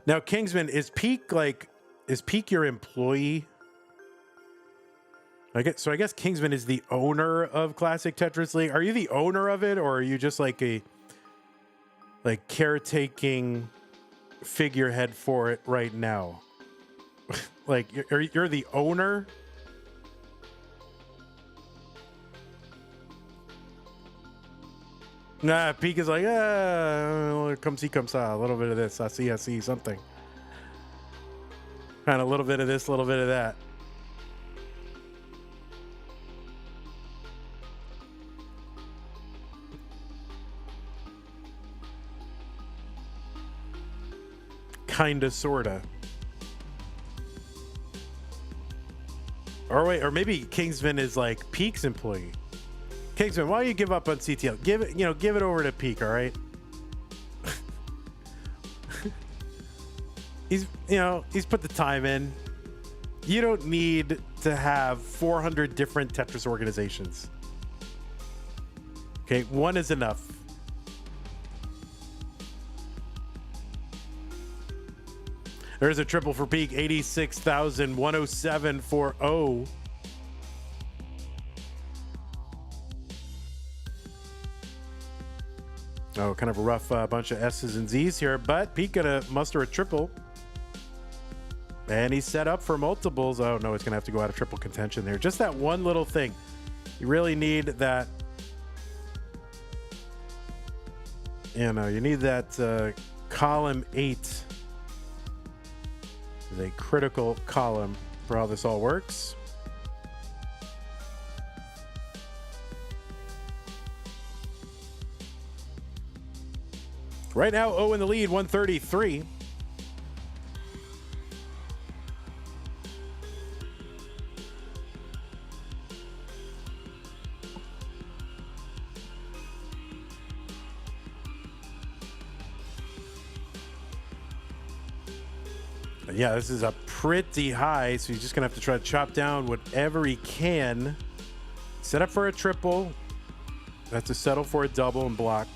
Now, Kingsman, is Peak your employee? I guess Kingsman is the owner of Classic Tetris League. Are you the owner of it, or are you just like a caretaking figurehead for it right now? Like you're the owner? Nah, Peak is like, come see, a little bit of this. I see something. Kind of a little bit of this, a little bit of that. Kinda, sorta. Or maybe Kingsman is like Peak's employee. Kingsman, why don't you give up on CTL? Give it over to Peak, all right? He's put the time in. You don't need to have 400 different Tetris organizations. Okay, one is enough. There's a triple for Peak, 86,107 for O. Oh, kind of a rough bunch of S's and Z's here, but Peak gonna muster a triple. And he's set up for multiples. Oh, no, it's going to have to go out of triple contention there. Just that one little thing. You really need that. You know, you need that column 8 is a critical column for how this all works. Right now, O in the lead, 133. Yeah, this is a pretty high, so he's just gonna have to try to chop down whatever he can. Set up for a triple. Have to settle for a double and block.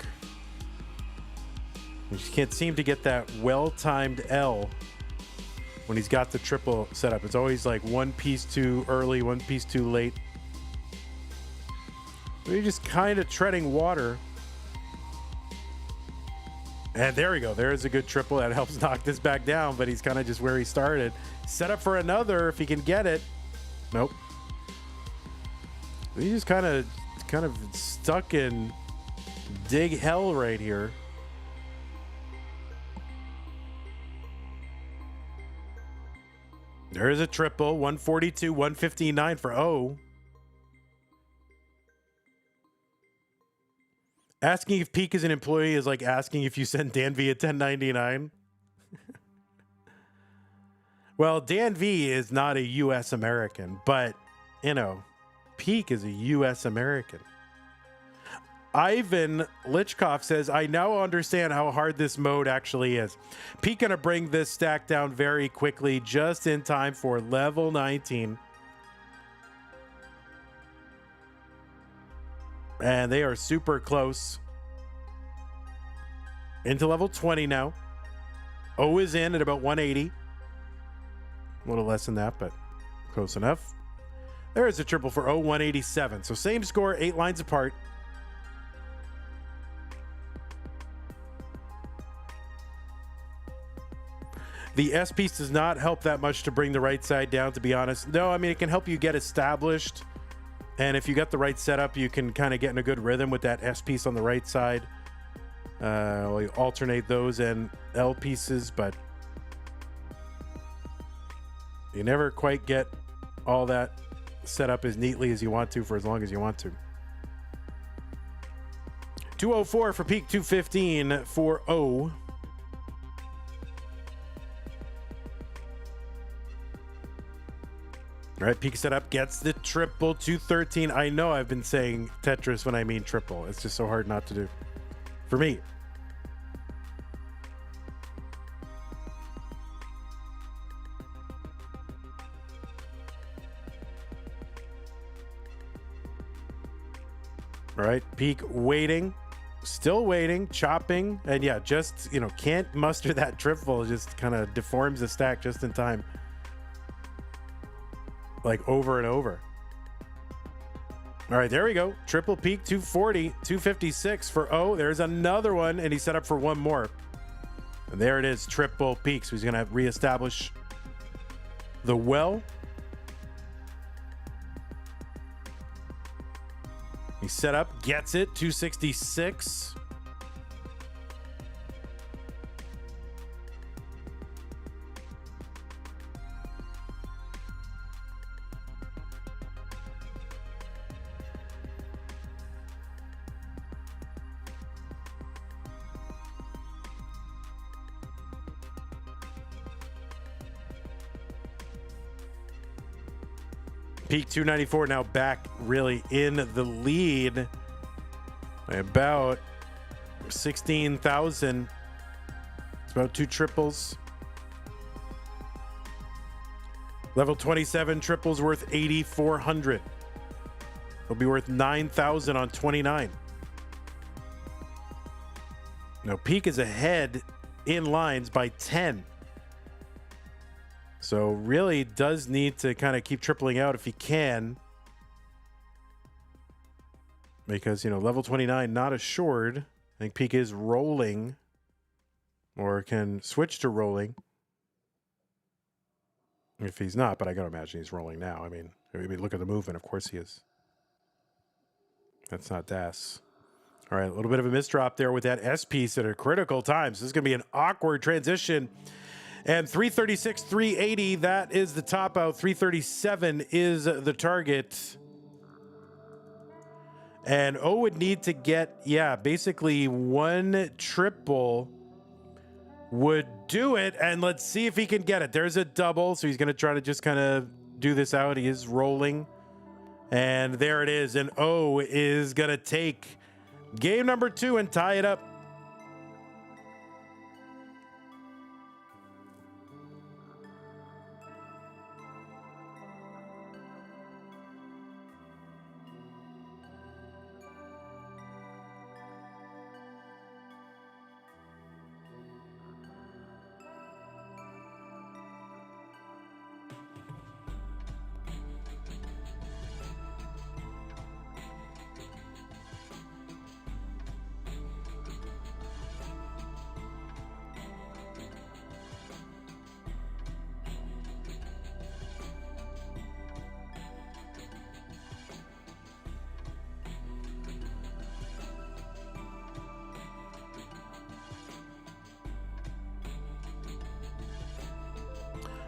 He just can't seem to get that well-timed L when he's got the triple set up. It's always like one piece too early, one piece too late. So you're just kind of treading water. And there we go. There's a good triple that helps knock this back down, but he's kind of just where he started. Set up for another if he can get it. Nope. He's just kind of stuck in dig hell right here. There is a triple, 142, 159 for O. Asking if Peak is an employee is like asking if you sent Dan V a 1099. Well, Dan V is not a U.S. American, but, you know, Peak is a U.S. American. Ivan Lichkov says, I now understand how hard this mode actually is. Peak gonna bring this stack down very quickly, just in time for level 19. And they are super close. Into level 20 now. O is in at about 180. A little less than that, but close enough. There is a triple for O, 187. So same score, 8 lines apart. The S piece does not help that much to bring the right side down, to be honest. No, I mean, it can help you get established. And if you got the right setup, you can kind of get in a good rhythm with that S piece on the right side. You alternate those and L pieces, but you never quite get all that set up as neatly as you want to for as long as you want to. 204 for Peak, 215 for O. All right, Peak setup gets the triple, 213. I know I've been saying Tetris when I mean triple. It's just so hard not to do. For me. All right, Peak waiting. Still waiting, chopping. And yeah, just, you know, can't muster that triple. Just kind of deforms the stack just in time. Like over and over. All right, there we go. Triple Peak, 240, 256 for O. There's another one, and he's set up for one more. And there it is, triple Peak. So he's going to reestablish the well. He's set up, gets it, 266. Peak 294 now back really in the lead by about 16,000. It's about 2 triples. Level 27 triples worth 8,400. It'll be worth 9,000 on 29. Now Peak is ahead in lines by 10. So really does need to kind of keep tripling out if he can. Because, you know, level 29 not assured. I think Peak is rolling or can switch to rolling. If he's not, but I gotta imagine he's rolling now. I mean, look at the movement. Of course he is. That's not Das. All right, a little bit of a misdrop there with that S piece at a critical time. So this is going to be an awkward transition. And 336, 380, that is the top out. 337 is the target. And O would need to get, basically one triple would do it. And let's see if he can get it. There's a double. So he's going to try to just kind of do this out. He is rolling. And there it is. And O is going to take game number 2 and tie it up.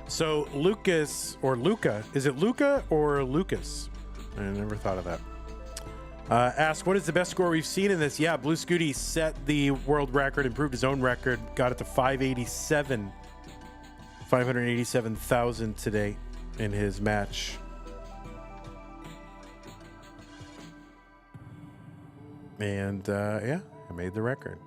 So Lucas or Luca, is it Luca or Lucas? I never thought of that. Ask, what is the best score we've seen in this? Yeah, Bluescuti set the world record, improved his own record, got it to 587,000 today in his match. And I made the record.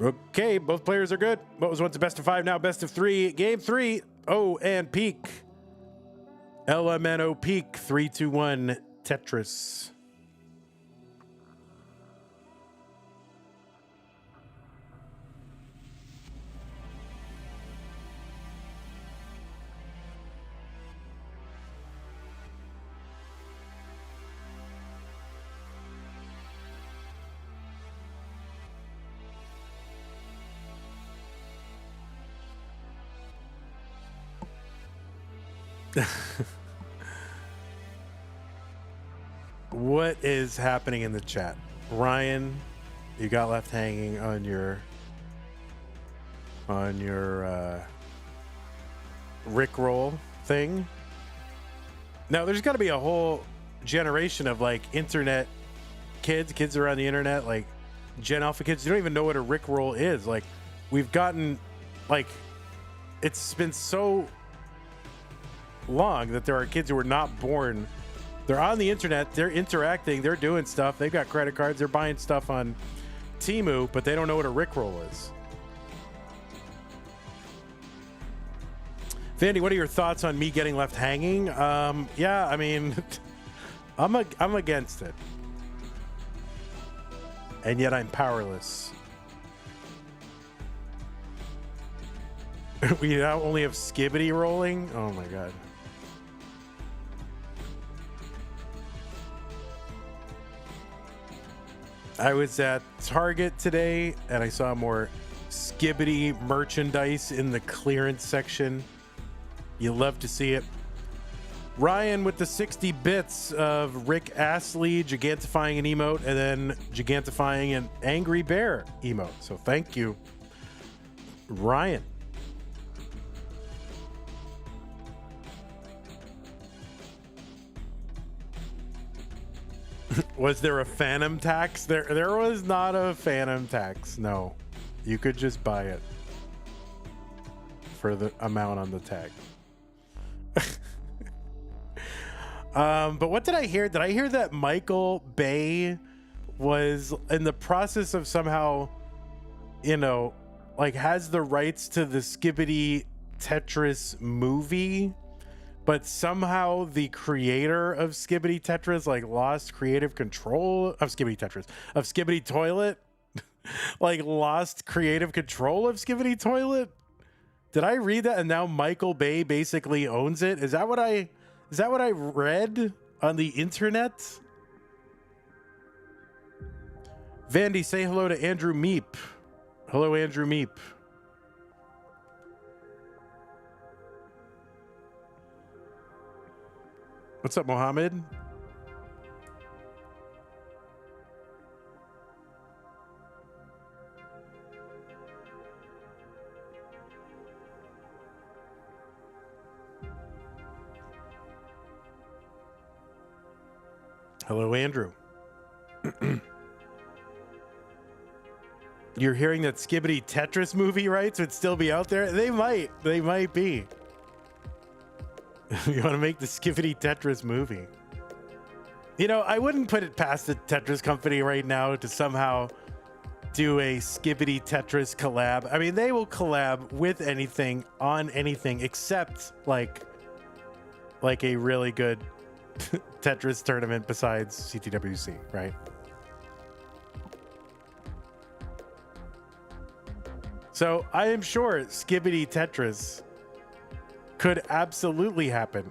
Okay, both players are good. What was once a best of 5, now best of 3. Game 3, O and Peak. LMNO Peak, 3-2-1 Tetris. What is happening in the chat? Ryan, you got left hanging on your Rickroll thing. Now there's got to be a whole generation of like internet kids around the internet, like Gen Alpha kids, you don't even know what a Rickroll is. Like we've gotten, like, it's been so long that there are kids who are not born. They're on the internet, they're interacting, they're doing stuff, they've got credit cards, they're buying stuff on Temu, but they don't know what a Rickroll is. Vandy, what are your thoughts on me getting left hanging? Yeah, I mean, I'm against it. And yet I'm powerless. We now only have Skibbity rolling? Oh my god. I was at Target today and I saw more Skibbity merchandise in the clearance section. You love to see it. Ryan with the 60 bits of Rick Astley gigantifying an emote and then gigantifying an Angry Bear emote. So thank you, Ryan. Was there a phantom tax? There was not a phantom tax. No, you could just buy it for the amount on the tag. But what did I hear? Did I hear that Michael Bay was in the process of somehow, like has the rights to the Skibbity Tetris movie? But somehow the creator of Skibbity Tetris like lost creative control of Skibbity Toilet, like lost creative control of Skibbity Toilet. Did I read that? And now Michael Bay basically owns it. Is that what I read on the internet? Vandy, say hello to Andrew Meep. Hello, Andrew Meep. What's up, Mohammed? Hello, Andrew. You're hearing that Skibbity Tetris movie rights would still be out there? They might. They might be. You want to make the Skibbity Tetris movie? You know, I wouldn't put it past the Tetris company right now to somehow do a Skibbity Tetris collab. I mean, they will collab with anything on anything except like a really good Tetris tournament besides CTWC, right? So I am sure Skibbity Tetris could absolutely happen.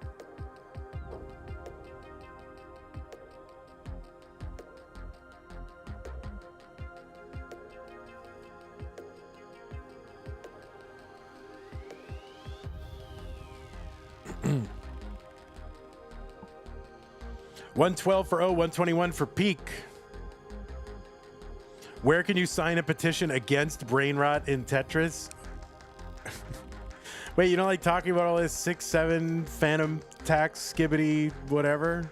$112 for O, $121 for Peak. Where can you sign a petition against brain rot in Tetris? Wait, you don't like talking about all this 6-7 phantom tax skibbity whatever?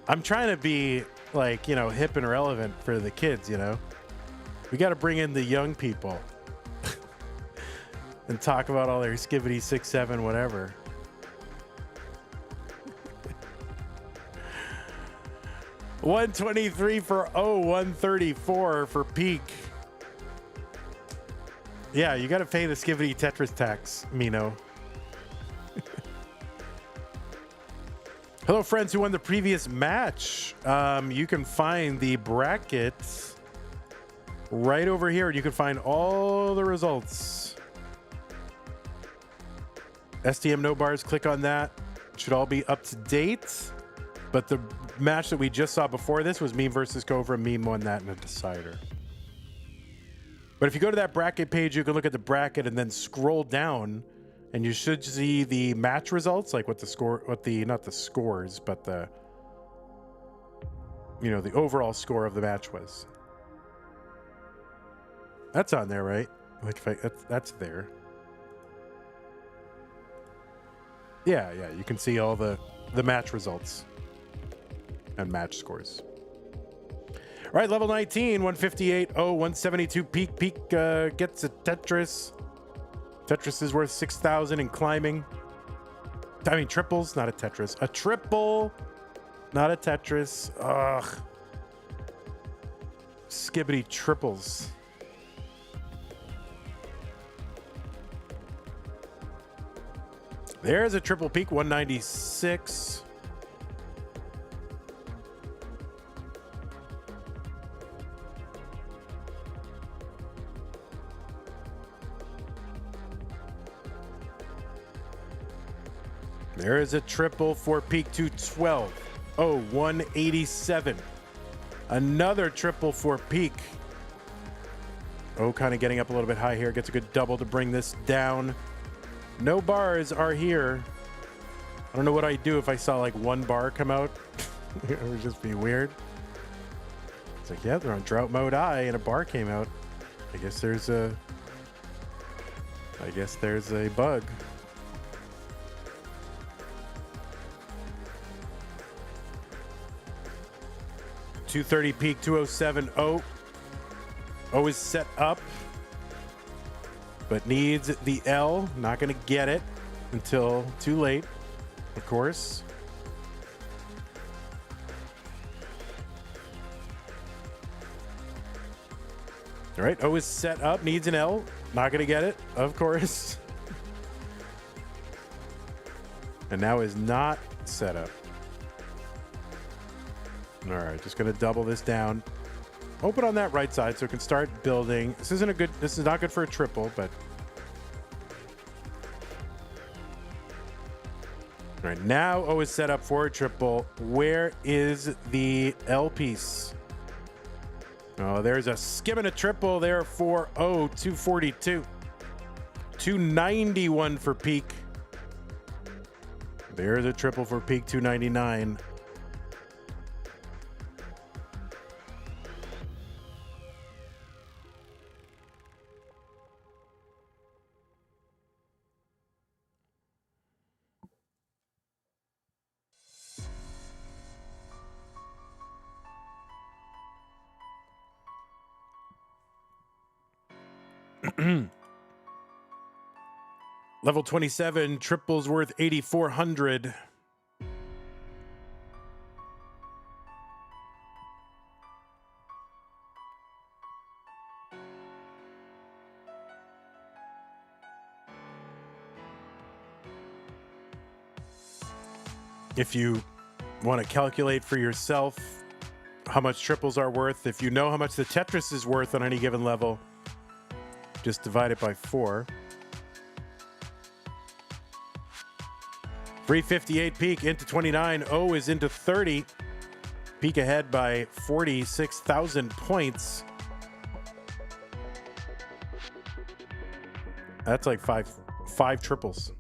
I'm trying to be like, you know, hip and relevant for the kids, you know? We got to bring in the young people and talk about all their skibbity 6-7 whatever. $123 for O, $134 for Peak. Yeah, you got to pay the Skibbity Tetris tax, Mino. Hello, friends who won the previous match. You can find the brackets right over here. You can find all the results. STM no bars, click on that. Should all be up to date. But the match that we just saw before this was Meme versus Cobra. Meme won that in a decider. But if you go to that bracket page, you can look at the bracket and then scroll down, and you should see the match results, like what the score, not the scores, but the, you know, the overall score of the match was. That's on there, right? Like that's there. Yeah, you can see all the match results and match scores. All right, level 19, 158, 172. Peak gets a Tetris. Tetris is worth 6,000 and climbing. I mean, triples, not a Tetris. A triple, not a Tetris. Ugh. Skibbity triples. There's a triple Peak, 196. There is a triple for Peak, 212. 187. Another triple for Peak. Kind of getting up a little bit high here. Gets a good double to bring this down. No bars are here. I don't know what I'd do if I saw like one bar come out. It would just be weird. It's like, yeah, they're on drought mode I and a bar came out. I guess there's a bug. $230 Peak, 207 O. O is set up, but needs the L. Not going to get it until too late, of course. All right, O is set up, needs an L. Not going to get it, of course. And now is not set up. All right, just going to double this down. Open on that right side so it can start building. This is not good for a triple, but. All right, now O is set up for a triple. Where is the L piece? Oh, there's a skim and a triple there for O, 242. 291 for Peak. There's a triple for peak 299. Level 27, triples worth 8,400. If you want to calculate for yourself how much triples are worth, if you know how much the Tetris is worth on any given level, just divide it by 4. 358 peak into 29. O is into 30. Peak ahead by 46,000 points. That's like five triples.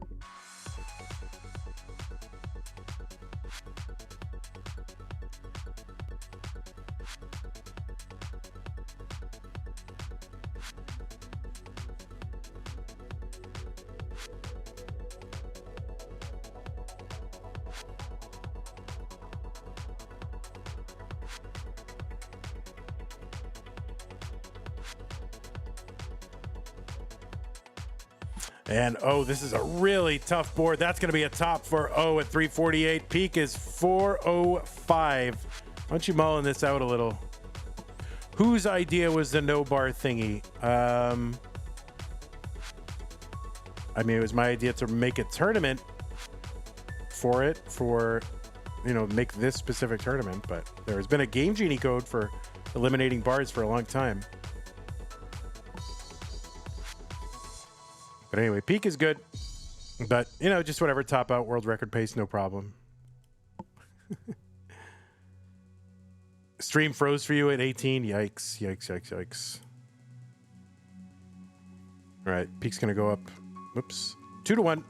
And oh, this is a really tough board. That's going to be a top for O at 348. Peak is 405. Why don't you mullin this out a little? Whose idea was the no bar thingy? I mean, it was my idea to make a tournament for it, make this specific tournament, but there has been a Game Genie code for eliminating bars for a long time. But anyway, peak is good. But, just whatever, top out, world record pace, no problem. Stream froze for you at 18. Yikes, yikes, yikes, yikes. All right, peak's going to go up. Whoops. 2-1.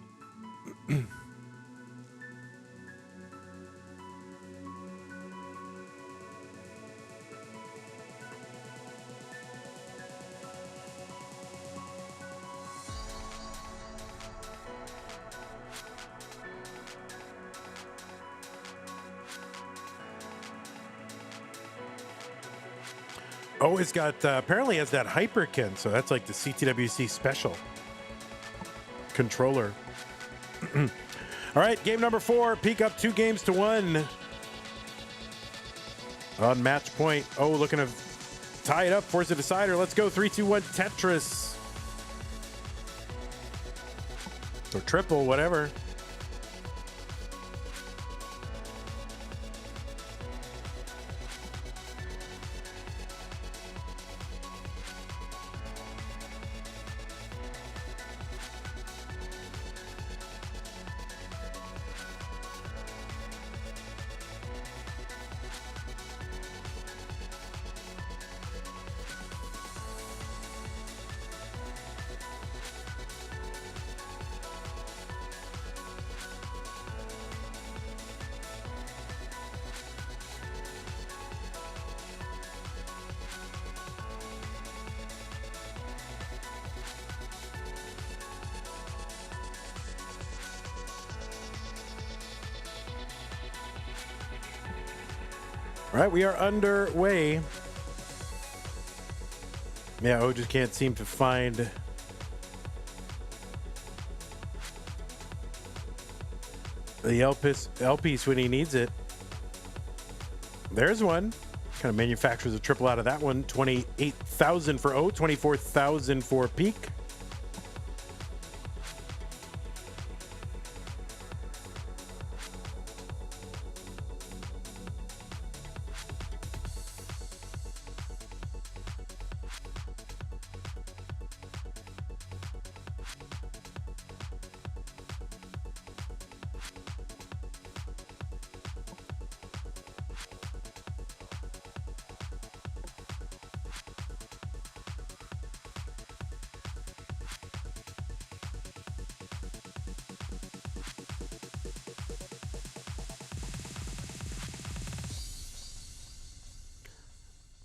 Oh, it's got, apparently has that Hyperkin, so that's like the CTWC special controller. All right, game number 4, peak up 2 games to 1. On match point. Oh, looking to tie it up, force a decider. Let's go, 3, 2, 1, Tetris. Or triple, whatever. All right, we are underway. Yeah, O just can't seem to find the L piece when he needs it. There's one. Kind of manufactures a triple out of that one. 28,000 for O, 24,000 for Peak.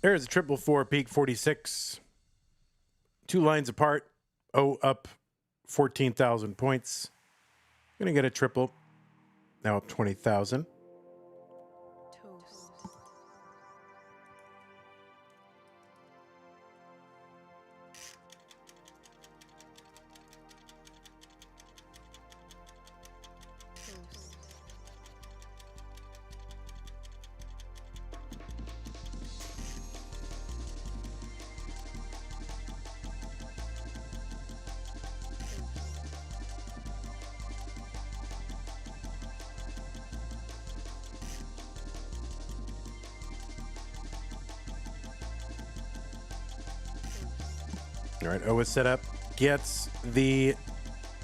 There's a triple for peak 46. 2 lines apart. O up 14,000 points. Gonna get a triple. Now up 20,000. All right, O is set up. Gets the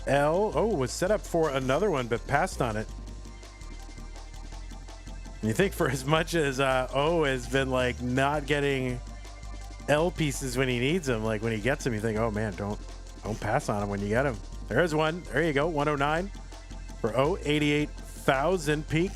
L. Oh, was set up for another one, but passed on it. And you think for as much as O has been like not getting L pieces when he needs them, like when he gets them, you think, oh man, don't pass on him when you get him. There's one. There you go. 109 for O. 88,000 peak.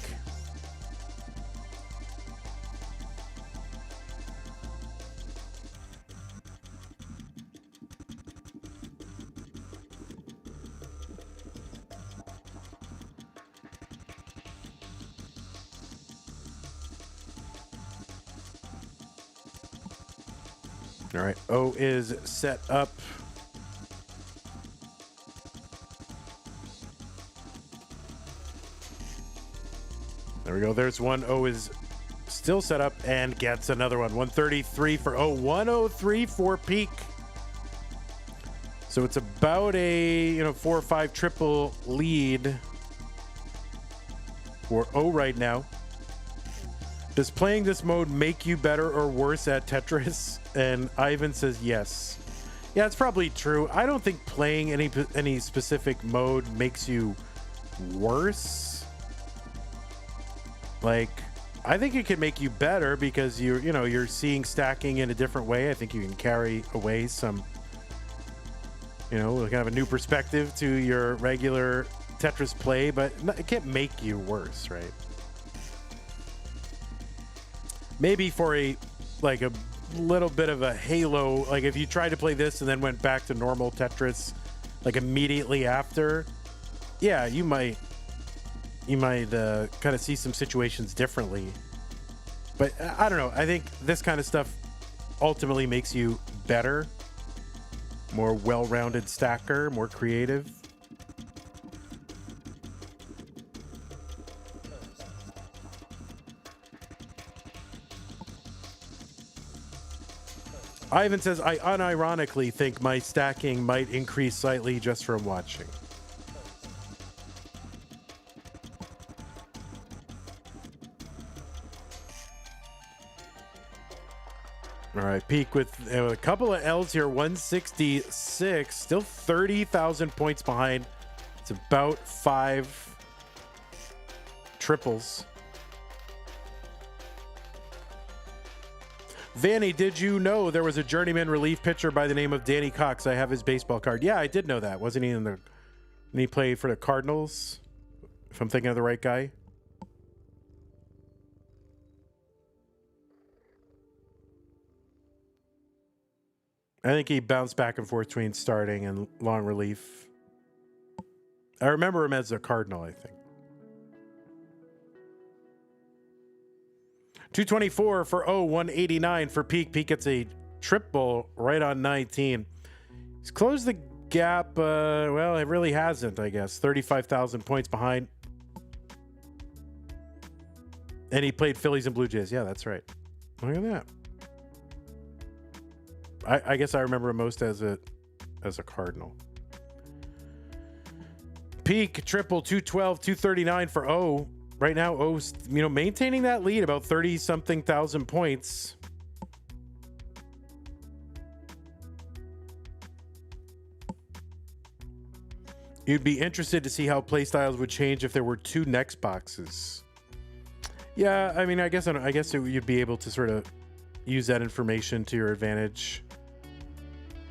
All right, O is set up. There we go. There's one. O is still set up and gets another one. 133 for O. 103 for peak. So it's about a 4 or 5 triple lead for O right now. Does playing this mode make you better or worse at Tetris? And Ivan says yes. Yeah, it's probably true. I don't think playing any specific mode makes you worse. Like, I think it can make you better because you're seeing stacking in a different way. I think you can carry away some, kind of a new perspective to your regular Tetris play, but it can't make you worse, right? Maybe for a little bit of a halo, like if you tried to play this and then went back to normal Tetris like immediately after, yeah, you might kind of see some situations differently. But I don't know. I think this kind of stuff ultimately makes you better, more well-rounded stacker, more creative. Ivan says, I unironically think my stacking might increase slightly just from watching. All right, peak with a couple of L's here, 166, still 30,000 points behind. It's about 5 triples. Vanny, did you know there was a journeyman relief pitcher by the name of Danny Cox? I have his baseball card. Yeah, I did know that. Wasn't he didn't he play for the Cardinals? If I'm thinking of the right guy. I think he bounced back and forth between starting and long relief. I remember him as a Cardinal, I think. 224 for O, 189 for peak. Peak gets a triple right on 19. He's closed the gap. Well, it really hasn't, I guess. 35,000 points behind. And he played Phillies and Blue Jays. Yeah, that's right. Look at that. I guess I remember him most as a Cardinal. Peak triple 212, 239 for O. Right now, O's maintaining that lead, about 30-something thousand points. You'd be interested to see how playstyles would change if there were 2 next boxes. Yeah, I mean, I guess you'd be able to sort of use that information to your advantage.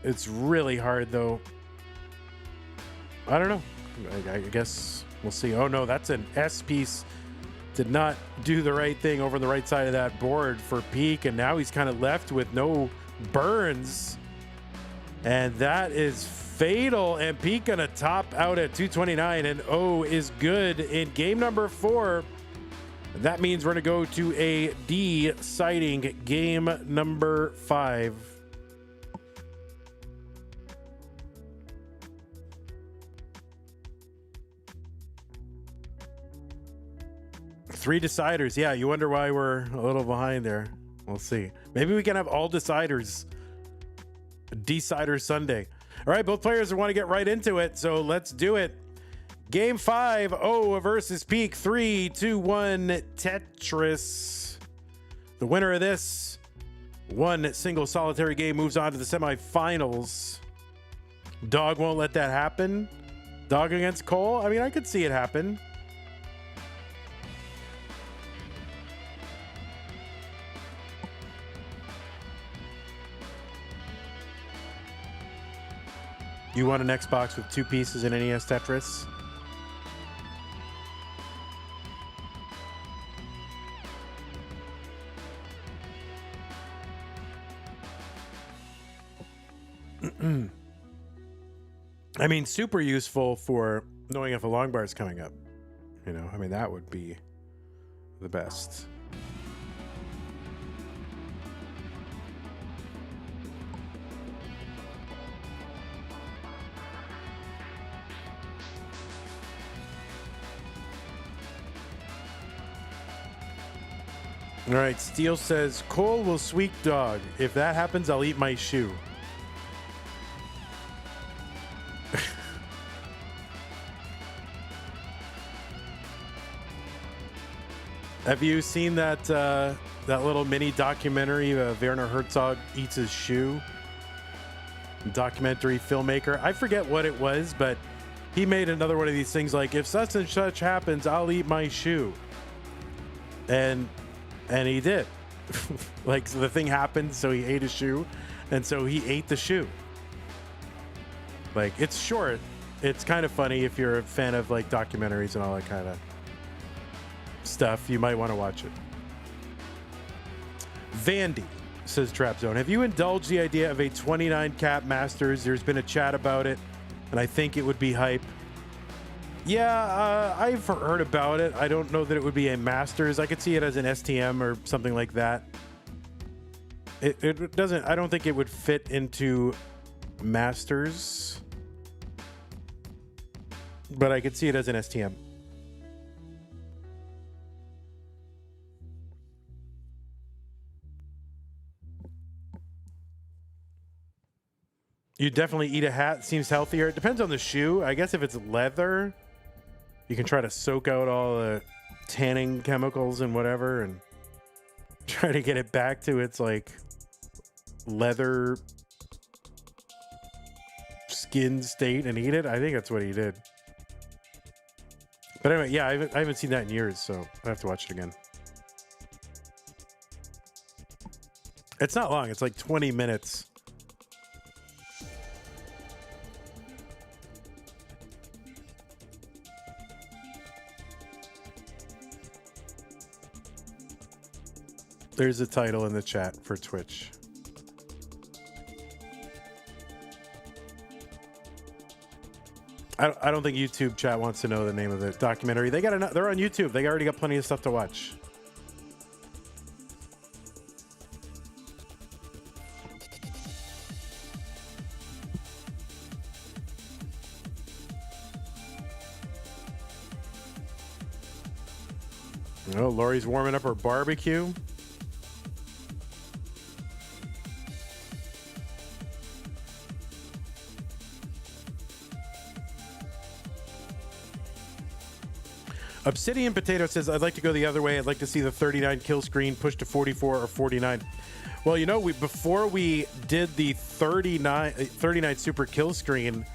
It's really hard, though. I don't know. I guess we'll see. Oh, no, that's an S piece did not do the right thing over on the right side of that board for Peak, and now he's kind of left with no burns. And that is fatal, and Peak gonna top out at 229, and O is good in game number 4. That means we're gonna go to a deciding game number 5. Three deciders. Yeah, you wonder why we're a little behind there. We'll see. Maybe we can have all deciders. Decider Sunday. All right, both players want to get right into it, so let's do it. Game 5, O versus Peak. 3, 2, 1, Tetris. The winner of this one single solitary game moves on to the semifinals. Dog won't let that happen. Dog against Cole. I mean, I could see it happen. You want an Xbox with 2 pieces in NES Tetris? I mean, super useful for knowing if a long bar is coming up. You know, I mean, that would be the best. All right, Steele says, Cole will sweep dog. If that happens, I'll eat my shoe. Have you seen that that little mini documentary of Werner Herzog eats his shoe? Documentary filmmaker. I forget what it was, but he made another one of these things like, if such and such happens, I'll eat my shoe. And he did. Like, so the thing happened, so he ate his shoe, and so he ate the shoe. Like, it's short. It's kind of funny if you're a fan of like documentaries and all that kind of stuff. You might want to watch it. Vandy says Trap Zone. Have you indulged the idea of a 29 cap Masters? There's been a chat about it, and I think it would be hype. Yeah, I've heard about it. I don't know that it would be a Masters. I could see it as an STM or something like that. It doesn't, I don't think it would fit into Masters, but I could see it as an STM. You definitely eat a hat. Seems healthier. It depends on the shoe. I guess if it's leather, you can try to soak out all the tanning chemicals and whatever and try to get it back to its like leather skin state and eat it. I think that's what he did. But anyway, yeah, I haven't seen that in years, so I have to watch it again. It's not long. It's like 20 minutes. There's a title in the chat for Twitch. I don't think YouTube chat wants to know the name of the documentary. They're on YouTube. They already got plenty of stuff to watch. Oh, Lori's warming up her barbecue. Obsidian Potato says, I'd like to go the other way. I'd like to see the 39 kill screen pushed to 44 or 49. Well, you know, before we did the 39 super kill screen,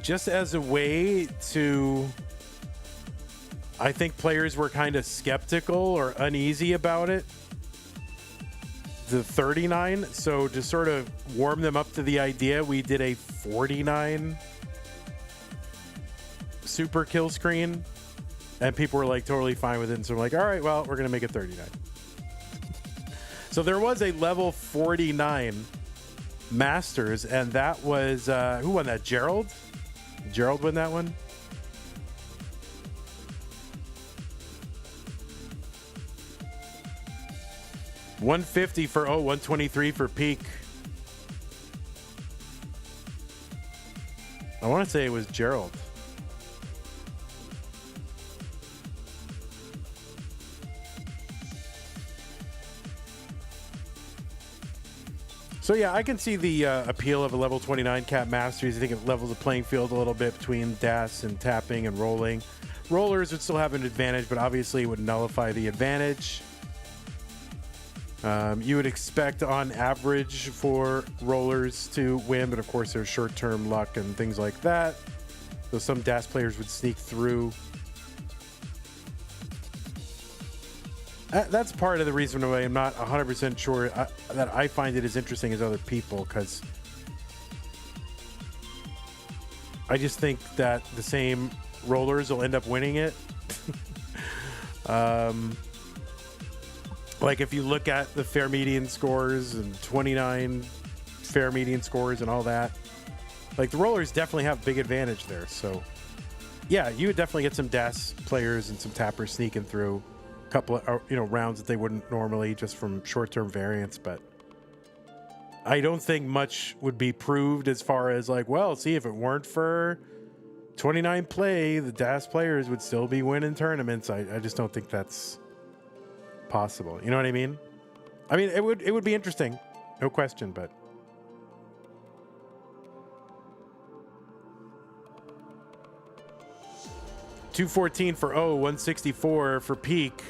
just as a way to, I think players were kind of skeptical or uneasy about it, the 39. So to sort of warm them up to the idea, we did a 49 super kill screen. And people were like totally fine with it. And so we're like, all right, well, we're going to make it 39. So there was a level 49 Masters, and that was, who won that? Gerald? Gerald won that one? $150 for O, $123 for Peak. I want to say it was Gerald. So yeah, I can see the appeal of a level 29 Cap Masters. I think it levels the playing field a little bit between DAS and tapping and rolling. Rollers would still have an advantage, but obviously it would nullify the advantage. You would expect on average for rollers to win, but of course there's short-term luck and things like that. So some DAS players would sneak through. That's part of the reason why I'm not 100% sure that I find it as interesting as other people, because I just think that the same rollers will end up winning it. Like if you look at the fair median scores and 29 fair median scores and all that, like the rollers definitely have big advantage there. So yeah, you would definitely get some DAS players and some tappers sneaking through a couple of, rounds that they wouldn't normally just from short-term variance. But I don't think much would be proved as far as like, well, see, if it weren't for 29 play, the DAS players would still be winning tournaments. I just don't think that's possible. You know what I mean? I mean, it would be interesting, no question, but $214 for O, $164 for Peak.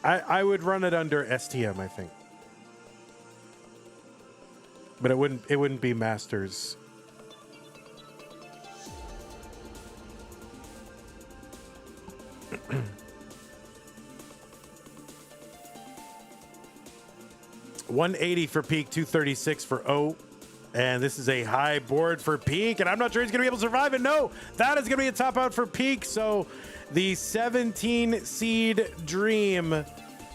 I would run it under STM, I think. But it wouldn't be Masters. $180 for Peak, $236 for O. And this is a high board for Peak, and I'm not sure he's going to be able to survive it. No, that is going to be a top out for Peak. So the 17 seed dream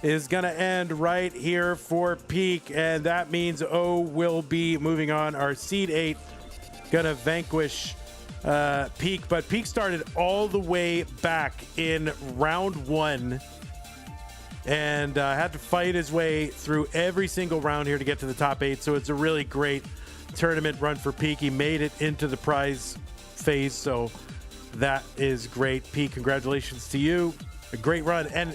is going to end right here for Peak, and that means O will be moving on. Our seed 8 going to vanquish Peak, but Peak started all the way back in round 1 and had to fight his way through every single round here to get to the top 8. So it's a really great tournament run for Peak. He made it into the prize phase, so that is great. Peak, congratulations to you. A great run. And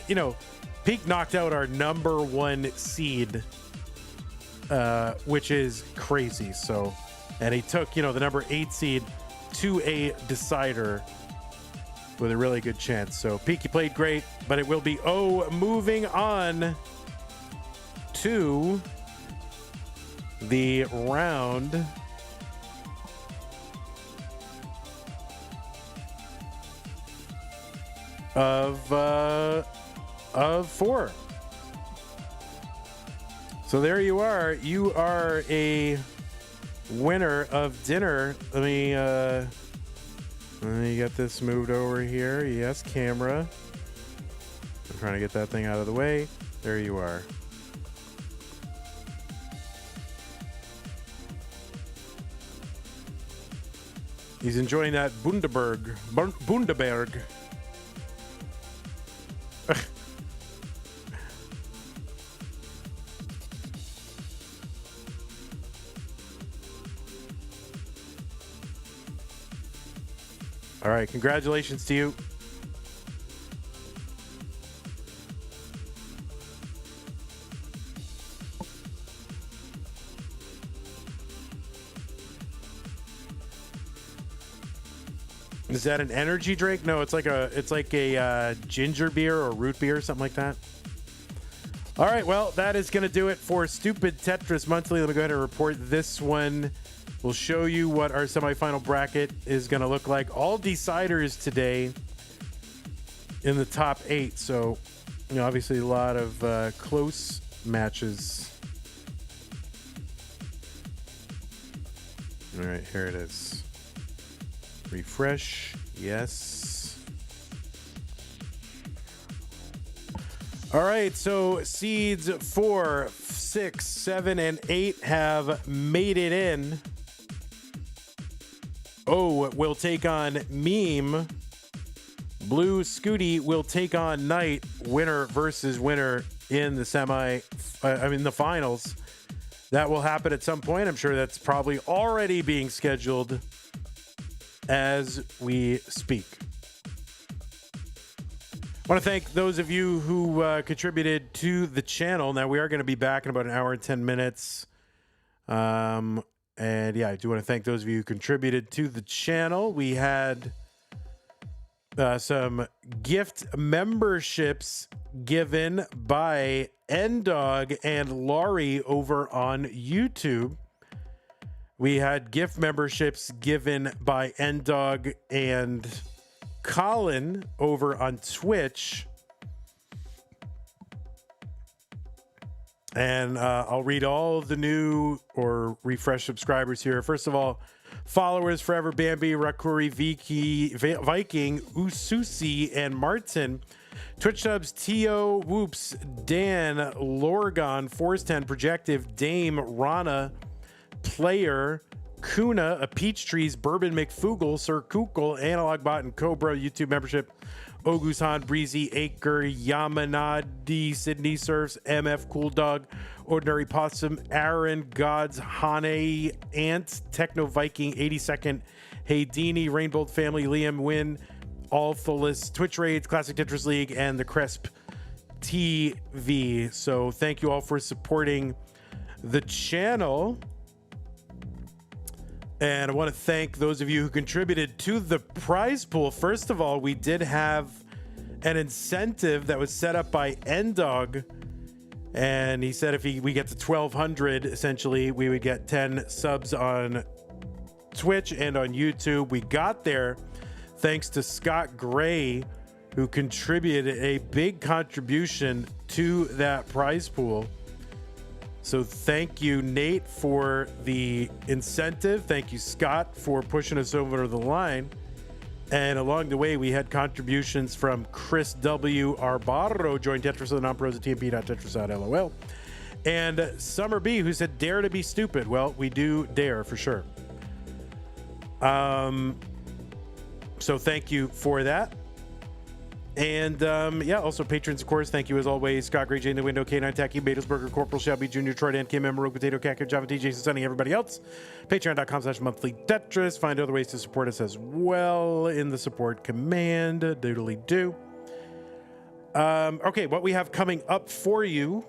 Peak knocked out our number 1 seed, which is crazy. So, and he took the number 8 seed to a decider with a really good chance. So Peak, you played great, but it will be O moving on to the round of 4. So there you are. You are a winner of dinner. Let me get this moved over here. Yes, camera. I'm trying to get that thing out of the way. There you are. He's enjoying that Bundaberg. All right, congratulations to you. Is that an energy drink? No, it's like a ginger beer or root beer, something like that. All right, well, that is going to do it for Stupid Tetris Monthly. Let me go ahead and report this one. We'll show you what our semifinal bracket is going to look like. All deciders today. in the top 8. So, obviously a lot of close matches. All right, here it is. Refresh. Yes. All right, so seeds 4, 6, 7, and 8 have made it in. O will take on Meme. Bluescuti will take on Knight. Winner versus winner in the the finals. That will happen at some point. I'm sure that's probably already being scheduled as we speak. I want to thank those of you who contributed to the channel. Now, we are going to be back in about an hour and 10 minutes. And yeah, I do want to thank those of you who contributed to the channel. We had some gift memberships given by Ndog and Laurie over on YouTube. We had gift memberships given by Ndog and Colin over on Twitch. And I'll read all the new or refresh subscribers here. First of all, followers Forever Bambi, Rakuri, Viking, Ususi, and Martin. Twitch subs Tio, Whoops, Dan, Lorgon, Force10, Projective, Dame, Rana, Player, Kuna, A Peachtrees, Bourbon McFoogle, Sir Kukul, Analogbot, and Cobra. YouTube membership Ogusan, Breezy, Acre, Yamanadi, Sydney Surfs, MF, Cool Dog, Ordinary Possum, Aaron, Gods, Hane, Ant, Techno Viking, 82nd, Haydini, Rainbow Family, Liam, Win, Alphaless, Twitch Raids, Classic Tetris League, and the Cresp TV. So thank you all for supporting the channel. And I want to thank those of you who contributed to the prize pool. First of all, we did have an incentive that was set up by Ndog. And he said if we get to 1,200, essentially, we would get 10 subs on Twitch and on YouTube. We got there thanks to Scott Gray, who contributed a big contribution to that prize pool. So thank you, Nate, for the incentive. Thank you, Scott, for pushing us over the line. And along the way, we had contributions from Chris W. Arbarro, joined Tetris with the non-pros at tmp.tetris.lol. And Summer B, who said, dare to be stupid. Well, we do dare for sure. So thank you for that. And yeah, also patrons, of course. Thank you as always. Scott Gray, J in the window, K9 Tacky, Beetle'sburger, Corporal Shelby Jr., Troy Dan, Kim, Emma, Rogue, Potato, Cacker, Java T, Jason Sunny, everybody else. Patreon.com/monthly Tetris. Find other ways to support us as well in the support command. Doodly do. Okay, what we have coming up for you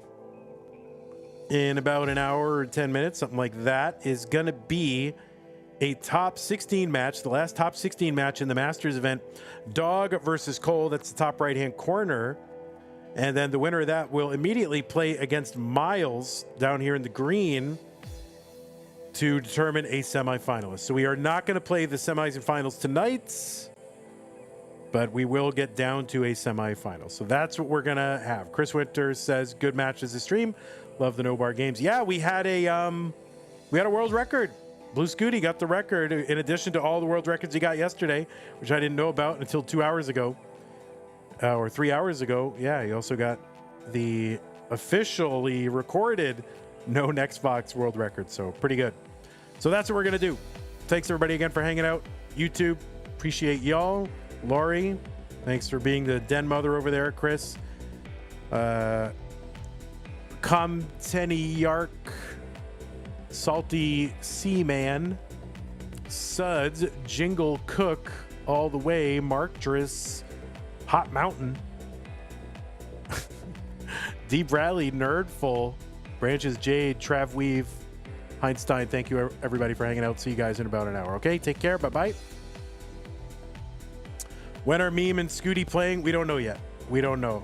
in about an hour or 10 minutes, something like that, is going to be a top 16 match, the last top 16 match in the Masters event. Dog versus Cole, that's the top right-hand corner. And then the winner of that will immediately play against Miles down here in the green to determine a semifinalist. So we are not going to play the semis and finals tonight, but we will get down to a semifinal. So that's what we're going to have. Chris Winter says, good matches to stream. Love the No Bar games. Yeah, we had a world record. Bluescuti got the record in addition to all the world records he got yesterday, which I didn't know about until 2 hours ago, or 3 hours ago. Yeah, he also got the officially recorded No Next Box world record. So pretty good. So that's what we're going to do. Thanks everybody again for hanging out. YouTube, appreciate y'all. Laurie, thanks for being the den mother over there. Chris, Comteniarch, Salty Seaman, Suds, Jingle Cook, all the way, Mark Driss, Hot Mountain, D. Bradley, Nerdful, Branches, Jade, Trav Weave, Heinstein. Thank you everybody for hanging out. See you guys in about an hour. Okay, take care. Bye-bye. When are Meme and Scooty playing? We don't know yet. We don't know.